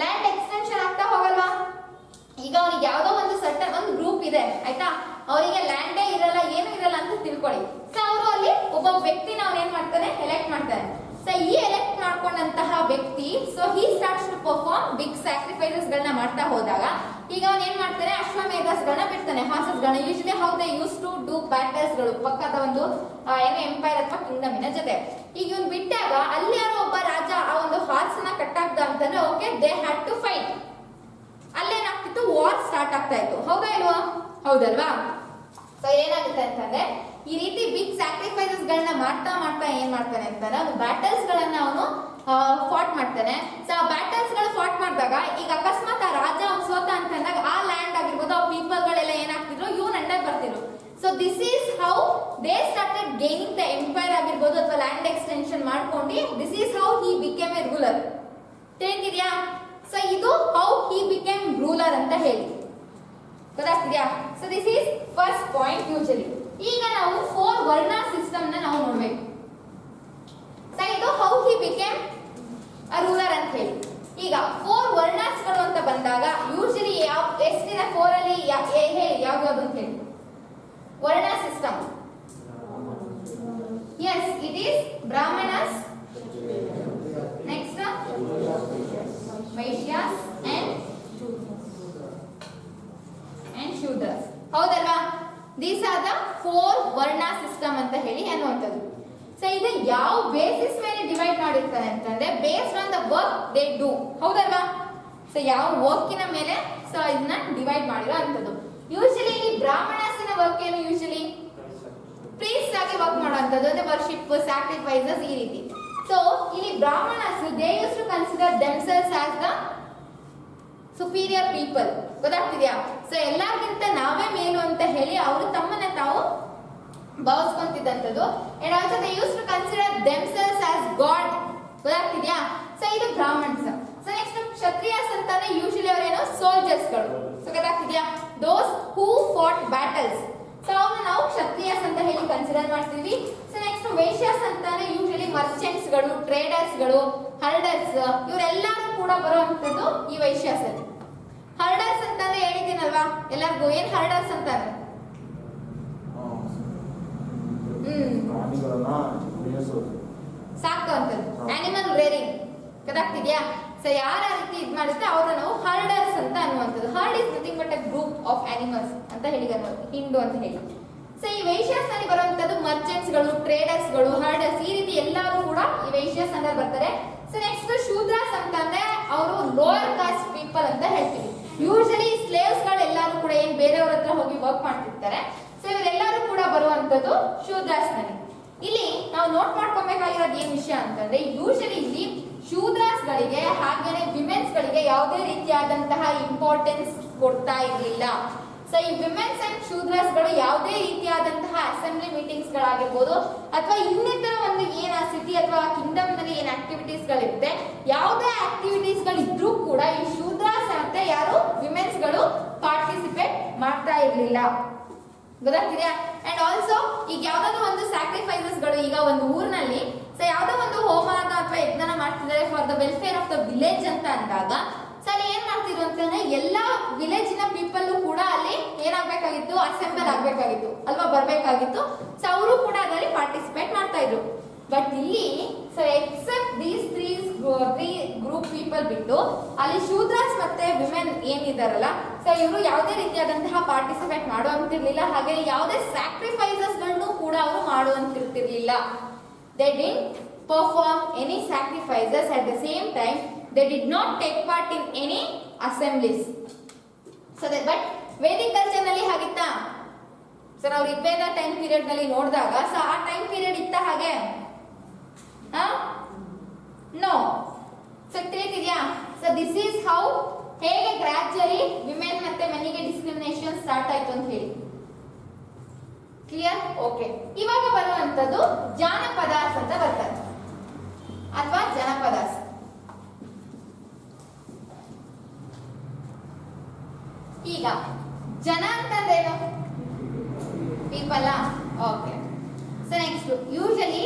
ಲ್ಯಾಂಡ್ ಎಕ್ಸ್ಟೆನ್ಷನ್ ಆಗ್ತಾ ಹೋಗಲ್ವಾ? ಈಗ ಅವ್ರಿಗೆ ಯಾವ್ದೋ ಒಂದು ಸರ್ಟನ್ ಒಂದು ಗ್ರೂಪ್ ಇದೆ ಆಯ್ತಾ, ಅವರಿಗೆ ಲ್ಯಾಂಡೇ ಇರಲ್ಲ, ಏನು ಇರಲ್ಲ ಅಂತ ತಿಳ್ಕೊಳ್ಳಿ. ಸೊ ಅವರು ಅಲ್ಲಿ ಒಬ್ಬ ವ್ಯಕ್ತಿನ ಅವ್ರು ಏನ್ ಮಾಡ್ತಾನೆ, ಎಲೆಕ್ಟ್ ಮಾಡ್ತಾರೆ. ಸೊ ಈ ಎಲೆಕ್ಟ್ ಮಾಡ್ಕೊಂಡಂತಹ ವ್ಯಕ್ತಿ so he starts to perform big sacrifices ಗಳನ್ನ ಮಾಡ್ತಾ ಹೋದಾಗ ಈಗ ಅವನ್ ಏನ್ ಮಾಡ್ತಾನೆ, ಅಶ್ವಮೇಧಸ್ ಗಳನ್ನ ಬಿಡ್ತಾನೆ, ಹಾರ್ಸಸ್ ಗಳನ್ನ. Usually how they use to do battles ಗಳು ಪಕ್ಕದ ಒಂದು ಏನೋ ಎಂಪೈರ್ ಅಥವಾ ಕಿಂಗ್ಡಮಿನ ಜೊತೆ. ಈಗ ಇವ್ನು ಬಿಟ್ಟಾಗ ಅಲ್ಲಿ ಯಾರೋ ಒಬ್ಬ ರಾಜ ಆ ಒಂದು ಹಾರ್ಸ್ ನ ಕಟ್ಟಾಕ್ದ ಅಂತಂದ್ರೆ okay they had to fight. ಅಲ್ಲೇನಾಗ್ತಿತ್ತು, ವಾರ್ ಸ್ಟಾರ್ಟ್ ಆಗ್ತಾ ಇತ್ತು, ಹೌದಾ ಇಲ್ವಾ? ಹೌದಲ್ವಾ? ಸೊ ಏನಾಗುತ್ತೆ ಅಂತಂದ್ರೆ ಈ ರೀತಿ ಬಿಗ್ ಸ್ಯಾಕ್ರಿಫೈಸಸ್ ಗಳನ್ನ ಮಾಡ್ತಾ ಏನ್ ಮಾಡ್ತಾನೆ ಅಂತಾನೆ ಬ್ಯಾಟಲ್ಸ್ ಗಳನ್ನ ಅವನು ಫಾಟ್ ಮಾಡ್ತಾನೆ. ಸೊ ಆ ಬ್ಯಾಟಲ್ಸ್ ಗಳು ಫಾಟ್ ಮಾಡಿದಾಗ ಈಗ ಅಕಸ್ಮಾತ್ ಆ ರಾಜ ಅವ್ನು ಸೋತ ಅಂತಂದಾಗ ಆ ಲ್ಯಾಂಡ್ ಆಗಿರ್ಬೋದು, ಆ ಪೀಪಲ್ ಗಳೆಲ್ಲ ಏನಾಗ್ತಿದ್ರು, ಇವ್ನು ಅಂಡರ್ ಬರ್ತಿದ್ರು. So this is how they started gaining the empire ಆಗಿರ್ಬೋದು ಅಥವಾ ಲ್ಯಾಂಡ್ ಎಕ್ಸ್ಟೆನ್ಷನ್ ಮಾಡ್ಕೊಂಡು this is how he became a ruler. ತಿಳಿದಿದ್ಯಾ? ಸೊ ಇದು ಹೌ ಹಿ ಬಿಕೇಮ್ ರೂಲರ್ ಅಂತ ಹೇಳಿ, ಗೊತ್ತಾಗ್ತಿದ್ಯಾ? So this is first point usually. ಈಗ ನಾವು 4 ವರ್ಣ ಸಿಸ್ಟಮ್ ನ ನಾವು ನೋಡ್ಬೇಕು. ಸೊ ಇದು how he became a ruler ಅಂತ ಹೇಳಿ. ಈಗ 4 ವರ್ಣಸ್ಗಳು ಅಂತ ಬಂದಾಗ ಯೂಶಲಿ ಎಷ್ಟಿದೆ 4 ಅಲ್ಲಿ ಹೇಳಿ ಯಾವ್ದು ಅಂತ ಹೇಳಿ. Varna system, as it is Brahmanas, next Vaishyas and Shudras, ಹೌದಲ್ವಾ? ದೀಸ್ ಆರ್ ದ 4 ವರ್ಣ ಸಿಸ್ಟಮ್ ಅಂತ ಹೇಳಿ ಅನ್ನುವಂಥದ್ದು. ಸೊ ಇದು ಯಾವ ಬೇಸಿಸ್ ಮೇಲೆ ಡಿವೈಡ್ ಮಾಡಿರ್ತಾರೆ ಅಂತಂದ್ರೆ based on the work they do, ಹೌದಲ್ವಾ? ಸೊ ಯಾವ ವರ್ಕಿನ ಮೇಲೆ ಸೊ ಇದನ್ನ ಡಿವೈಡ್ ಮಾಡಿರೋ ಅಂತದ್ದು. ಯೂಶಲಿ ಇಲ್ಲಿ ಬ್ರಾಹ್ಮಣಸಿನ ವರ್ಕ್ ಏನು, ಯೂಶಲಿ ಪ್ರೀಸ್ಟ್ ಆಗಿ ವರ್ಕ್ ಮಾಡುವಂಥದ್ದು, ಅಂದ್ರೆ ವರ್ಷಿಪ್, ಸ್ಯಾಕ್ರಿಫೈಸಸ್ ಈ ರೀತಿ. ಸೊ ಇಲ್ಲಿ Brahmanas they use to consider themselves as the superior people, ಗೊತ್ತಾಗ್ತಿದ್ಯಾ? ಸೊ ಎಲ್ಲರಿಗಿಂತ ನಾವೇ ಮೇಲು ಅಂತ ಹೇಳಿ ಅವರು ತಮ್ಮನ್ನ ತಾವು ಭಾವಿಸ್ಕೊಂತಿದ್ದಂಥದ್ದು. And also they use to consider themselves as god, ಗೊತ್ತಾಗ್ತಿದ್ಯಾ? ಸೊ ಇದು ಬ್ರಾಹ್ಮಣ್ಸ್. ಸೊ ನೆಕ್ಸ್ಟ್ ಕ್ಷತ್ರಿಯಸ್ ಅಂತಾನೆ ಯೂಶಲಿ ಅವರೇನು ಸೋಲ್ಜರ್ಸ್ ಗಳು, ಸೊ ಗೊತ್ತಾಗ್ತಿದ್ಯಾ? ದೋಸ್ ಹೂ ಫಾಟ್ ಬ್ಯಾಟಲ್ಸ್, ಸೊ ಅವ್ರನ್ನ ನಾವು ಕ್ಷತ್ರಿಯಸ್ ಅಂತ ಹೇಳಿ ಕನ್ಸಿಡರ್ ಮಾಡ್ತೀವಿ. ಸೊ ನೆಕ್ಸ್ಟ್ ವೈಶ್ಯಾಸ್ ಅಂತಾನೆ ಯೂಶಲಿ ಮರ್ಚೆಂಟ್ಸ್ ಗಳು, ಟ್ರೇಡರ್ಸ್ ಗಳು, ಹರ್ಡರ್ಸ್, ಇವರೆಲ್ಲರೂ ಕೂಡ ಬರುವಂತದ್ದು ಈ ವೈಶ್ಯಾಸ್ ಅಲ್ಲಿ. ಹರ್ಡರ್ಸ್ ಅಂತಂದ್ರೆ ಹೇಳಿದ್ದೀನಲ್ವಾ ಎಲ್ಲರಿಗೂ, ಏನ್ ಹರ್ಡರ್ಸ್ ಅಂತಾರೆ? ಸಾಕು ಅಂತದ್ದು. Animal rearing ಗೊತ್ತಾಗ್ತಿದ್ಯಾ? ಸೊ ಯಾರ ರೀತಿ ಇದು ಮಾಡುತ್ತೆ ಅವ್ರನ್ನ ನಾವು ಹರ್ಡರ್ಸ್ ಅಂತ ಅನ್ನುವಂಥದ್ದು. Heard is nothing but a group of animals ಅಂತ ಹೇಳಿ ಹಿಂಡು ಅಂತ ಹೇಳಿ. ಸೊ ಈ ವೈಶ್ಯಾಸ್ ನಲ್ಲಿ ಬರುವಂತದ್ದು ಮರ್ಚೆಂಟ್ಸ್ ಗಳು, ಟ್ರೇಡರ್ಸ್ ಗಳು, ಹರ್ಡರ್ಸ್ ಈ ರೀತಿ ಎಲ್ಲರೂ ಕೂಡ ಈ ವೈಶ್ಯಾಸ್ ಅಂದ್ರೆ ಬರ್ತಾರೆ. ಸೊ ನೆಕ್ಸ್ಟ್ ಶೂದ್ರಾಸ್ ಅಂತಂದ್ರೆ ಅವರು ಲೋಯರ್ ಕಾಸ್ಟ್ ಪೀಪಲ್ ಅಂತ ಹೇಳ್ತೀವಿ. ಯೂಶಲಿ ಸ್ಲೇವ್ಸ್ ಗಳು ಎಲ್ಲರೂ ಕೂಡ ಏನ್ ಬೇರೆಯವ್ರ ಹತ್ರ ಹೋಗಿ ವರ್ಕ್ ಮಾಡ್ತಿರ್ತಾರೆ. ಸೊ ಇವರೆಲ್ಲರೂ ಕೂಡ ಬರುವಂತದ್ದು ಶೂದ್ರಾಸ್ ನಲ್ಲಿ. ಇಲ್ಲಿ ನಾವು ನೋಟ್ ಮಾಡ್ಕೊಬೇಕಾಗಿರೋದು ಏನ್ ವಿಷಯ ಅಂತಂದ್ರೆ ಯೂಶಲಿ ಇಲ್ಲಿ ಶೂದ್ರಾಸ್ ಗಳಿಗೆ ಹಾಗೇನೆ ವಿಮೆನ್ಸ್ ಗಳಿಗೆ ಯಾವುದೇ ರೀತಿಯಾದಂತಹ ಇಂಪಾರ್ಟೆನ್ಸ್ ಕೊಡ್ತಾ ಇರಲಿಲ್ಲ. ಸೊ ಈ ವಿಮೆನ್ಸ್ ಅಂಡ್ ಶೂದ್ರಾಸ್ ಗಳು ಯಾವುದೇ ರೀತಿಯಾದಂತಹ ಅಸೆಂಬ್ಲಿ ಮೀಟಿಂಗ್ಸ್ ಗಳಾಗಿರ್ಬೋದು ಅಥವಾ ಇನ್ನಿತರ ಒಂದು ಏನ್ ಆ ಸಿಟಿ ಅಥವಾ ಕಿಂಗ್ಡಮ್ ನಲ್ಲಿ ಏನ್ ಆಕ್ಟಿವಿಟೀಸ್ ಗಳಿರುತ್ತೆ, ಯಾವುದೇ ಆಕ್ಟಿವಿಟೀಸ್ ಗಳಿದ್ರೂ ಕೂಡ ಈ ಶೂದ್ರಾಸ್ ಮತ್ತೆ ಯಾರು ವಿಮೆನ್ಸ್ ಗಳು ಪಾರ್ಟಿಸಿಪೇಟ್ ಮಾಡ್ತಾ ಇರ್ಲಿಲ್ಲ. ಗೊತ್ತಾಗ್ತಿದ್ಯಾ? ಅಂಡ್ ಆಲ್ಸೋ ಈಗ ಯಾವ್ದಾದ್ರು ಒಂದು ಸ್ಯಾಕ್ರಿಫೈಸಸ್ ಗಳು ಈಗ ಒಂದು ಊರಿನಲ್ಲಿ ಸೊ ಯಾವ್ದೋ ಒಂದು ಹೋಮನ ಅಥವಾ ಯಜ್ಞನ ಮಾಡ್ತಿದ್ದಾರೆ for the welfare of the village ಅಂತ ಅಂದಾಗ ಸೊ ಅಲ್ಲಿ ಏನ್ ಮಾಡ್ತಿದ್ರು ಅಂತಂದ್ರೆ ಎಲ್ಲಾ ವಿಲೇಜಿನ ಪೀಪಲ್ ಕೂಡ ಅಲ್ಲಿ ಏನಾಗಬೇಕಾಗಿತ್ತು, ಅಸೆಂಬಲ್ ಆಗ್ಬೇಕಾಗಿತ್ತು ಅಲ್ವಾ, ಬರ್ಬೇಕಾಗಿತ್ತು. ಸೊ ಅವರು ಕೂಡ ಅದರಲ್ಲಿ ಪಾರ್ಟಿಸಿಪೇಟ್ ಮಾಡ್ತಾ ಇದ್ರು. ಬಟ್ ಇಲ್ಲಿ so accept these three group people ಬಿಟ್ಟು ಅಲ್ಲಿ ಶೂದ್ರಾಸ್ ಮತ್ತೆ ವಿಮೆನ್ ಏನಿದಾರಲ್ಲ ಸೊ ಇವರು ಯಾವುದೇ ರೀತಿಯಾದಂತಹ ಪಾರ್ಟಿಸಿಪೇಟ್ ಮಾಡುವಂತಿರ್ಲಿಲ್ಲ. ಹಾಗೆ ಯಾವುದೇ ಸ್ಯಾಕ್ರಿಫೈಸಸ್ ಗಳನ್ನು ಕೂಡ ಅವರು ಮಾಡುವಂತಿರ್ತಿರ್ಲಿಲ್ಲ. They didn't perform any sacrifices. At the same time, they did not take part in any assemblies. So that, but Vedic culture ನಲ್ಲಿ ಹಾಗಿತ್ತಾ? ಸೊ ನಾವು ಋಗ್ವೇದ ಟೈಮ್ ಪೀರಿಯಡ್ ನಲ್ಲಿ ನೋಡಿದಾಗ ಸೊ ಆ ಟೈಮ್ ಪೀರಿಯಡ್ ಇತ್ತ ಹಾಗೆ? ನೋ. ಸೊ ತಿಳಿತಿದ್ಯಾ? ಸೊ ದಿಸ್ ಈಸ್ ಹೌ ಹೇಗೆ gradually women ಮತ್ತೆ ಮೆನ್ನಿಗೆ ಡಿಸ್ಕ್ರಿಮಿನೇಷನ್ ಸ್ಟಾರ್ಟ್ ಆಯ್ತು ಅಂತ ಹೇಳಿ. ಕ್ಲಿಯರ್? ಓಕೆ. ಇವಾಗ ಬರುವಂತದ್ದು ಜಾನಪದಾಸ್ ಅಂತ ಬರ್ತದೆ ಅಥವಾ ಜನಪದಾಸ್. ಈಗ ಜನ ಅಂತಂದ್ರೇನು? People. Okay. So next usually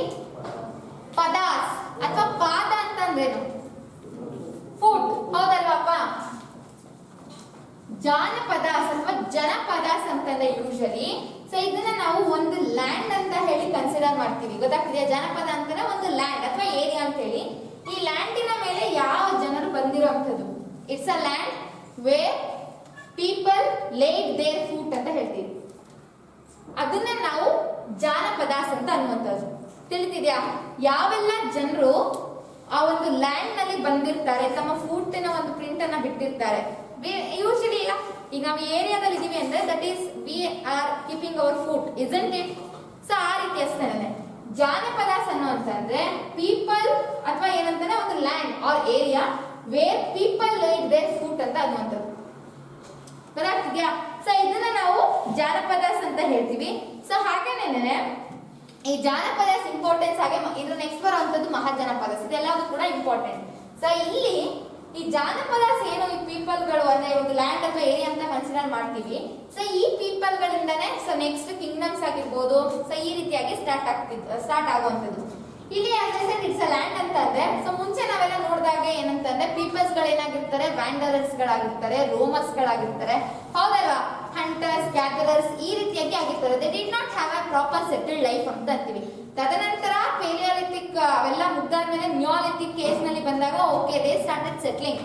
ಪದಾಸ್ ಅಥವಾ ಪಾದ ಅಂತಂದ್ರೇನು? ಫುಡ್. ಹೌದಲ್ವಾಪ್ಪ? ಜಾನಪದಾಸ್ ಅಥವಾ ಜನಪದಾಸ್ ಅಂತಂದ್ರೆ ಯೂಶಲಿ ಸೊ ಇದನ್ನ ನಾವು ಒಂದು ಲ್ಯಾಂಡ್ ಅಂತ ಹೇಳಿ ಕನ್ಸಿಡರ್ ಮಾಡ್ತೀವಿ. ಗೊತ್ತಾಗ್ತಿದೆಯಾ? ಜನಪದ ಅಂತಾನೆ ಒಂದು ಲ್ಯಾಂಡ್ ಅಥವಾ ಏರಿಯಾ ಅಂತ ಹೇಳಿ. ಈ ಲ್ಯಾಂಡಿನ ಮೇಲೆ ಯಾವ ಜನರು ಬಂದಿರುವಂತದ್ದು, it's a land where people laid their foot ಅಂತ ಹೇಳ್ತೀವಿ. ಅದನ್ನ ನಾವು ಜಾನಪದಾಸ್ ಅಂತ ಅನ್ನುವಂಥದ್ದು. ತಿಳಿತಿದ್ಯಾ? ಯಾವೆಲ್ಲ ಜನರು ಆ ಒಂದು ಲ್ಯಾಂಡ್ ನಲ್ಲಿ ಬಂದಿರ್ತಾರೆ, ತಮ್ಮ ಫೂಟಿನ ಒಂದು ಪ್ರಿಂಟ್ ಅನ್ನ ಬಿಟ್ಟಿರ್ತಾರೆ. ಯೂಶಲಿ ಈಗ ನಾವು ಏರಿಯಾದಲ್ಲಿ ಇದೀವಿ ಅಂದ್ರೆ that is we are keeping our foot, isn't it? So ಆ ರೀತಿ ಅಷ್ಟೇ ಜಾನಪದಾಸ್ ಅನ್ನುವಂತಂದ್ರೆ ಪೀಪಲ್ ಅಥವಾ ಏನಂತಾನೆ ಒಂದು land or area where people laid their foot ಅಂತ ಅನ್ನುವಂಥದ್ದು. ಗೊತ್ತಾಗ್ತಿದ್ಯಾ? ಸೊ ಇದನ್ನ ನಾವು ಜಾನಪದಾಸ್ ಅಂತ ಹೇಳ್ತೀವಿ. ಸೊ ಹಾಗೇನೇನೆ ಈ ಜಾನಪದಾಸ್ ಇಂಪಾರ್ಟೆನ್ಸ್ ಹಾಗೆ ಇದ್ರ ನೆಕ್ಸ್ಟ್ ಬರುವಂತದ್ದು ಮಹಾಜನಪದಾಸ್. ಇದೆಲ್ಲವೂ ಕೂಡ ಇಂಪಾರ್ಟೆಂಟ್. ಸೊ ಇಲ್ಲಿ ಈ ಜಾನಪದಾಸ್ ಏನು ಈ ಪೀಪಲ್ ಗಳು ಅಂದ್ರೆ ಒಂದು ಲ್ಯಾಂಡ್ ಅಥವಾ ಏರಿಯಾ ಅಂತ ಕನ್ಸಿಡರ್ ಮಾಡ್ತೀವಿ. ಸೊ ಈ ಪೀಪಲ್ ಗಳಿಂದಾನೆ ಸೊ ನೆಕ್ಸ್ಟ್ ಕಿಂಗ್ಡಮ್ಸ್ ಆಗಿರ್ಬೋದು ಸೊ ಈ ರೀತಿಯಾಗಿ ಸ್ಟಾರ್ಟ್ ಆಗುವಂತದ್ದು. ಇಲ್ಲಿ ಇಟ್ಸ್ ಅ ಲ್ಯಾಂಡ್ ಅಂತ ಅಂದ್ರೆ ಸೊ ಮುಂಚೆ ನಾವೆಲ್ಲ ನೋಡಿದಾಗ ಏನಂತಂದ್ರೆ ಪೀಪಲ್ಸ್ ಗಳೇನಾಗಿರ್ತಾರೆ, ವ್ಯಾಂಡರರ್ಸ್ ಗಳಾಗಿರ್ತಾರೆ, ರೋಮರ್ಸ್ ಗಳಾಗಿರ್ತಾರೆ. ಹೌದಲ್ವಾ? ಹಂಟರ್ಸ್, ಗ್ಯಾದರರ್ಸ್ ಈ ರೀತಿಯಾಗಿ ಆಗಿರ್ತಾರೆ. They did not have a proper settled life ಅಂತ ಅಂತೀವಿ. ತದನಂತರ ಪೇಲಿಯೋಲಿಥಿಕ್ ಅವೆಲ್ಲ ಮುಗ್ದಾದ್ಮೇಲೆ ನ್ಯೂಲಿಥಿಕ್ ಕೇಸ್ ನಲ್ಲಿ ಬಂದಾಗ ಓಕೆ ದೇ ಸ್ಟಾರ್ಟೆಡ್ ಸೆಟ್ಲಿಂಗ್.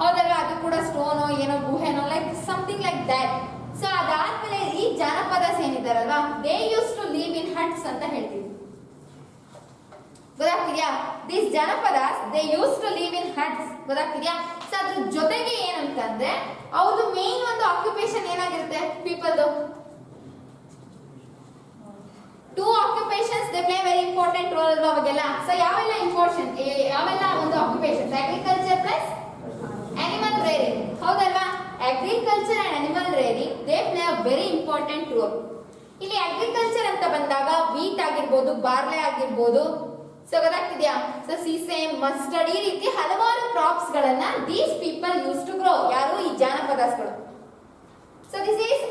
ಹೌದಲ್ವಾ? ಅದು ಕೂಡ ಸ್ಟೋನೋ ಏನೋ ಗುಹೆನೋ like something like that. So ಅದಾದ್ಮೇಲೆ ಈ ಜಾನಪದಾಸ್ ಏನಿದಾರಲ್ವಾ they use to live in huts ಅಂತ ಹೇಳ್ತೀವಿ. ಗೊತ್ತಾಗ್ತಿದ್ಯಾ? These Janapadas they use to live in huts. ಗೊತ್ತಾಗ್ತಿದ್ಯಾ? ಸೊ ಅದ್ರ ಜೊತೆಗೆ ಏನಂತಂದ್ರೆ ಅವ್ರದ್ದು ಮೇನ್ ಒಂದು ಆಕ್ಯುಪೇಷನ್ ಏನಾಗಿರುತ್ತೆ ಪೀಪಲ್ದು? Two occupations they play very important role ಅಲ್ವಾ ಅವಾಗೆಲ್ಲ. ಸೊ ಯಾವೆಲ್ಲ ಯಾವೆಲ್ಲ ಒಂದು ಆಕ್ಯುಪೇಷನ್ಸ್? Agriculture plus animal rearing. ಹೌದಲ್ವಾ? Agriculture and animal rearing they play a very important roll. ಇಲ್ಲಿ ಅಗ್ರಿಕಲ್ಚರ್ ಅಂತ ಬಂದಾಗ ವೀಟ್ ಆಗಿರ್ಬೋದು, ಬಾರ್ಲೆ ಆಗಿರ್ಬೋದು. ಸೊ ಗೊತ್ತಾಗ್ತಿದ್ಯಾ? ಸೊ ಸೀಸೇಮ್, ಮಸ್ಟರ್ಡ್ ಈ ರೀತಿ ಹಲವಾರು ಕ್ರಾಪ್ಸ್ ಗಳನ್ನ these people use to grow. ಯಾರು? ಈ ಜಾನಪದಾಸ್ಗಳು. So this is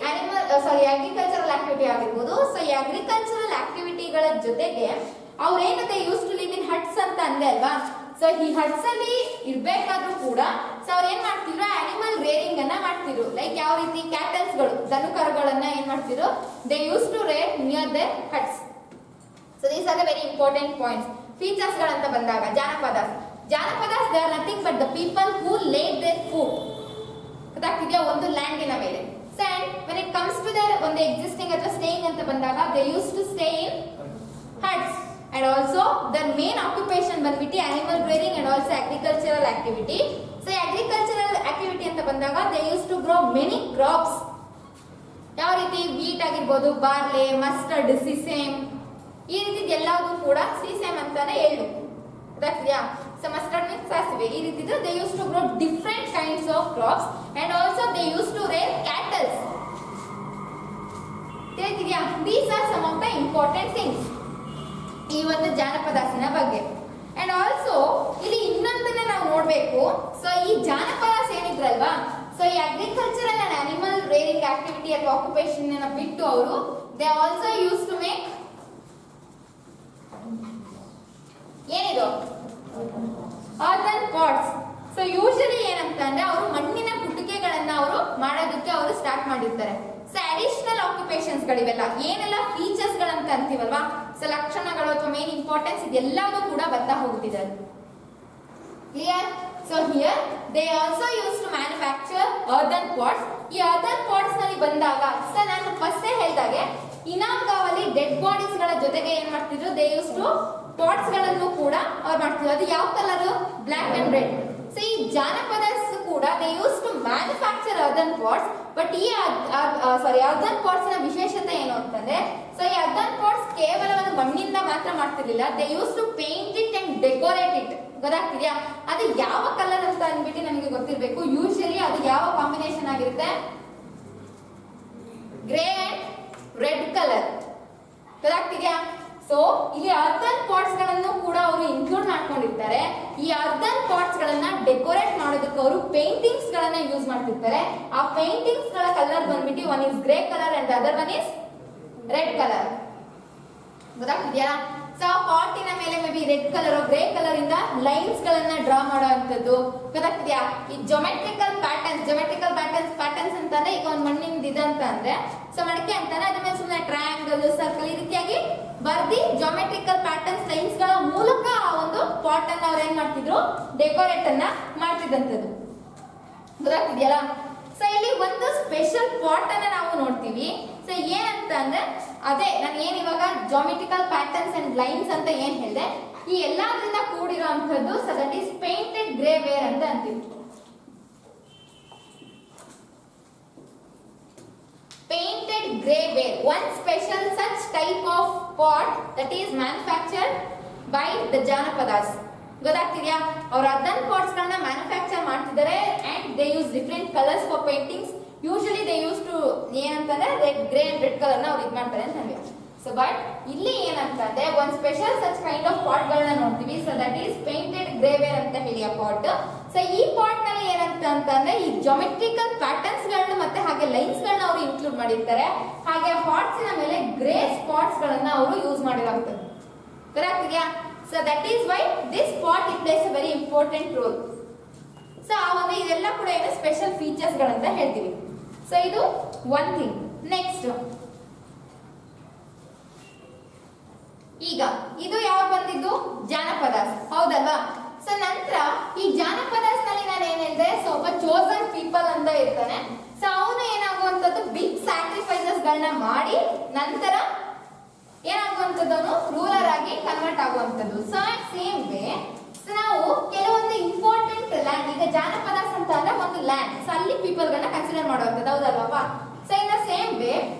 agricultural activity ಆಗಿರ್ಬೋದು. ಸೊ ಈ ಅಗ್ರಿಕಲ್ಚರಲ್ ಆಕ್ಟಿವಿಟಿಗಳ ಜೊತೆಗೆ ಅವ್ರೇನಂತೆ use to live in huts ಅಂತ ಅಂದೆ ಅಲ್ವಾ? ಸೊ ಈ ಹಟ್ಸ್ ಅಲ್ಲಿ ಇರ್ಬೇಕಾದ್ರೂ ಕೂಡ ಸೊ ಅವ್ರು ಏನ್ ಮಾಡ್ತಿದ್ರು? ಅನಿಮಲ್ ರೇರಿಂಗ್ ಅನ್ನ ಮಾಡ್ತಿದ್ರು. ಲೈಕ್ ಯಾವ ರೀತಿ? ಕ್ಯಾಟಲ್ಸ್ ಗಳು, ದನ ಕರುಗಳನ್ನ ಏನ್ ಮಾಡ್ತಿದ್ರು? They use to rear near their huts. So these are the very important points. Features ಗಳಂತ ಬಂದಾಗ ಜಾನಪದಾಸ್ they are nothing but the people who laid their food. ಗೊತ್ತಾಗ್ತಿದ್ಯಾ, ಒಂದು ಲ್ಯಾಂಡಿನ ಮೇಲೆ. And when it comes to their ಒಂದು existing ಅಥವಾ staying ಅಂತ ಬಂದಾಗ they use to stay in huts. And also their main occupation ಬಂದ್ಬಿಟ್ಟು animal breeding and also agricultural activity. So agricultural activity ಅಂತ ಬಂದಾಗ they use to grow many crops. ಯಾವ ರೀತಿ wheat ಆಗಿರ್ಬೋದು, ಬಾರ್ಲೆ, ಮಸ್ಟರ್ಡ್, ಸಿಸೇಮ್, ಈ ರೀತಿ ಎಲ್ಲವೂ ಕೂಡ ಸಿಸೇಮ್ ಅಂತಾನೆ ಹೇಳು. ಗೊತ್ತಾಗ್ತಿದ್ಯಾ? ಸೊ ಮಸ್ಟರ್ಡ್ ಮೀನ್ಸ್ ಸಾಸಿವೆ. ಈ ರೀತಿದು they use to grow different kinds of crops and also they use to rear cattles. ತಿಳಿತಿದ್ಯಾ? These are some of the important things ಈ ಒಂದು ಜಾನಪದಾಸಿನ ಬಗ್ಗೆ. ಅಂಡ್ ಆಲ್ಸೋ ಇಲ್ಲಿ ಇನ್ನೊಂದನ್ನ ನಾವು ನೋಡ್ಬೇಕು. ಸೊ ಈ ಜಾನಪದಾಸ್ ಏನಿದ್ರಲ್ವಾ, ಸೊ ಈ agricultural and animal rearing activity ಅಥವಾ ಆಕ್ಯುಪೇಷನ್ ಬಿಟ್ಟು ಅವರು they also use to make ಏನಿದು ಅರ್ದನ್ ಪಾಟ್ಸ್. ಸೊ ಯೂಶಲಿ ಏನಂತ ಅಂದ್ರೆ ಅವರು ಮಣ್ಣಿನ ಕುಟಿಕೆಗಳನ್ನ ಅವರು ಮಾಡೋದಕ್ಕೆ ಅವರು ಸ್ಟಾರ್ಟ್ ಮಾಡಿರ್ತಾರೆ. ಸೊ ಅಡಿಷನಲ್ ಆಕ್ಯುಪೇಷನ್ಸ್ ಗಳಿವೆಲ್ಲ ಏನೆಲ್ಲ ಫೀಚರ್ಸ್ ಗಳಂತ ಅಂತೀವಲ್ವಾ, ಸೊ ಲಕ್ಷಣಗಳು ಅಥವಾ ಮೇನ್ ಇಂಪಾರ್ಟೆನ್ಸ್ ಇದೆಲ್ಲವೂ ಕೂಡ ಬರ್ತಾ ಹೋಗ್ತಿದೆ. Clear? So here they also use to manufacture earthen pots. ಈ ಅರ್ದನ್ ಪಾಟ್ಸ್ ನಲ್ಲಿ ಬಂದಾಗ ಸೊ ನಾನು ಫಸ್ಟ್ ಹೇಳಿದಾಗೆ ಇನಾಮ್ಗಾವ್ ಅಲ್ಲಿ ಡೆಡ್ ಬಾಡೀಸ್ ಗಳ ಜೊತೆಗೆ ಏನ್ ಮಾಡ್ತಿದ್ರು, ದೇ ಯೂಸ್ ಟು ಪಾಟ್ಸ್ ಗಳನ್ನು ಕೂಡ ಅವ್ರು ಮಾಡ್ತಿದ್ರು. ಅದು ಯಾವ colour? Black and red. So ಈ ಜಾನಪದಾಸ್ ಕೂಡ they use to manufacture earthen pots. But ಈ ಅರ್ದನ್ ಪಾಟ್ಸ್ ನ ವಿಶೇಷತೆ ಏನು ಅಂತಂದ್ರೆ, ಸೊ ಈ ಅರ್ದನ್ ಪಾಟ್ಸ್ ಕೇವಲ ಒಂದು ಮಣ್ಣಿಂದ ಮಾತ್ರ ಮಾಡ್ತಿರ್ಲಿಲ್ಲ, they use to paint it and decorate it. ಗೊತ್ತಾಗ್ತಿದ್ಯಾ? ಅದು ಯಾವ ಕಲರ್ ಅಂತ ಅಂದ್ಬಿಟ್ಟು ನಮಗೆ ಗೊತ್ತಿರಬೇಕು. ಯೂಶಲಿ ಅದು ಯಾವ ಕಾಂಬಿನೇಷನ್ ಆಗಿರುತ್ತೆ? Grey and red colour. ಗೊತ್ತಾಗ್ತಿದ್ಯಾ? ಸೊ ಇಲ್ಲಿ ಅರ್ದನ್ ಪಾಟ್ಸ್ ಗಳನ್ನು ಕೂಡ ಅವರು ಇನ್ಕ್ಲೂಡ್ ಮಾಡ್ಕೊಂಡಿರ್ತಾರೆ. ಈ ಅರ್ದನ್ ಪಾಟ್ಸ್ ಗಳನ್ನ ಡೆಕೋರೇಟ್ ಮಾಡೋದಕ್ಕೆ ಅವರು ಪೇಂಟಿಂಗ್ಸ್ ಗಳನ್ನ ಯೂಸ್ ಮಾಡ್ತಿರ್ತಾರೆ. ಆ ಪೇಂಟಿಂಗ್ಸ್ ಗಳ ಕಲರ್ ಬಂದ್ಬಿಟ್ಟು one is grey colour and other one is red colour. ಗೊತ್ತಾಗ್ತಿದ್ಯಾ? ಸೊ ಆ ಪಾಟಿನ ಮೇಲೆ may be red colour grey colour ಇಂದ ಲೈನ್ಸ್ ಗಳನ್ನ ಡ್ರಾ ಮಾಡುವಂತದ್ದು. ಗೊತ್ತಾಗ್ತಿದ್ಯಾ? ಈ ಜೊಮೆಟ್ರಿಕಲ್ ಪ್ಯಾಟರ್ನ್ಸ್ ಅಂತಂದ್ರೆ ಈಗ ಒಂದು ಮಣ್ಣಿಂದ ಇದೆ ಅಂತ ಅಂದ್ರೆ ಸೊ ಮಡಕೆ ಅಂತಾನೆ ಅದ್ರ ಮೇಲೆ ಸುಮ್ಮನೆ ಟ್ರಯಾಂಗಲ್, ಸರ್ಕಲ್ ಈ ರೀತಿಯಾಗಿ ಬರ್ದಿ ಜೊಮೆಟ್ರಿಕಲ್ ಪ್ಯಾಟರ್ನ್ಸ್ ಲೈನ್ಸ್ ಗಳ ಮೂಲಕ ಆ ಒಂದು ಪಾಟ್ ಅನ್ನ ಅವ್ರು ಏನ್ ಮಾಡ್ತಿದ್ರು, ಡೆಕೋರೇಟ್ ಅನ್ನ ಮಾಡ್ತಿದ್ದಂಥದ್ದು. ಗೊತ್ತಾಗ್ತಿದ್ಯಲ್ಲ? ಸೊ ಇಲ್ಲಿ ಒಂದು ಸ್ಪೆಷಲ್ ಪಾಟ್ ಅನ್ನ ನಾವು ನೋಡ್ತೀವಿ. ಸೊ ಏನಂತ ಅಂದ್ರೆ ಅದೇ ನಾನು ಏನ್ ಇವಾಗ ಜಾಮೆಟ್ರಿಕಲ್ ಪ್ಯಾಟರ್ನ್ಸ್ ಅಂಡ್ ಲೈನ್ಸ್ ಅಂತ ಏನ್ ಹೇಳಿದೆ, ಈ ಎಲ್ಲಾದ್ರಿಂದ ಕೂಡಿರೋ ಅಂತದ್ದು. So that is painted grey ware ಅಂತ ಅಂತೀವಿ. Painted grey ware, one special such type of pot that is manufactured by the Janapadas. ಗೊತ್ತಾಗ್ತಿದ್ಯಾ? ಅವ್ರ ಅರ್ದನ್ ಪಾಟ್ಸ್ ಗಳನ್ನ ಮ್ಯಾನುಫ್ಯಾಕ್ಚರ್ ಮಾಡ್ತಿದ್ದಾರೆ and they use different colours for paintings. Usually they use to ಏನಂತಂದ್ರೆ red, grey and red colour ನ ಅವ್ರು ಇದು ಮಾಡ್ತಾರೆ ಅಂತ ನಮಗೆ. ಸೊ ಬಟ್ ಇಲ್ಲಿ ಏನಂತಂದ್ರೆ ಒಂದ್ special such kind of pot ಗಳನ್ನ ನೋಡ್ತೀವಿ. So that is painted grey ware ಅಂತ ಹೇಳಿ ಆ ಪಾಟ್. ಸೊ ಈ ಪಾಟ್ ನಲ್ಲಿ ಏನಂತ ಅಂತಂದ್ರೆ ಈ ಜೊಮೆಟ್ರಿಕಲ್ ಪ್ಯಾಟರ್ನ್ಸ್ ಗಳನ್ನ ಮತ್ತೆ ಹಾಗೆ ಲೈನ್ಸ್ ಗಳನ್ನ ಅವರು ಇನ್ಕ್ಲೂಡ್ ಮಾಡಿರ್ತಾರೆ. ಹಾಗೆ ಪಾಟ್ಸ್ ನ ಮೇಲೆ ಗ್ರೇ ಸ್ಪಾಟ್ಸ್ ಗಳನ್ನ ಅವರು ಯೂಸ್ ಮಾಡಿರುವಂತದ್ದು. ಗೊತ್ತಾಗ್ತಿದ್ಯಾ? So that is why this pot it plays a very important role. So ಆ ಒಂದು ಇದೆಲ್ಲ ಕೂಡ ಏನು ಸ್ಪೆಷಲ್ ಫೀಚರ್ಸ್ ಗಳಂತ ಹೇಳ್ತೀವಿ. ಸೊ ಇದು ಒನ್ ಥಿಂಗ್. ನೆಕ್ಸ್ಟ್ ಈಗ ಇದು ಯಾವಾಗ ಬಂದಿದ್ದು? ಜಾನಪದಾಸ್, ಹೌದಲ್ವಾ? ಸೊ ನಂತರ ಈ ಜಾನಪದಾಸ್ ನಲ್ಲಿ ನಾನು ಏನ್ ಹೇಳಿದೆ, ಸೊ ಒಬ್ಬ ಚೋಸನ್ ಪೀಪಲ್ ಅಂತ ಇರ್ತಾನೆ. ಸೊ ಅವನು ಏನಾಗುವಂತದ್ದು ಬಿಗ್ ಸ್ಯಾಕ್ರಿಫೈಸಸ್ ಗಳನ್ನ ಮಾಡಿ ನಂತರ ಏನಾಗುವಂತದ್ದವನು ರೂಲರ್ ಆಗಿ ಕನ್ವರ್ಟ್ ಆಗುವಂತದ್ದು. ಸೊ ಸೇಮ್ ವೇ ನಾವು ಕೆಲವೊಂದು ಇಂಪಾರ್ಟೆಂಟ್ ಲ್ಯಾಂಡ್, ಈಗ ಜಾನಪದಾಸ್ ಅಂತ ಅಂದ್ರೆ ಒಂದು ಲ್ಯಾಂಡ್, ಸೊ ಅಲ್ಲಿ ಪೀಪಲ್ ಗಳನ್ನ ಕನ್ಸಿಡರ್ ಮಾಡುವಂತದ್ದು, ಹೌದಲ್ವಾ? So in the same way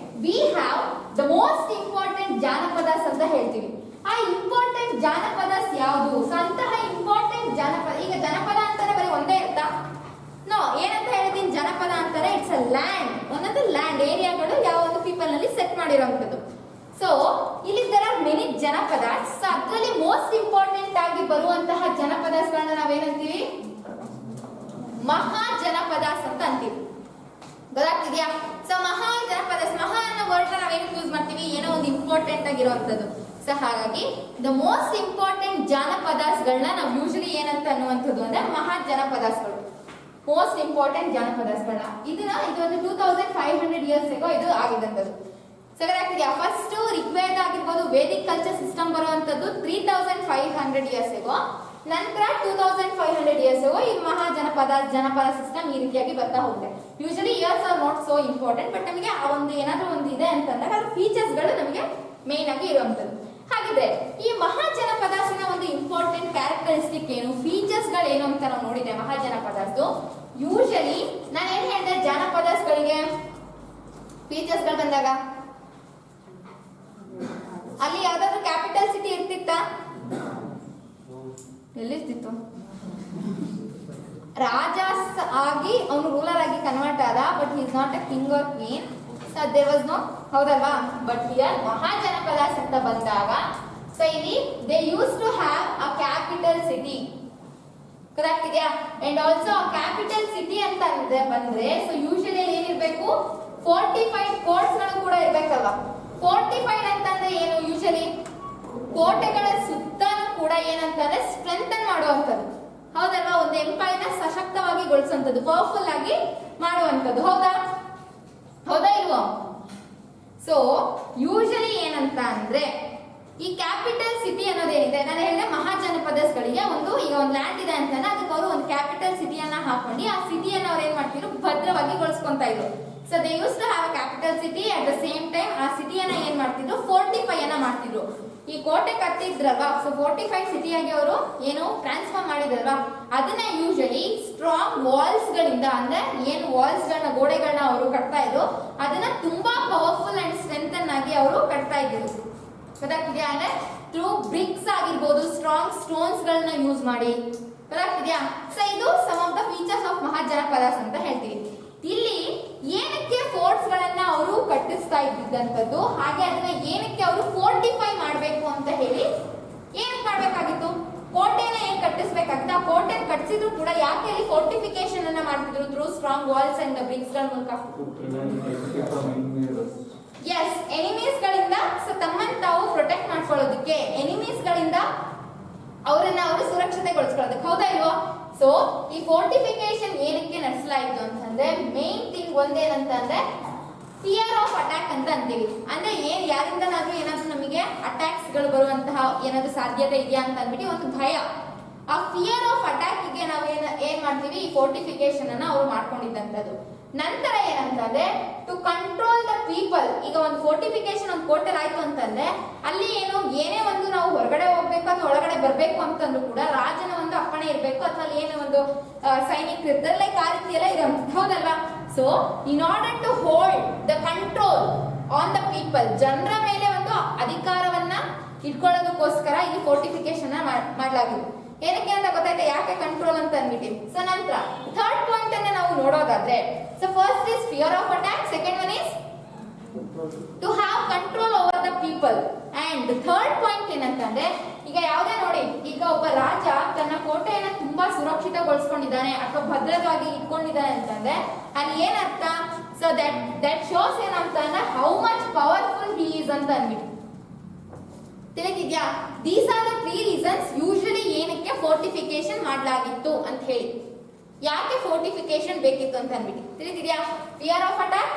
we have the most important Janapadas ಅಂತ ಹೇಳ್ತೀವಿ. ಆ ಇಂಪಾರ್ಟೆಂಟ್ ಜಾನಪದಾಸ್ ಯಾವುದು? ಸೊ ಅಂತಹ ಇಂಪಾರ್ಟೆಂಟ್ ಜಾನಪದ, ಈಗ ಜನಪದ ಅಂತಾನೆ ಬರೀ ಒಂದೇ ಇರ್ತಾ? ನೋ, ಏನಂತ ಹೇಳಿದೀನಿ? ಜನಪದ ಅಂತಾರೆ ಇಟ್ಸ್ ಅ ಲ್ಯಾಂಡ್, ಒಂದೊಂದು ಲ್ಯಾಂಡ್ ಏರಿಯಾಗಳು ಯಾವ ಒಂದು ಪೀಪಲ್ ನಲ್ಲಿ ಸೆಟ್ ಮಾಡಿರುವಂತದ್ದು. ಸೊ ಇಲ್ಲಿ ದೇರ್ ಆರ್ ಮೆನಿ ಜನಪದಾಸ್. ಸೊ ಅದರಲ್ಲಿ ಮೋಸ್ಟ್ ಇಂಪಾರ್ಟೆಂಟ್ ಆಗಿ ಬರುವಂತಹ ಜನಪದಾಸ್ ಗಳನ್ನ ನಾವೇನಂತೀವಿ? ಮಹಾ ಜನಪದಾಸ್ ಅಂತ ಅಂತೀವಿ. ಗೊತ್ತಾಗ್ತಿದ್ಯಾ? ಸೊ ಮಹಾ ಜನಪದಾಸ್, ಮಹಾ ಅನ್ನೋ ವರ್ಡ್ ನಾವೇನಕ್ಕೆ ಯೂಸ್ ಮಾಡ್ತೀವಿ? ಏನೋ ಒಂದು ಇಂಪಾರ್ಟೆಂಟ್ ಆಗಿರುವಂತದ್ದು. ಸೊ ಹಾಗಾಗಿ ದ ಮೋಸ್ಟ್ ಇಂಪಾರ್ಟೆಂಟ್ ಜಾನಪದಾಸ್ ಗಳನ್ನ ನಾವು ಯೂಶಲಿ ಏನಂತ ಅನ್ನುವಂಥದ್ದು ಅಂದ್ರೆ ಮಹಾ ಜನಪದಾಸ್ಗಳು, ಮೋಸ್ಟ್ ಇಂಪಾರ್ಟೆಂಟ್ ಜಾನಪದಾಸ್ಗಳನ್ನ. ಇದೊಂದು 2500 years ago ಇದು ಆಗಿದಂಥದ್ದು. ಸರಿಯಾಗ್ತಿದೆಯಾ? ಫಸ್ಟ್ ಋಗ್ವೇದ ಆಗಿರ್ಬೋದು, ವೇದಿಕ್ ಕಲ್ಚರ್ ಸಿಸ್ಟಮ್ ಬರುವಂತದ್ದು 3500 ಇಯರ್ಸ್ ಆಗೋ, ನಂತರ 2500 ಇಯರ್ಸ್ ಆಗೋ ಈ ಜನಪದ ಸಿಸ್ಟಮ್ ಈ ರೀತಿಯಾಗಿ ಬರ್ತಾ ಹೋಗುತ್ತೆ. Usually years are not so important, but ನಮಗೆ ಆ ಒಂದು ಏನಾದ್ರೂ ಒಂದು ಇದೆ ಅಂತಂದಾಗ ಅದ್ರ ಫೀಚರ್ಸ್ಗಳು ನಮಗೆ ಮೇನ್ ಆಗಿ ಇರುವಂತದ್ದು. ಹಾಗಿದ್ರೆ ಈ ಮಹಾಜನಪದಾಸಿನ ಒಂದು ಇಂಪಾರ್ಟೆಂಟ್ ಕ್ಯಾರೆಕ್ಟರಿಸ್ಟಿಕ್ ಏನು, ಫೀಚರ್ಸ್ ಗಳು ಏನು ಅಂತ ನಾವು ನೋಡಿದೆ. ಮಹಾಜನಪದಾಸು ಯೂಶಲಿ ನಾನು ಏನ್ ಹೇಳಿದೆ, ಜಾನಪದಾಸ್ಗಳಿಗೆ ಫೀಚರ್ಸ್ ಗಳು ಬಂದಾಗ ಅಲ್ಲಿ ಯಾವ್ದಾದ್ರು ಕ್ಯಾಪಿಟಲ್ ಸಿಟಿ ಇರ್ತಿತ್ತಾ? ಎಲ್ಲಿರ್ತಿತ್ತು? ರಾಜಾಸ್ ಆಗಿ ಅವನು ರೂಲರ್ ಆಗಿ ಕನ್ವರ್ಟ್ ಆದ, but he is not a king or queen. So there was no, ಹೌದಲ್ವಾ? ಬಟ್ ಹಿಯರ್ ಮಹಾಜನಪದಾಸ್ ಅಂತ ಬಂದಾಗ ಸೊ ಇಲ್ಲಿ they use to have a capital city. Correct ಇದೆಯಾ? ಅಂಡ್ ಆಲ್ಸೋ ಕ್ಯಾಪಿಟಲ್ ಸಿಟಿ ಅಂತ ಬಂದ್ರೆ ಸೊ ಯೂಶಲಿ ಏನಿರ್ಬೇಕು, ಫೋರ್ಟಿಫೈಡ್ ಕೋರ್ಟ್ಸ್ ಗಳು ಕೂಡ ಇರ್ಬೇಕಲ್ವಾ? ಫೋರ್ಟಿಫೈಡ್ ಅಂತಂದ್ರೆ ಏನು? ಯೂಶಲಿ ಕೋಟೆಗಳ ಸುತ್ತಲೂ ಕೂಡ ಏನಂತಂದ್ರೆ ಸ್ಟ್ರೆಂಥನ್ ಮಾಡುವಂಥದ್ದು, ಹೌದಲ್ವಾ? ಒಂದು ಎಂಪೈರ್ನ ಸಶಕ್ತವಾಗಿ ಗೊಳಿಸುವಂಥದ್ದು, ಪವರ್ಫುಲ್ ಆಗಿ ಮಾಡುವಂಥದ್ದು, ಹೌದಾ ಇಲ್ವೋ? ಸೊ ಯೂಶಲಿ ಏನಂತ ಅಂದ್ರೆ ಈ ಕ್ಯಾಪಿಟಲ್ ಸಿಟಿ ಅನ್ನೋದೇನಿದೆ, ನಾನು ಹೇಳಿದೆ ಮಹಾಜನಪದಗಳಿಗೆ ಈಗ ಒಂದು ಲ್ಯಾಂಡ್ ಇದೆ ಅಂತಾನೆ ಅದಕ್ಕೆ ಅವರು ಒಂದು ಕ್ಯಾಪಿಟಲ್ ಸಿಟಿಯನ್ನ ಹಾಕೊಂಡು ಆ ಸಿಟಿಯನ್ನ ಅವ್ರು ಏನ್ ಮಾಡ್ತಿದ್ರು, ಭದ್ರವಾಗಿ ಗೊಳಿಸ್ಕೊಂತ ಇದ್ರು. So they use to have a capital city, at the same time ಆ ಸಿಟಿಯನ್ನ ಏನ್ ಮಾಡ್ತಿದ್ರು, ಫೋರ್ಟಿಫೈ ಅನ್ನ ಮಾಡ್ತಿದ್ರು. ಈ ಕೋಟೆ ಕಟ್ಟಿದ್ರಲ್ವಾ, ಸೊ ಫೋರ್ಟಿಫೈಡ್ ಸಿಟಿಯಾಗಿ ಅವರು ಏನು ಟ್ರಾನ್ಸ್ಫಾರ್ಮ್ ಮಾಡಿದ್ರಲ್ವಾ, ಅದನ್ನ ಯೂಶಲಿ ಸ್ಟ್ರಾಂಗ್ ವಾಲ್ಸ್ ಗಳಿಂದ, ಅಂದ್ರೆ ಏನು ವಾಲ್ಸ್ ಗಳನ್ನ, ಗೋಡೆಗಳನ್ನ ಅವರು ಕಟ್ತಾ ಇದ್ರು, ಅದನ್ನ ತುಂಬಾ ಪವರ್ಫುಲ್ ಅಂಡ್ ಸ್ಟ್ರೆಂಥನ್ ಆಗಿ ಅವರು ಕಟ್ತಾ ಇದ್ರು. ಗೊತ್ತಾಗ್ತಿದ್ಯಾ? ಅಂದ್ರೆ ಥ್ರೂ ಬ್ರಿಕ್ಸ್ ಆಗಿರ್ಬೋದು, ಸ್ಟ್ರಾಂಗ್ ಸ್ಟೋನ್ಸ್ ಗಳನ್ನ ಯೂಸ್ ಮಾಡಿ. ಗೊತ್ತಾಗ್ತಿದ್ಯಾ? ಸೊ ಇದು some of the features of Mahajanapadas ಅಂತ ಹೇಳ್ತೀವಿ. ಇಲ್ಲಿ ಏನಕ್ಕೆ ಫೋರ್ಟ್ಸ್ ಗಳನ್ನ ಅವರು ಕಟ್ಟಿಸ್ತಾ ಇದ್ದಿದ್ದಂಥದ್ದು, ಹಾಗೆ ಅದನ್ನ ಏನಕ್ಕೆ ಅವರು ಫೋರ್ಟಿಫೈ ಮಾಡಬೇಕು ಅಂತ ಹೇಳಿ ಏನಕ್ಕೆ ಮಾಡ್ಬೇಕಾಗಿತ್ತು? ಕೋಟೆನ ಏನ್ ಕಟ್ಟಿಸ್ಬೇಕಾಗಿತ್ತು? ಆ ಕೋಟೆ ಕಟ್ಟಿಸಿದ್ರು ಕೂಡ ಯಾಕೆ ಅಲ್ಲಿ ಫೋರ್ಟಿಫಿಕೇಶನ್ ಅನ್ನ ಮಾಡ್ತಿದ್ರು? Through strong walls and bricks ಗಳ ಮೂಲಕ. ಎಸ್, ಎನಿಮೀಸ್ ಗಳಿಂದ ತಮ್ಮನ್ನು ತಾವು ಪ್ರೊಟೆಕ್ಟ್ ಮಾಡ್ಕೊಳ್ಳೋದಕ್ಕೆ, ಎನಿಮೀಸ್ ಗಳಿಂದ ಅವರನ್ನ ಅವರು ಸುರಕ್ಷತೆಗೊಳಿಸ್ಕೊಳ್ಳೋದಕ್ಕೆ, ಹೌದಾ ಇಲ್ವೋ? ಸೊ ಈ ಫೋರ್ಟಿಫಿಕೇಶನ್ ಏನಕ್ಕೆ ನಡೆಸಲಾಯಿತು ಅಂತಂದ್ರೆ ಮೇನ್ ಥಿಂಗ್ ಒಂದೇನಂತಂದ್ರೆ ಫಿಯರ್ ಆಫ್ ಅಟ್ಯಾಕ್ ಅಂತ ಅಂತೀವಿ. ಅಂದ್ರೆ ಯಾರಿಂದನಾದ್ರೂ ಏನಾದ್ರೂ ನಮಗೆ ಅಟ್ಯಾಕ್ಸ್ ಗಳು ಬರುವಂತಹ ಏನಾದ್ರೂ ಸಾಧ್ಯತೆ ಇದೆಯಾ ಅಂತ ಅಂದ್ಬಿಟ್ಟು ಒಂದು ಭಯ, ಆ ಫಿಯರ್ ಆಫ್ ಅಟ್ಯಾಕ್ ಗೆ ನಾವು ಏನ್ ಮಾಡ್ತೀವಿ, ಈ ಫೋರ್ಟಿಫಿಕೇಶನ್ ಅನ್ನ ಅವ್ರು ಮಾಡ್ಕೊಂಡಿದ್ದಂಥದ್ದು. ನಂತರ ಏನಂತಂದ್ರೆ ಟು ಕಂಟ್ರೋಲ್ ದ ಪೀಪಲ್. ಈಗ ಒಂದು ಫೋರ್ಟಿಫಿಕೇಶನ್ ಒಂದು ಕೋಟೆಲ್ ಆಯ್ತು ಅಂತಂದ್ರೆ ಅಲ್ಲಿ ಏನೇ ಒಂದು ನಾವು ಹೊರಗಡೆ ಹೋಗ್ಬೇಕು ಅಥವಾ ಒಳಗಡೆ ಬರ್ಬೇಕು ಅಂತಂದ್ರೂ ಕೂಡ ರಾಜನ ಒಂದು ಅಪ್ಪಣೆ ಇರಬೇಕು, ಅಥವಾ ಅಲ್ಲಿ ಏನೋ ಒಂದು ಸೈನಿಕರು ಇರ್ತಾರೆ, ಲೈಕ್ ಆ ರೀತಿ ಎಲ್ಲ ಇದೆ, ಹೌದಲ್ವಾ? So in order to hold the control on the people, ಜನರ ಮೇಲೆ ಒಂದು ಅಧಿಕಾರವನ್ನ ಇಟ್ಕೊಳ್ಳೋದಕ್ಕೋಸ್ಕರ ಈ ಫೋರ್ಟಿಫಿಕೇಶನ್ ಮಾಡಲಾಗಿದೆ. ಏನಕ್ಕೆ ಅಂತ ಗೊತ್ತಾಯ್ತಾ, ಯಾಕೆ ಕಂಟ್ರೋಲ್ ಅಂತ ಅಂದ್ಬಿಟ್ಟು. ಸೊ ನಂತರ ಥರ್ಡ್ ಪಾಯಿಂಟ್ ಅನ್ನ ನಾವು ನೋಡೋದಾದ್ರೆ, so first is fear of attack, second one is to have control over the people, and third point ಏನಂತಂದ್ರೆ ಈಗ ಯಾವ್ದೇ ನೋಡಿ, ಈಗ ಒಬ್ಬ ರಾಜ ತನ್ನ ಕೋಟೆಯನ್ನ ತುಂಬಾ ಸುರಕ್ಷಿತಗೊಳಿಸ್ಕೊಂಡಿದ್ದಾನೆ ಅಥವಾ ಭದ್ರವಾಗಿ ಇಟ್ಕೊಂಡಿದ್ದಾನೆ ಅಂತಂದ್ರೆ ಅಲ್ಲಿ ಏನರ್ಥ? ಸೊ ದಟ್ ಶೋಸ್ ಏನಂತಂದ್ರೆ how much powerful he is ಅಂತ ಅಂದ್ಬಿಟ್ಟು. ತಿಳಿದಿದ್ಯಾ? These are the 3 reasons usually ಏನಕ್ಕೆ ಫೋರ್ಟಿಫಿಕೇಶನ್ ಮಾಡಲಾಗಿತ್ತು ಅಂತ ಹೇಳಿ. ಯಾಕೆ ಫೋರ್ಟಿಫಿಕೇಶನ್ ಬೇಕಿತ್ತು ಅಂತ ಅಂದ್ಬಿಟ್ಟು ತಿಳಿದಿದ್ಯಾ? Fear of attack,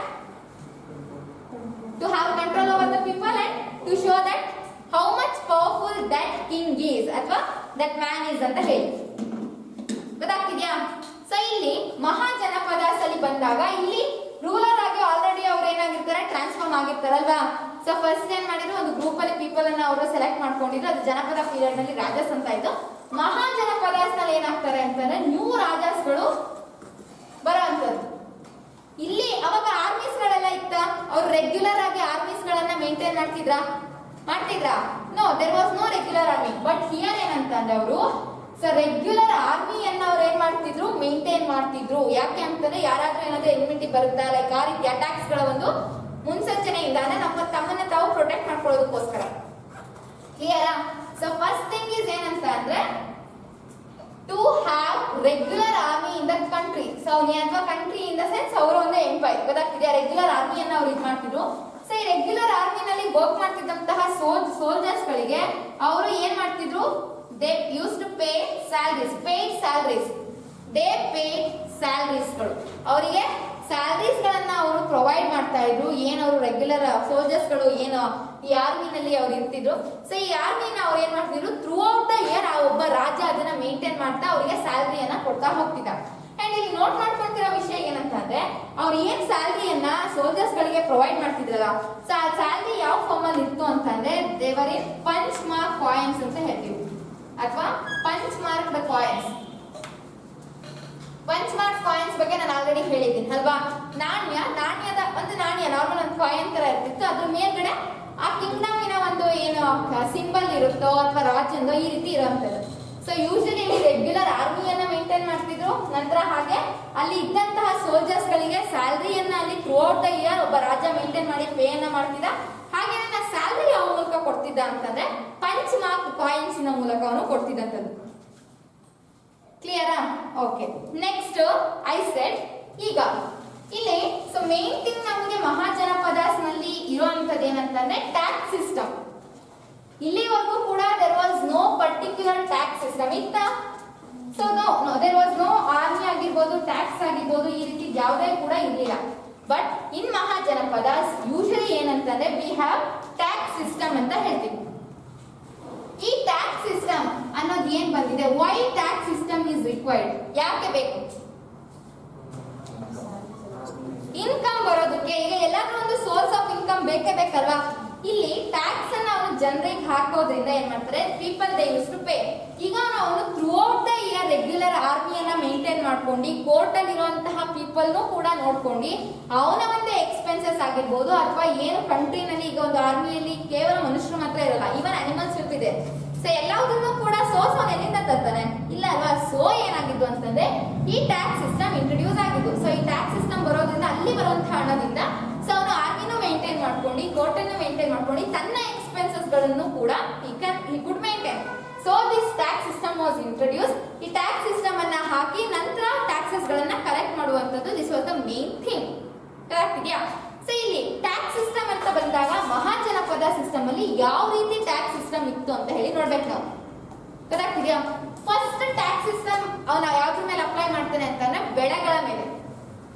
to have control over the people, and to show that how much powerful that king is ಅಥವಾ ದಟ್ ಮ್ಯಾನ್ ಈಸ್ ಅಂತ ಹೇಳಿ. ಗೊತ್ತಾಗ್ತಿದ್ಯಾ? ಸೊ ಇಲ್ಲಿ ಮಹಾಜನಪದಾಸ್ ಅಲ್ಲಿ ಬಂದಾಗ ಇಲ್ಲಿ ರೂಲರ್ ಆಗಿ ಆಲ್ರೆಡಿ ಅವ್ರು ಏನಾಗಿರ್ತಾರೆ, ಟ್ರಾನ್ಸ್ಫಾರ್ಮ್ ಆಗಿರ್ತಾರಲ್ವಾ. ಸೊ ಫಸ್ಟ್ ಏನ್ ಮಾಡಿದ್ರು, ಒಂದು ಗ್ರೂಪ್ ಅಲ್ಲಿ ಪೀಪಲ್ ಅನ್ನ ಅವರು ಸೆಲೆಕ್ಟ್ ಮಾಡ್ಕೊಂಡಿದ್ರು, ಅದು ಜನಪದ ಪೀರಿಯಡ್ ನಲ್ಲಿ ರಾಜಾಸ್ ಅಂತ ಇತ್ತು. ಮಹಾಜನಪದಾಸ್ ನಲ್ಲಿ ಏನಾಗ್ತಾರೆ ಅಂತಂದ್ರೆ ನ್ಯೂ ರಾಜಾಸ್ಗಳು ಬರೋಂಥದ್ದು. ಇಲ್ಲಿ ಅವಾಗ ಆರ್ಮೀಸ್ ಗಳೆಲ್ಲ ಇತ್ತ, ಅವ್ರು ರೆಗ್ಯುಲರ್ ಆಗಿ ಆರ್ಮೀಸ್ ಗಳನ್ನ ಮೇಂಟೈನ್ ಮಾಡ್ತಿದ್ರಾ? No, there was no regular army. But here ಏನಂತಂದ್ರೆ ಅವರು ರೆಗ್ಯುಲರ್ ಆರ್ಮಿಯನ್ನ ಅವ್ರು ಏನ್ ಮಾಡ್ತಿದ್ರು, ಮೇಂಟೈನ್ ಮಾಡ್ತಿದ್ರು. ಯಾಕೆ ಅಂತಂದ್ರೆ ಯಾರಾದ್ರೂ ಏನಾದ್ರೂ ಎನಿಮಿಟಿ ಬರುತ್ತಾ, ಲೈಕ್ ಆ ರೀತಿ ಅಟ್ಯಾಕ್ಸ್ ಗಳ ಒಂದು ಮುನ್ಸೂಚನೆಯಿಂದ ತಮ್ಮನ್ನ ತಾವು ಪ್ರೊಟೆಕ್ಟ್ ಮಾಡ್ಕೊಳ್ಳೋದಕ್ಕೋಸ್ಕರ. ಕ್ಲಿಯರಾ? ಸೊ ಫಸ್ಟ್ ಥಿಂಗ್ ಇಸ್ ಏನಂತ ಅಂದ್ರೆ to have regular army in the country. So ಅಥವಾ ಕಂಟ್ರಿ ಇನ್ ದ ಸೆನ್ಸ್ ಅವರ ಒಂದು ಎಂಪೈರ್. ಗೊತ್ತಾಗ್ತಿದೆಯಾ? ರೆಗ್ಯುಲರ್ ಆರ್ಮಿಯನ್ನ ಅವ್ರು ಇದು ಮಾಡ್ತಿದ್ರು. ಸೊ ಈ ರೆಗ್ಯುಲರ್ ಆರ್ಮಿನಲ್ಲಿ ವರ್ಕ್ ಮಾಡ್ತಿದ್ದಂತಹ ಸೋಲ್ಜರ್ಸ್ ಗಳಿಗೆ ಅವರು ಏನ್ ಮಾಡ್ತಿದ್ರು, they use to pay salaries, paid salaries. They paid salaries ಗಳು ಅವರಿಗೆ ಸ್ಯಾಲರೀಸ್ ಗಳನ್ನ ಅವರು ಪ್ರೊವೈಡ್ ಮಾಡ್ತಾ ಇದ್ರು. ಏನು ಅವರು ರೆಗ್ಯುಲರ್ ಸೋಲ್ಜರ್ಸ್ ಗಳು ಏನು ಈ ಆರ್ಮಿನಲ್ಲಿ ಅವ್ರು ಇರ್ತಿದ್ರು. ಸೊ ಈ ಆರ್ಮಿನ ಅವ್ರು ಏನ್ ಮಾಡ್ತಿದ್ರು, ಥ್ರೂ ಔಟ್ ದ ಇಯರ್ ಆ ಒಬ್ಬ ರಾಜ ಅದನ್ನ ಮೇಂಟೈನ್ ಮಾಡ್ತಾ ಅವರಿಗೆ ಸ್ಯಾಲರಿಯನ್ನ ಕೊಡ್ತಾ ಹೋಗ್ತಿದ್ದ. ಅಂಡ್ ಇಲ್ಲಿ ನೋಟ್ ಮಾಡ್ಕೊಳ್ತಿರೋ ವಿಷಯ ಏನಂತಂದ್ರೆ, ಅವ್ರು ಏನ್ ಸ್ಯಾಲರಿಯನ್ನ ಸೋಲ್ಜರ್ಸ್ ಗಳಿಗೆ ಪ್ರೊವೈಡ್ ಮಾಡ್ತಿದ್ರಲ್ಲ, ಸೊ ಆ ಸ್ಯಾಲರಿ ಯಾವ ಫಾರ್ಮ್ ಅಲ್ಲಿ ಇತ್ತು ಅಂತಂದ್ರೆ ದೇವರ್ ಇನ್ ಪಂಚ್ ಮಾರ್ಕ್ ಕಾಯಿನ್ಸ್ ಅಂತ ಹೇಳ್ತೀವಿ, ಅಥವಾ punch mark the coins. Punch mark coins ಬಗ್ಗೆ ನಾನು ಆಲ್ರೆಡಿ ಹೇಳಿದ್ದೀನಿ ಅಲ್ವಾ. ನಾಣ್ಯದ ಒಂದು ನಾಣ್ಯ ನಾರ್ಮಲ್ ಒಂದು ಕಾಯಿನ್ ತರ ಇರ್ತಿತ್ತು, ಅದ್ರ ಮೇಲ್ಗಡೆ ಆ ಕಿಂಗ್ಡಮಿನ ಒಂದು ಏನು ಸಿಂಬಲ್ ಇರುತ್ತೋ ಅಥವಾ ರಾಜ್ಯಂದೋ ಈ ರೀತಿ ಇರುವಂತದ್ದು. ಸೊ ಯೂಶಲಿ ರೆಗ್ಯುಲರ್ ಆರ್ಮಿಯನ್ನ ಮೇಂಟೈನ್ ಮಾಡ್ತಿದ್ರು. ನಂತರ ಹಾಗೆ ಅಲ್ಲಿ ಇದ್ದಂತಹ ಸೋಲ್ಜರ್ಸ್ ಗಳಿಗೆ ಸ್ಯಾಲರಿಯನ್ನ ಅಲ್ಲಿ ಥ್ರೂ ಔಟ್ ದ ಇಯರ್ ಒಬ್ಬ ರಾಜ ಮೇಂಟೈನ್ ಮಾಡಿ ಪೇ ಅನ್ನ ಮಾಡ್ತಿದ್ದ. ಹಾಗೆ ನನ್ನ ಸ್ಯಾಲರಿ ಯಾವ ಮೂಲಕ ಕೊಡ್ತಿದ್ದ ಅಂತಂದ್ರೆ ಪಂಚ್ ಮಾರ್ಕ್ ಕಾಯಿನ್ಸ್ ಮೂಲಕ ಅವನು ಕೊಡ್ತಿದ್ದಂಥದ್ದು. ಕ್ಲಿಯರಾ? ಓಕೆ. ನೆಕ್ಸ್ಟ್ ಐ ಸೆಡ್ ಈಗ ಇಲ್ಲಿ ಸೊ ಮೇನ್ ಥಿಂಗ್ ನಮಗೆ ಮಹಾಜನಪದಾಸ್ ನಲ್ಲಿ ಇರುವಂತದ್ದು ಏನಂತಂದ್ರೆ ಟ್ಯಾಕ್ಸ್ ಸಿಸ್ಟಮ್. ಇಲ್ಲಿವರೆಗೂ ಕೂಡ there was no particular tax system ಇತ್ತ. So no there was no army ಆಗಿರ್ಬೋದು, ಟ್ಯಾಕ್ಸ್ ಆಗಿರ್ಬೋದು, ಈ ರೀತಿ ಯಾವುದೇ ಕೂಡ ಇರಲಿಲ್ಲ. ಬಟ್ ಇನ್ ಮಹಾಜನಪದಾಸ್ ಯೂಶಲಿ ಏನಂತಂದ್ರೆ ವಿ ಹ್ಯಾವ್ ಟ್ಯಾಕ್ಸ್ ಸಿಸ್ಟಮ್ ಅಂತ ಹೇಳ್ತೀವಿ. ಈ ಟ್ಯಾಕ್ಸ್ ಸಿಸ್ಟಮ್ ಅನ್ನೋದು ಏನ್ ಬಂದಿದೆ, why tax system is required, ಯಾಕೆ ಬೇಕು? ಇನ್ಕಮ್ ಬರೋದಕ್ಕೆ. ಈಗ ಎಲ್ಲಾದ್ರೂ ಒಂದು ಸೋರ್ಸ್ ಆಫ್ ಇನ್ಕಮ್ ಬೇಕೇ ಬೇಕಲ್ವಾ. ಇಲ್ಲಿ ಟ್ಯಾಕ್ಸ್ ಅನ್ನ ಅವನು ಜನರಿಗೆ ಹಾಕೋದ್ರಿಂದ ಏನ್ ಮಾಡ್ತಾರೆ, people they use to pay. ಈಗ ಅವನು throughout the year regular ಆರ್ಮಿಯನ್ನ ಮೇಂಟೈನ್ ಮಾಡ್ಕೊಂಡು ಕೋರ್ಟ್ ಅಲ್ಲಿ ಇರುವಂತಹ ಪೀಪಲ್ನು ಕೂಡ ನೋಡ್ಕೊಂಡು ಅವನ ಒಂದು ಎಕ್ಸ್ಪೆನ್ಸಸ್ ಆಗಿರ್ಬೋದು, ಅಥವಾ ಏನು ಕಂಟ್ರಿನಲ್ಲಿ ಈಗ ಒಂದು ಆರ್ಮಿಯಲ್ಲಿ ಕೇವಲ ಮನುಷ್ಯರು ಮಾತ್ರ ಇರಲ್ಲ, ಈವನ್ ಅನಿಮಲ್ಸ್ ಇರ್ತಿದೆ. ಸೊ ಎಲ್ಲದನ್ನು ಕೂಡ ಸೋರ್ಸ್ ಅವನು ಎಲ್ಲಿಂದ ತರ್ತಾನೆ, ಇಲ್ಲ ಅಲ್ವಾ. ಸೊ ಏನಾಗಿದ್ದು ಅಂತಂದ್ರೆ ಈ ಟ್ಯಾಕ್ಸ್ ಸಿಸ್ಟಮ್ ಇಂಟ್ರೊಡ್ಯೂಸ್ ಆಗಿದ್ದು. ಸೊ ಈ ಟ್ಯಾಕ್ಸ್ ಸಿಸ್ಟಮ್ ಬರೋದ್ರಿಂದ ಅಲ್ಲಿ ಬರುವಂತಹ ಹಣದಿಂದ ಸೊ ಅವನು ಆರ್ಮಿನೂ ಮೇಂಟೈನ್ ಮಾಡ್ಕೊಂಡು ಕೋರ್ಟ್ ಅನ್ನು ಮೇಂಟೈನ್ ಮಾಡ್ಕೊಂಡು ತನ್ನ ಎಕ್ಸ್ಪೆನ್ಸಸ್ ಗಳನ್ನು ಕೂಡ he could maintain. So this tax system was introduced. ಈ ಟ್ಯಾಕ್ಸ್ ಸಿಸ್ಟಮ್ ಅನ್ನ ಹಾಕಿ ನಂತರ ಟ್ಯಾಕ್ಸಸ್ ಗಳನ್ನ ಕಲೆಕ್ಟ್ ಮಾಡುವಂತದ್ದು. This was the main thing. Correct ಇದೆಯಾ? ಸೊ ಇಲ್ಲಿ ಟ್ಯಾಕ್ಸ್ ಸಿಸ್ಟಮ್ ಅಂತ ಬಂದಾಗ ಮಹಾಜನಪದ ಸಿಸ್ಟಮ್ ಅಲ್ಲಿ ಯಾವ ರೀತಿ ಟ್ಯಾಕ್ಸ್ ಸಿಸ್ಟಮ್ ಇತ್ತು ಅಂತ ಹೇಳಿ ನೋಡ್ಬೇಕು ನಾವು. ಕರೆಕ್ಟ್ ಇದೆಯಾ? ಫಸ್ಟ್ ಟ್ಯಾಕ್ಸ್ ಸಿಸ್ಟಮ್ ಅವನ ಯಾವ್ದ್ರ ಮೇಲೆ ಅಪ್ಲೈ ಮಾಡ್ತಾನೆ ಅಂತಂದ್ರೆ ಬೆಳೆಗಳ ಮೇಲೆ.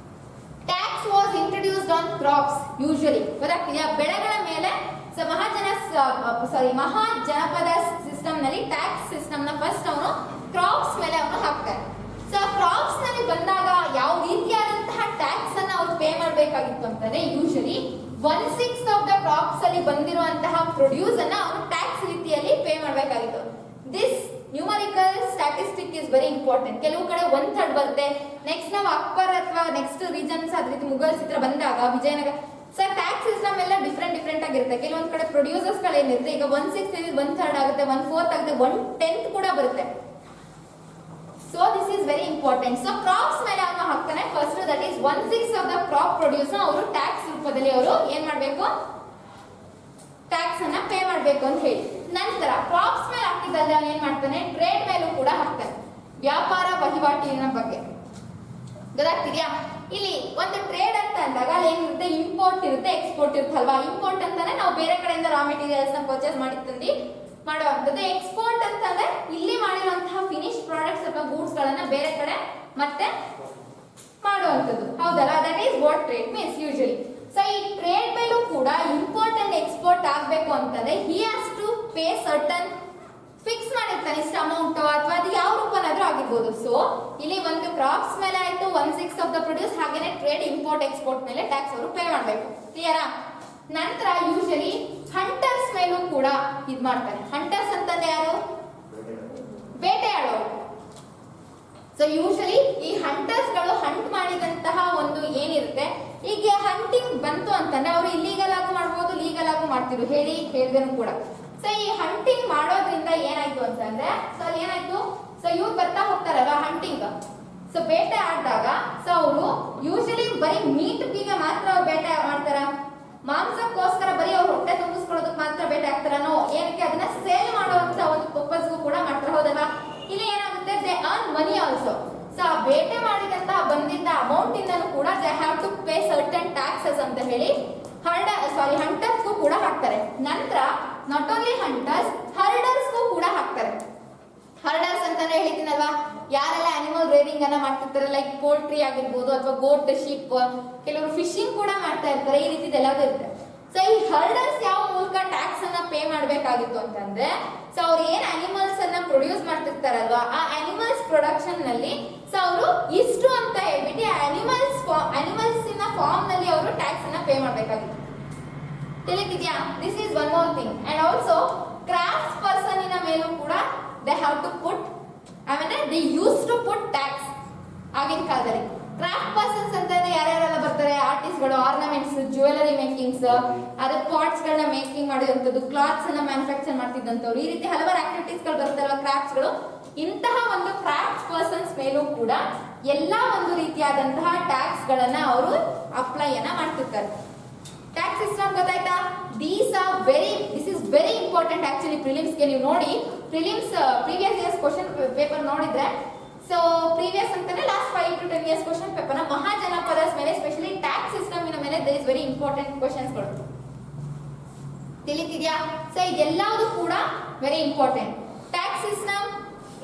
Tax was introduced on crops usually. ಗೊತ್ತಾಗ್ತಿದೆಯಾ? ಬೆಳೆಗಳ ಮೇಲೆ. ಸೊ ಮಹಾಜನಪದ ಸಿಸ್ಟಮ್ ನಲ್ಲಿ ಟ್ಯಾಕ್ಸ್ ಸಿಸ್ಟಮ್ ನ ಫಸ್ಟ್ ಅವನು ಕ್ರಾಪ್ಸ್ ಮೇಲೆ ಅವನು ಹಾಕ್ತಾರೆ. ಸೊ ಕ್ರಾಪ್ಸ್ ನಲ್ಲಿ ಬಂದಾಗ ಯಾವ ರೀತಿಯಾದಂತಹ ಟ್ಯಾಕ್ಸ್ ಅನ್ನ ಅವ್ರು ಪೇ ಮಾಡಬೇಕಾಗಿತ್ತು ಅಂತಂದ್ರೆ ಯೂಶಲಿ 1/6 ಆಫ್ ದ ಕ್ರಾಪ್ಸ್ ಅಲ್ಲಿ ಬಂದಿರುವಂತಹ ಪ್ರೊಡ್ಯೂಸ್ ಅನ್ನ ಅವನು ಟ್ಯಾಕ್ಸ್ ರೀತಿಯಲ್ಲಿ ಪೇ ಮಾಡಬೇಕಾಗಿತ್ತು. This numerical statistic is very important. ಕೆಲವು ಕಡೆ 1/3 ಬರುತ್ತೆ. ನೆಕ್ಸ್ಟ್ ನಾವು ಅಕ್ಬರ್ ಅಥವಾ ನೆಕ್ಸ್ಟ್ ರೀಜನ್ಸ್ ಅದ್ರ ರೀತಿ ಮುಘಲ್ಸ್ ಹತ್ರ ಬಂದಾಗ ವಿಜಯನಗರ ಸರ್ ಟ್ಯಾಕ್ಸ್ ಸಿಸ್ಟಮ್ ಎಲ್ಲ ಡಿಫ್ರೆಂಟ್ ಆಗಿರುತ್ತೆ. ಕೆಲವೊಂದು ಕಡೆ ಪ್ರೊಡ್ಯೂಸರ್ಸ್ ಗಳು ಏನಿರುತ್ತೆ, ಈಗ 1/6 1/3 ಆಗುತ್ತೆ, 1/4 ಆಗುತ್ತೆ, 1/10 ಕೂಡ ಬರುತ್ತೆ. So this is very important. So crops ಮೇಲೆ ಅವನು ಹಾಕ್ತಾನೆ first, that is 1/6 of the crop produce ಅವರು ಟ್ಯಾಕ್ಸ್ ರೂಪದಲ್ಲಿ ಅವರು ಏನ್ ಮಾಡ್ಬೇಕು, ಟ್ಯಾಕ್ಸ್ ಅನ್ನ ಪೇ ಮಾಡ್ಬೇಕು ಅಂತ ಹೇಳಿ. ನಂತರ ಕ್ರಾಪ್ಸ್ ಮೇಲೆ ಹಾಕಿದ್ದಲ್ಲ ಏನ್ ಮಾಡ್ತಾನೆ, ಟ್ರೇಡ್ ಮೇಲೂ ಕೂಡ ಹಾಕ್ತಾನೆ, ವ್ಯಾಪಾರ ವಹಿವಾಟಿನ ಬಗ್ಗೆ. ಗೊತ್ತಾಗ್ತಿದ್ಯಾ? ಇಲ್ಲಿ ಒಂದು ಟ್ರೇಡ್ ಅಂತ ಅಂದಾಗ ಅಲ್ಲಿ ಏನಿರುತ್ತೆ, ಇಂಪೋರ್ಟ್ ಇರುತ್ತೆ, ಎಕ್ಸ್ಪೋರ್ಟ್ ಇರುತ್ತೆ ಅಲ್ವಾ. ಇಂಪೋರ್ಟ್ ಅಂತಾನೆ ನಾವು ಬೇರೆ ಕಡೆಯಿಂದ ರಾ ಮೆಟೀರಿಯಲ್ಸ್ ನ ಪರ್ಚೇಸ್ ಮಾಡಿ ತಂದು ಮಾಡುವಂಥದ್ದು. ಎಕ್ಸ್ಪೋರ್ಟ್ ಅಂತಂದ್ರೆ ಇಲ್ಲಿ ಮಾಡಿರುವಂತಹ ಫಿನಿಶ್ ಪ್ರಾಡಕ್ಟ್ಸ್ ಅಥವಾ ಗೂಡ್ಸ್ ಗಳನ್ನ ಬೇರೆ ಕಡೆ ಮತ್ತೆ ಮಾಡುವಂಥದ್ದು. ಹೌದಲ್ಲ? That is what trade means usually. So ಈ ಟ್ರೇಡ್ ಮೇಲೂ ಕೂಡ ಇಂಪೋರ್ಟ್ ಅಂಡ್ ಎಕ್ಸ್ಪೋರ್ಟ್ ಆಗ್ಬೇಕು ಅಂತಂದ್ರೆ he has to pay certain fix ಮಾಡಿರ್ತಾನೆ ಇಷ್ಟು ಅಮೌಂಟ್, ಅಥವಾ ಅದು ಯಾವ ರೂಪನಾದ್ರೂ ಆಗಿರ್ಬೋದು. ಸೊ ಇಲ್ಲಿ ಒಂದು ಕ್ರಾಪ್ಸ್ ಮೇಲೆ ಆಯ್ತು 1/6 ಆಫ್ ದ ಪ್ರೊಡ್ಯೂಸ್, ಹಾಗೇನೆ ಟ್ರೇಡ್ ಇಂಪೋರ್ಟ್ ಎಕ್ಸ್ಪೋರ್ಟ್ ಮೇಲೆ ಟ್ಯಾಕ್ಸ್ ಅವರು ಪೇ ಮಾಡಬೇಕು. ಕ್ಲಿಯರಾ? ನಂತರ ಯೂಶಲಿ ಹಂಟರ್ಸ್ ಮೇಲೂ ಕೂಡ ಇದ್ ಮಾಡ್ತಾರೆ. ಹಂಟರ್ಸ್ ಅಂತಂದ್ರೆ ಯಾರು? ಬೇಟೆಯಾಡೋರು. ಸೊ ಯೂಶಲಿ ಈ ಹಂಟರ್ಸ್ ಗಳು ಹಂಟ್ ಮಾಡಿದಂತಹ ಒಂದು ಏನಿರುತ್ತೆ, ಈಗ ಹಂಟಿಂಗ್ ಬಂತು ಅಂತಂದ್ರೆ ಅವರು ಇಲ್ಲೀಗಲ್ ಆಗು ಮಾಡ್ಬೋದು, ಲೀಗಲ್ ಆಗು ಮಾಡ್ತಿದ್ರು, ಹೇಳಿದನು ಕೂಡ. ಸೊ ಈ ಹಂಟಿಂಗ್ ಮಾಡೋದ್ರಿಂದ ಏನಾಯ್ತು ಅಂತಂದ್ರೆ, ಸೊ ಅಲ್ಲಿ ಏನಾಯ್ತು, ಸೊ ಇವ್ರು ಬರ್ತಾ ಹೋಗ್ತಾರಲ್ವಾ ಹಂಟಿಂಗ್, ಸೊ ಬೇಟೆ ಆಡಿದಾಗ ಸೊ ಅವರು ಯೂಶಲಿ ಬರೀ ಮೀಟ್ಗೆ ಮಾತ್ರ ಅವ್ರು ಬೇಟೆ ಮಾಡ್ತಾರ, ಮಾಂಸಕ್ಕೋಸ್ಕರ ಬರೀ ಅವ್ರು ಹೊಟ್ಟೆ ತುಂಬಿಸ್ಕೊಳ್ಳೋದಕ್ಕೆ ಮಾತ್ರ ಬೇಟೆ ಆಗ್ತಾರನೋ, ಏನಕ್ಕೆ ಅದನ್ನ ಸೇಲ್ ಮಾಡುವಂತ ಒಂದು ಪರ್ಪಸ್ಗೂ ಕೂಡ ಮಾಡ್ತಾರೆ. ಹೌದಲ್ಲ? ಇಲ್ಲಿ ಏನಾಗುತ್ತೆ, they earn money also. So ಆ ಬೇಟೆ ಮಾಡಿದಂತಹ ಬಂದಿದ್ದ ಅಮೌಂಟ್ ಇಂದನೂ ಕೂಡ they have to pay certain taxes ಅಂತ ಹೇಳಿ ಹಂಟರ್ಸ್ಗೂ ಕೂಡ ಹಾಕ್ತಾರೆ. ನಂತರ ನಾಟ್ ಓನ್ಲಿ ಹಂಟರ್ಸ್, ಹರ್ಡರ್ಸ್ಗೂ ಕೂಡ ಹಾಕ್ತಾರೆ. ಹರ್ಡರ್ಸ್ ಅಂತಾನೆ ಹೇಳಿದ್ದೀನಲ್ವಾ, ಯಾರೆಲ್ಲ ಅನಿಮಲ್ ರೇರಿಂಗ್ ಅನ್ನ ಮಾಡ್ತಿರ್ತಾರೆ, ಲೈಕ್ ಪೋಲ್ಟ್ರಿ ಆಗಿರ್ಬೋದು ಅಥವಾ ಗೋಟ್, ಶಿಪ್, ಕೆಲವರು ಫಿಶಿಂಗ್ ಕೂಡ ಮಾಡ್ತಾ ಇರ್ತಾರೆ, ಈ ರೀತಿದೆಲ್ಲದೂ ಇರುತ್ತೆ. ಸೊ ಈ ಹರ್ಡರ್ಸ್ ಯಾವ ಮೂಲಕ ಟ್ಯಾಕ್ಸ್ ಅನ್ನ ಪೇ ಮಾಡಬೇಕಾಗಿತ್ತು ಅಂತಂದ್ರೆ, ಸೊ ಅವ್ರು ಏನ್ ಅನಿಮಲ್ಸ್ ಅನ್ನ ಪ್ರೊಡ್ಯೂಸ್ ಮಾಡ್ತಿರ್ತಾರಲ್ವಾ, ಆ ಅನಿಮಲ್ಸ್ ಪ್ರೊಡಕ್ಷನ್ ನಲ್ಲಿ ಸೊ ಅವರು ಇಷ್ಟು ಅಂತ ಹೇಳ್ಬಿಟ್ಟು ಅನಿಮಲ್ಸ್ ಇನ ಫಾರ್ಮ್ ನಲ್ಲಿ ಅವರು ಟ್ಯಾಕ್ಸ್ ಅನ್ನ ಪೇ ಮಾಡಬೇಕಾಗಿತ್ತು. ತಿಳಿದಿದ್ಯಾ? This is one more thing. And also craft person ಇನ ಮೇಲೂ ಕೂಡ ದೇ ಹ್ಯಾವ್ ಟು ಪುಟ್, ಆಮೇಲೆ they use to put tax ಆಗಿನ ಕಾಲದಲ್ಲಿ. ಕ್ರಾಫ್ಟ್ ಪರ್ಸನ್ಸ್ ಅಂತಂದ್ರೆ ಯಾರ್ಯಾರೆಲ್ಲ ಬರ್ತಾರೆ, ಆರ್ಟಿಸ್ಟ್ಗಳು, ಆರ್ನಮೆಂಟ್ಸ್, ಜ್ಯುವೆಲರಿ ಮೇಕಿಂಗ್ಸ್, ಅದೇ ಪಾಟ್ಸ್ ಗಳನ್ನ ಮೇಕಿಂಗ್ ಮಾಡಿದಂಥದ್ದು, ಕ್ಲಾತ್ಸ್ ಅನ್ನ ಮ್ಯಾನುಫ್ಯಾಕ್ಚರ್ ಮಾಡ್ತಿದ್ದಂಥವ್ರು, ಈ ರೀತಿ ಹಲವಾರು ಆಕ್ಟಿವಿಟೀಸ್ ಗಳು ಬರುತ್ತಲ್ವ ಕ್ರಾಫ್ಟ್ಸ್ ಗಳು. ಇಂತಹ ಒಂದು ಕ್ರಾಫ್ಟ್ ಪರ್ಸನ್ಸ್ ಮೇಲೂ ಕೂಡ ಎಲ್ಲಾ ಒಂದು ರೀತಿಯಾದಂತಹ ಟ್ಯಾಕ್ಸ್ ಗಳನ್ನ ಅವರು ಅಪ್ಲೈ ಅನ್ನ ಮಾಡ್ತಿರ್ತಾರೆ. ಟ್ಯಾಕ್ಸ್ ಸಿಸ್ಟಮ್ ಗೊತ್ತಾಯ್ತಾ? This is very important actually prelims ಗೆ. ನೀವು ನೋಡಿ prelims previous years question paper ನೋಡಿದ್ರೆ, ಸೊ ಪ್ರೀವಿಯಸ್ ಅಂತಾನೆ last 5 to 10 years question paper ನ ಮಹಾಜನಪದಸ್ ಮೇಲೆ, ಸ್ಪೆಷಲಿ ಟ್ಯಾಕ್ಸ್ ಸಿಸ್ಟಮ್ ಇನ ಮೇಲೆ there is very important questions ಗಳು. ತಿಳಿತಿದ್ಯಾ? ಸೊ ಇದೆಲ್ಲವೂ ಕೂಡ very important. Tax system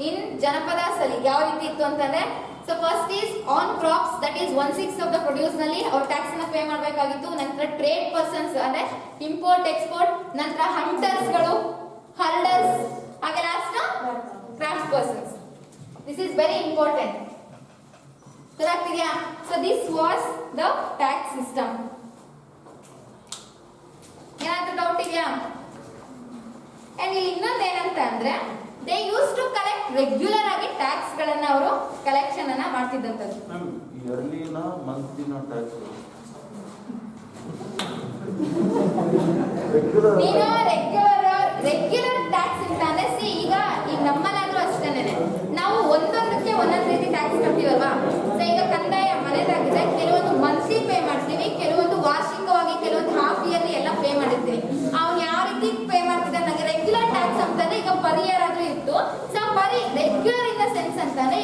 in Janapadas ಅಲ್ಲಿ ಯಾವ ರೀತಿ ಇತ್ತು ಅಂತಂದ್ರೆ, so first is on crops, that is 1/6 of the produce ನಲ್ಲಿ ಅವ್ರು ಟ್ಯಾಕ್ಸ್ ಅನ್ನ ಪೇ ಮಾಡಬೇಕಾಗಿತ್ತು. ನಂತರ ಟ್ರೇಡ್ ಪರ್ಸನ್ಸ್ ಅಂದ್ರೆ ಇಂಪೋರ್ಟ್ ಎಕ್ಸ್ಪೋರ್ಟ್, ನಂತರ ಹಂಟರ್ಸ್ ಗಳು, ಹರ್ಡರ್ಸ್, ಹಾಗೆ last craft persons. This is very important. ಗೊತ್ತಾಗ್ತಿದ್ಯಾ? So this was the tax system. ಏನಾದ್ರೂ ಡೌಟ್ ಇದೆಯಾ? ಅಂಡ್ ಇಲ್ಲಿ ಇನ್ನೊಂದು ಏನಂತ ಅಂದ್ರೆ, they use to collect regular ಆಗಿ ಟ್ಯಾಕ್ಸ್ ಗಳನ್ನ ಅವರು ಕಲೆಕ್ಷನ್ ಅನ್ನ ಮಾಡ್ತಿದ್ದಂಥದ್ದು. ಇಯರ್ಲಿನ ಮಂತ್ಲಿನ ಟ್ಯಾಕ್ಸ್ ನೀನು ರೆಗ್ಯುಲರ್ ಟ್ಯಾಕ್ಸ್ ಅಂತ ಅಂದ್ರೆ, ಈಗ ನಮ್ಮಲ್ಲಾದ್ರೂ ಅಷ್ಟೇನೆ, ನಾವು ಒಂದೊಂದಕ್ಕೆ ಒಂದೊಂದು ರೀತಿ ಟ್ಯಾಕ್ಸ್ ಕಟ್ತೀವಲ್ವಾ. ಸೊ ಈಗ ಕಂದಾಯ ಮನೆದಾಗಿದೆ, ಕೆಲವೊಂದು ಮಂತ್ಲಿ ಪೇ ಮಾಡ್ತೀವಿ, ಕೆಲವೊಂದು ವಾರ್ಷಿಕವಾಗಿ, ಕೆಲವೊಂದು ಹಾಫ್ ಇಯರ್ಲಿ ಎಲ್ಲ ಪೇ ಮಾಡಿರ್ತೀವಿ. ಅವ್ನು ಯಾವ ರೀತಿ ಪೇ ಮಾಡ್ತಿದ್ದ, ನನಗೆ ರೆಗ್ಯುಲರ್ ಟ್ಯಾಕ್ಸ್ ಅಂತಂದ್ರೆ ಈಗ ಪರ್ ಇಯರ್ ಆದ್ರೂ ಇತ್ತು. So regular in the sense ಅಂತಾನೆ,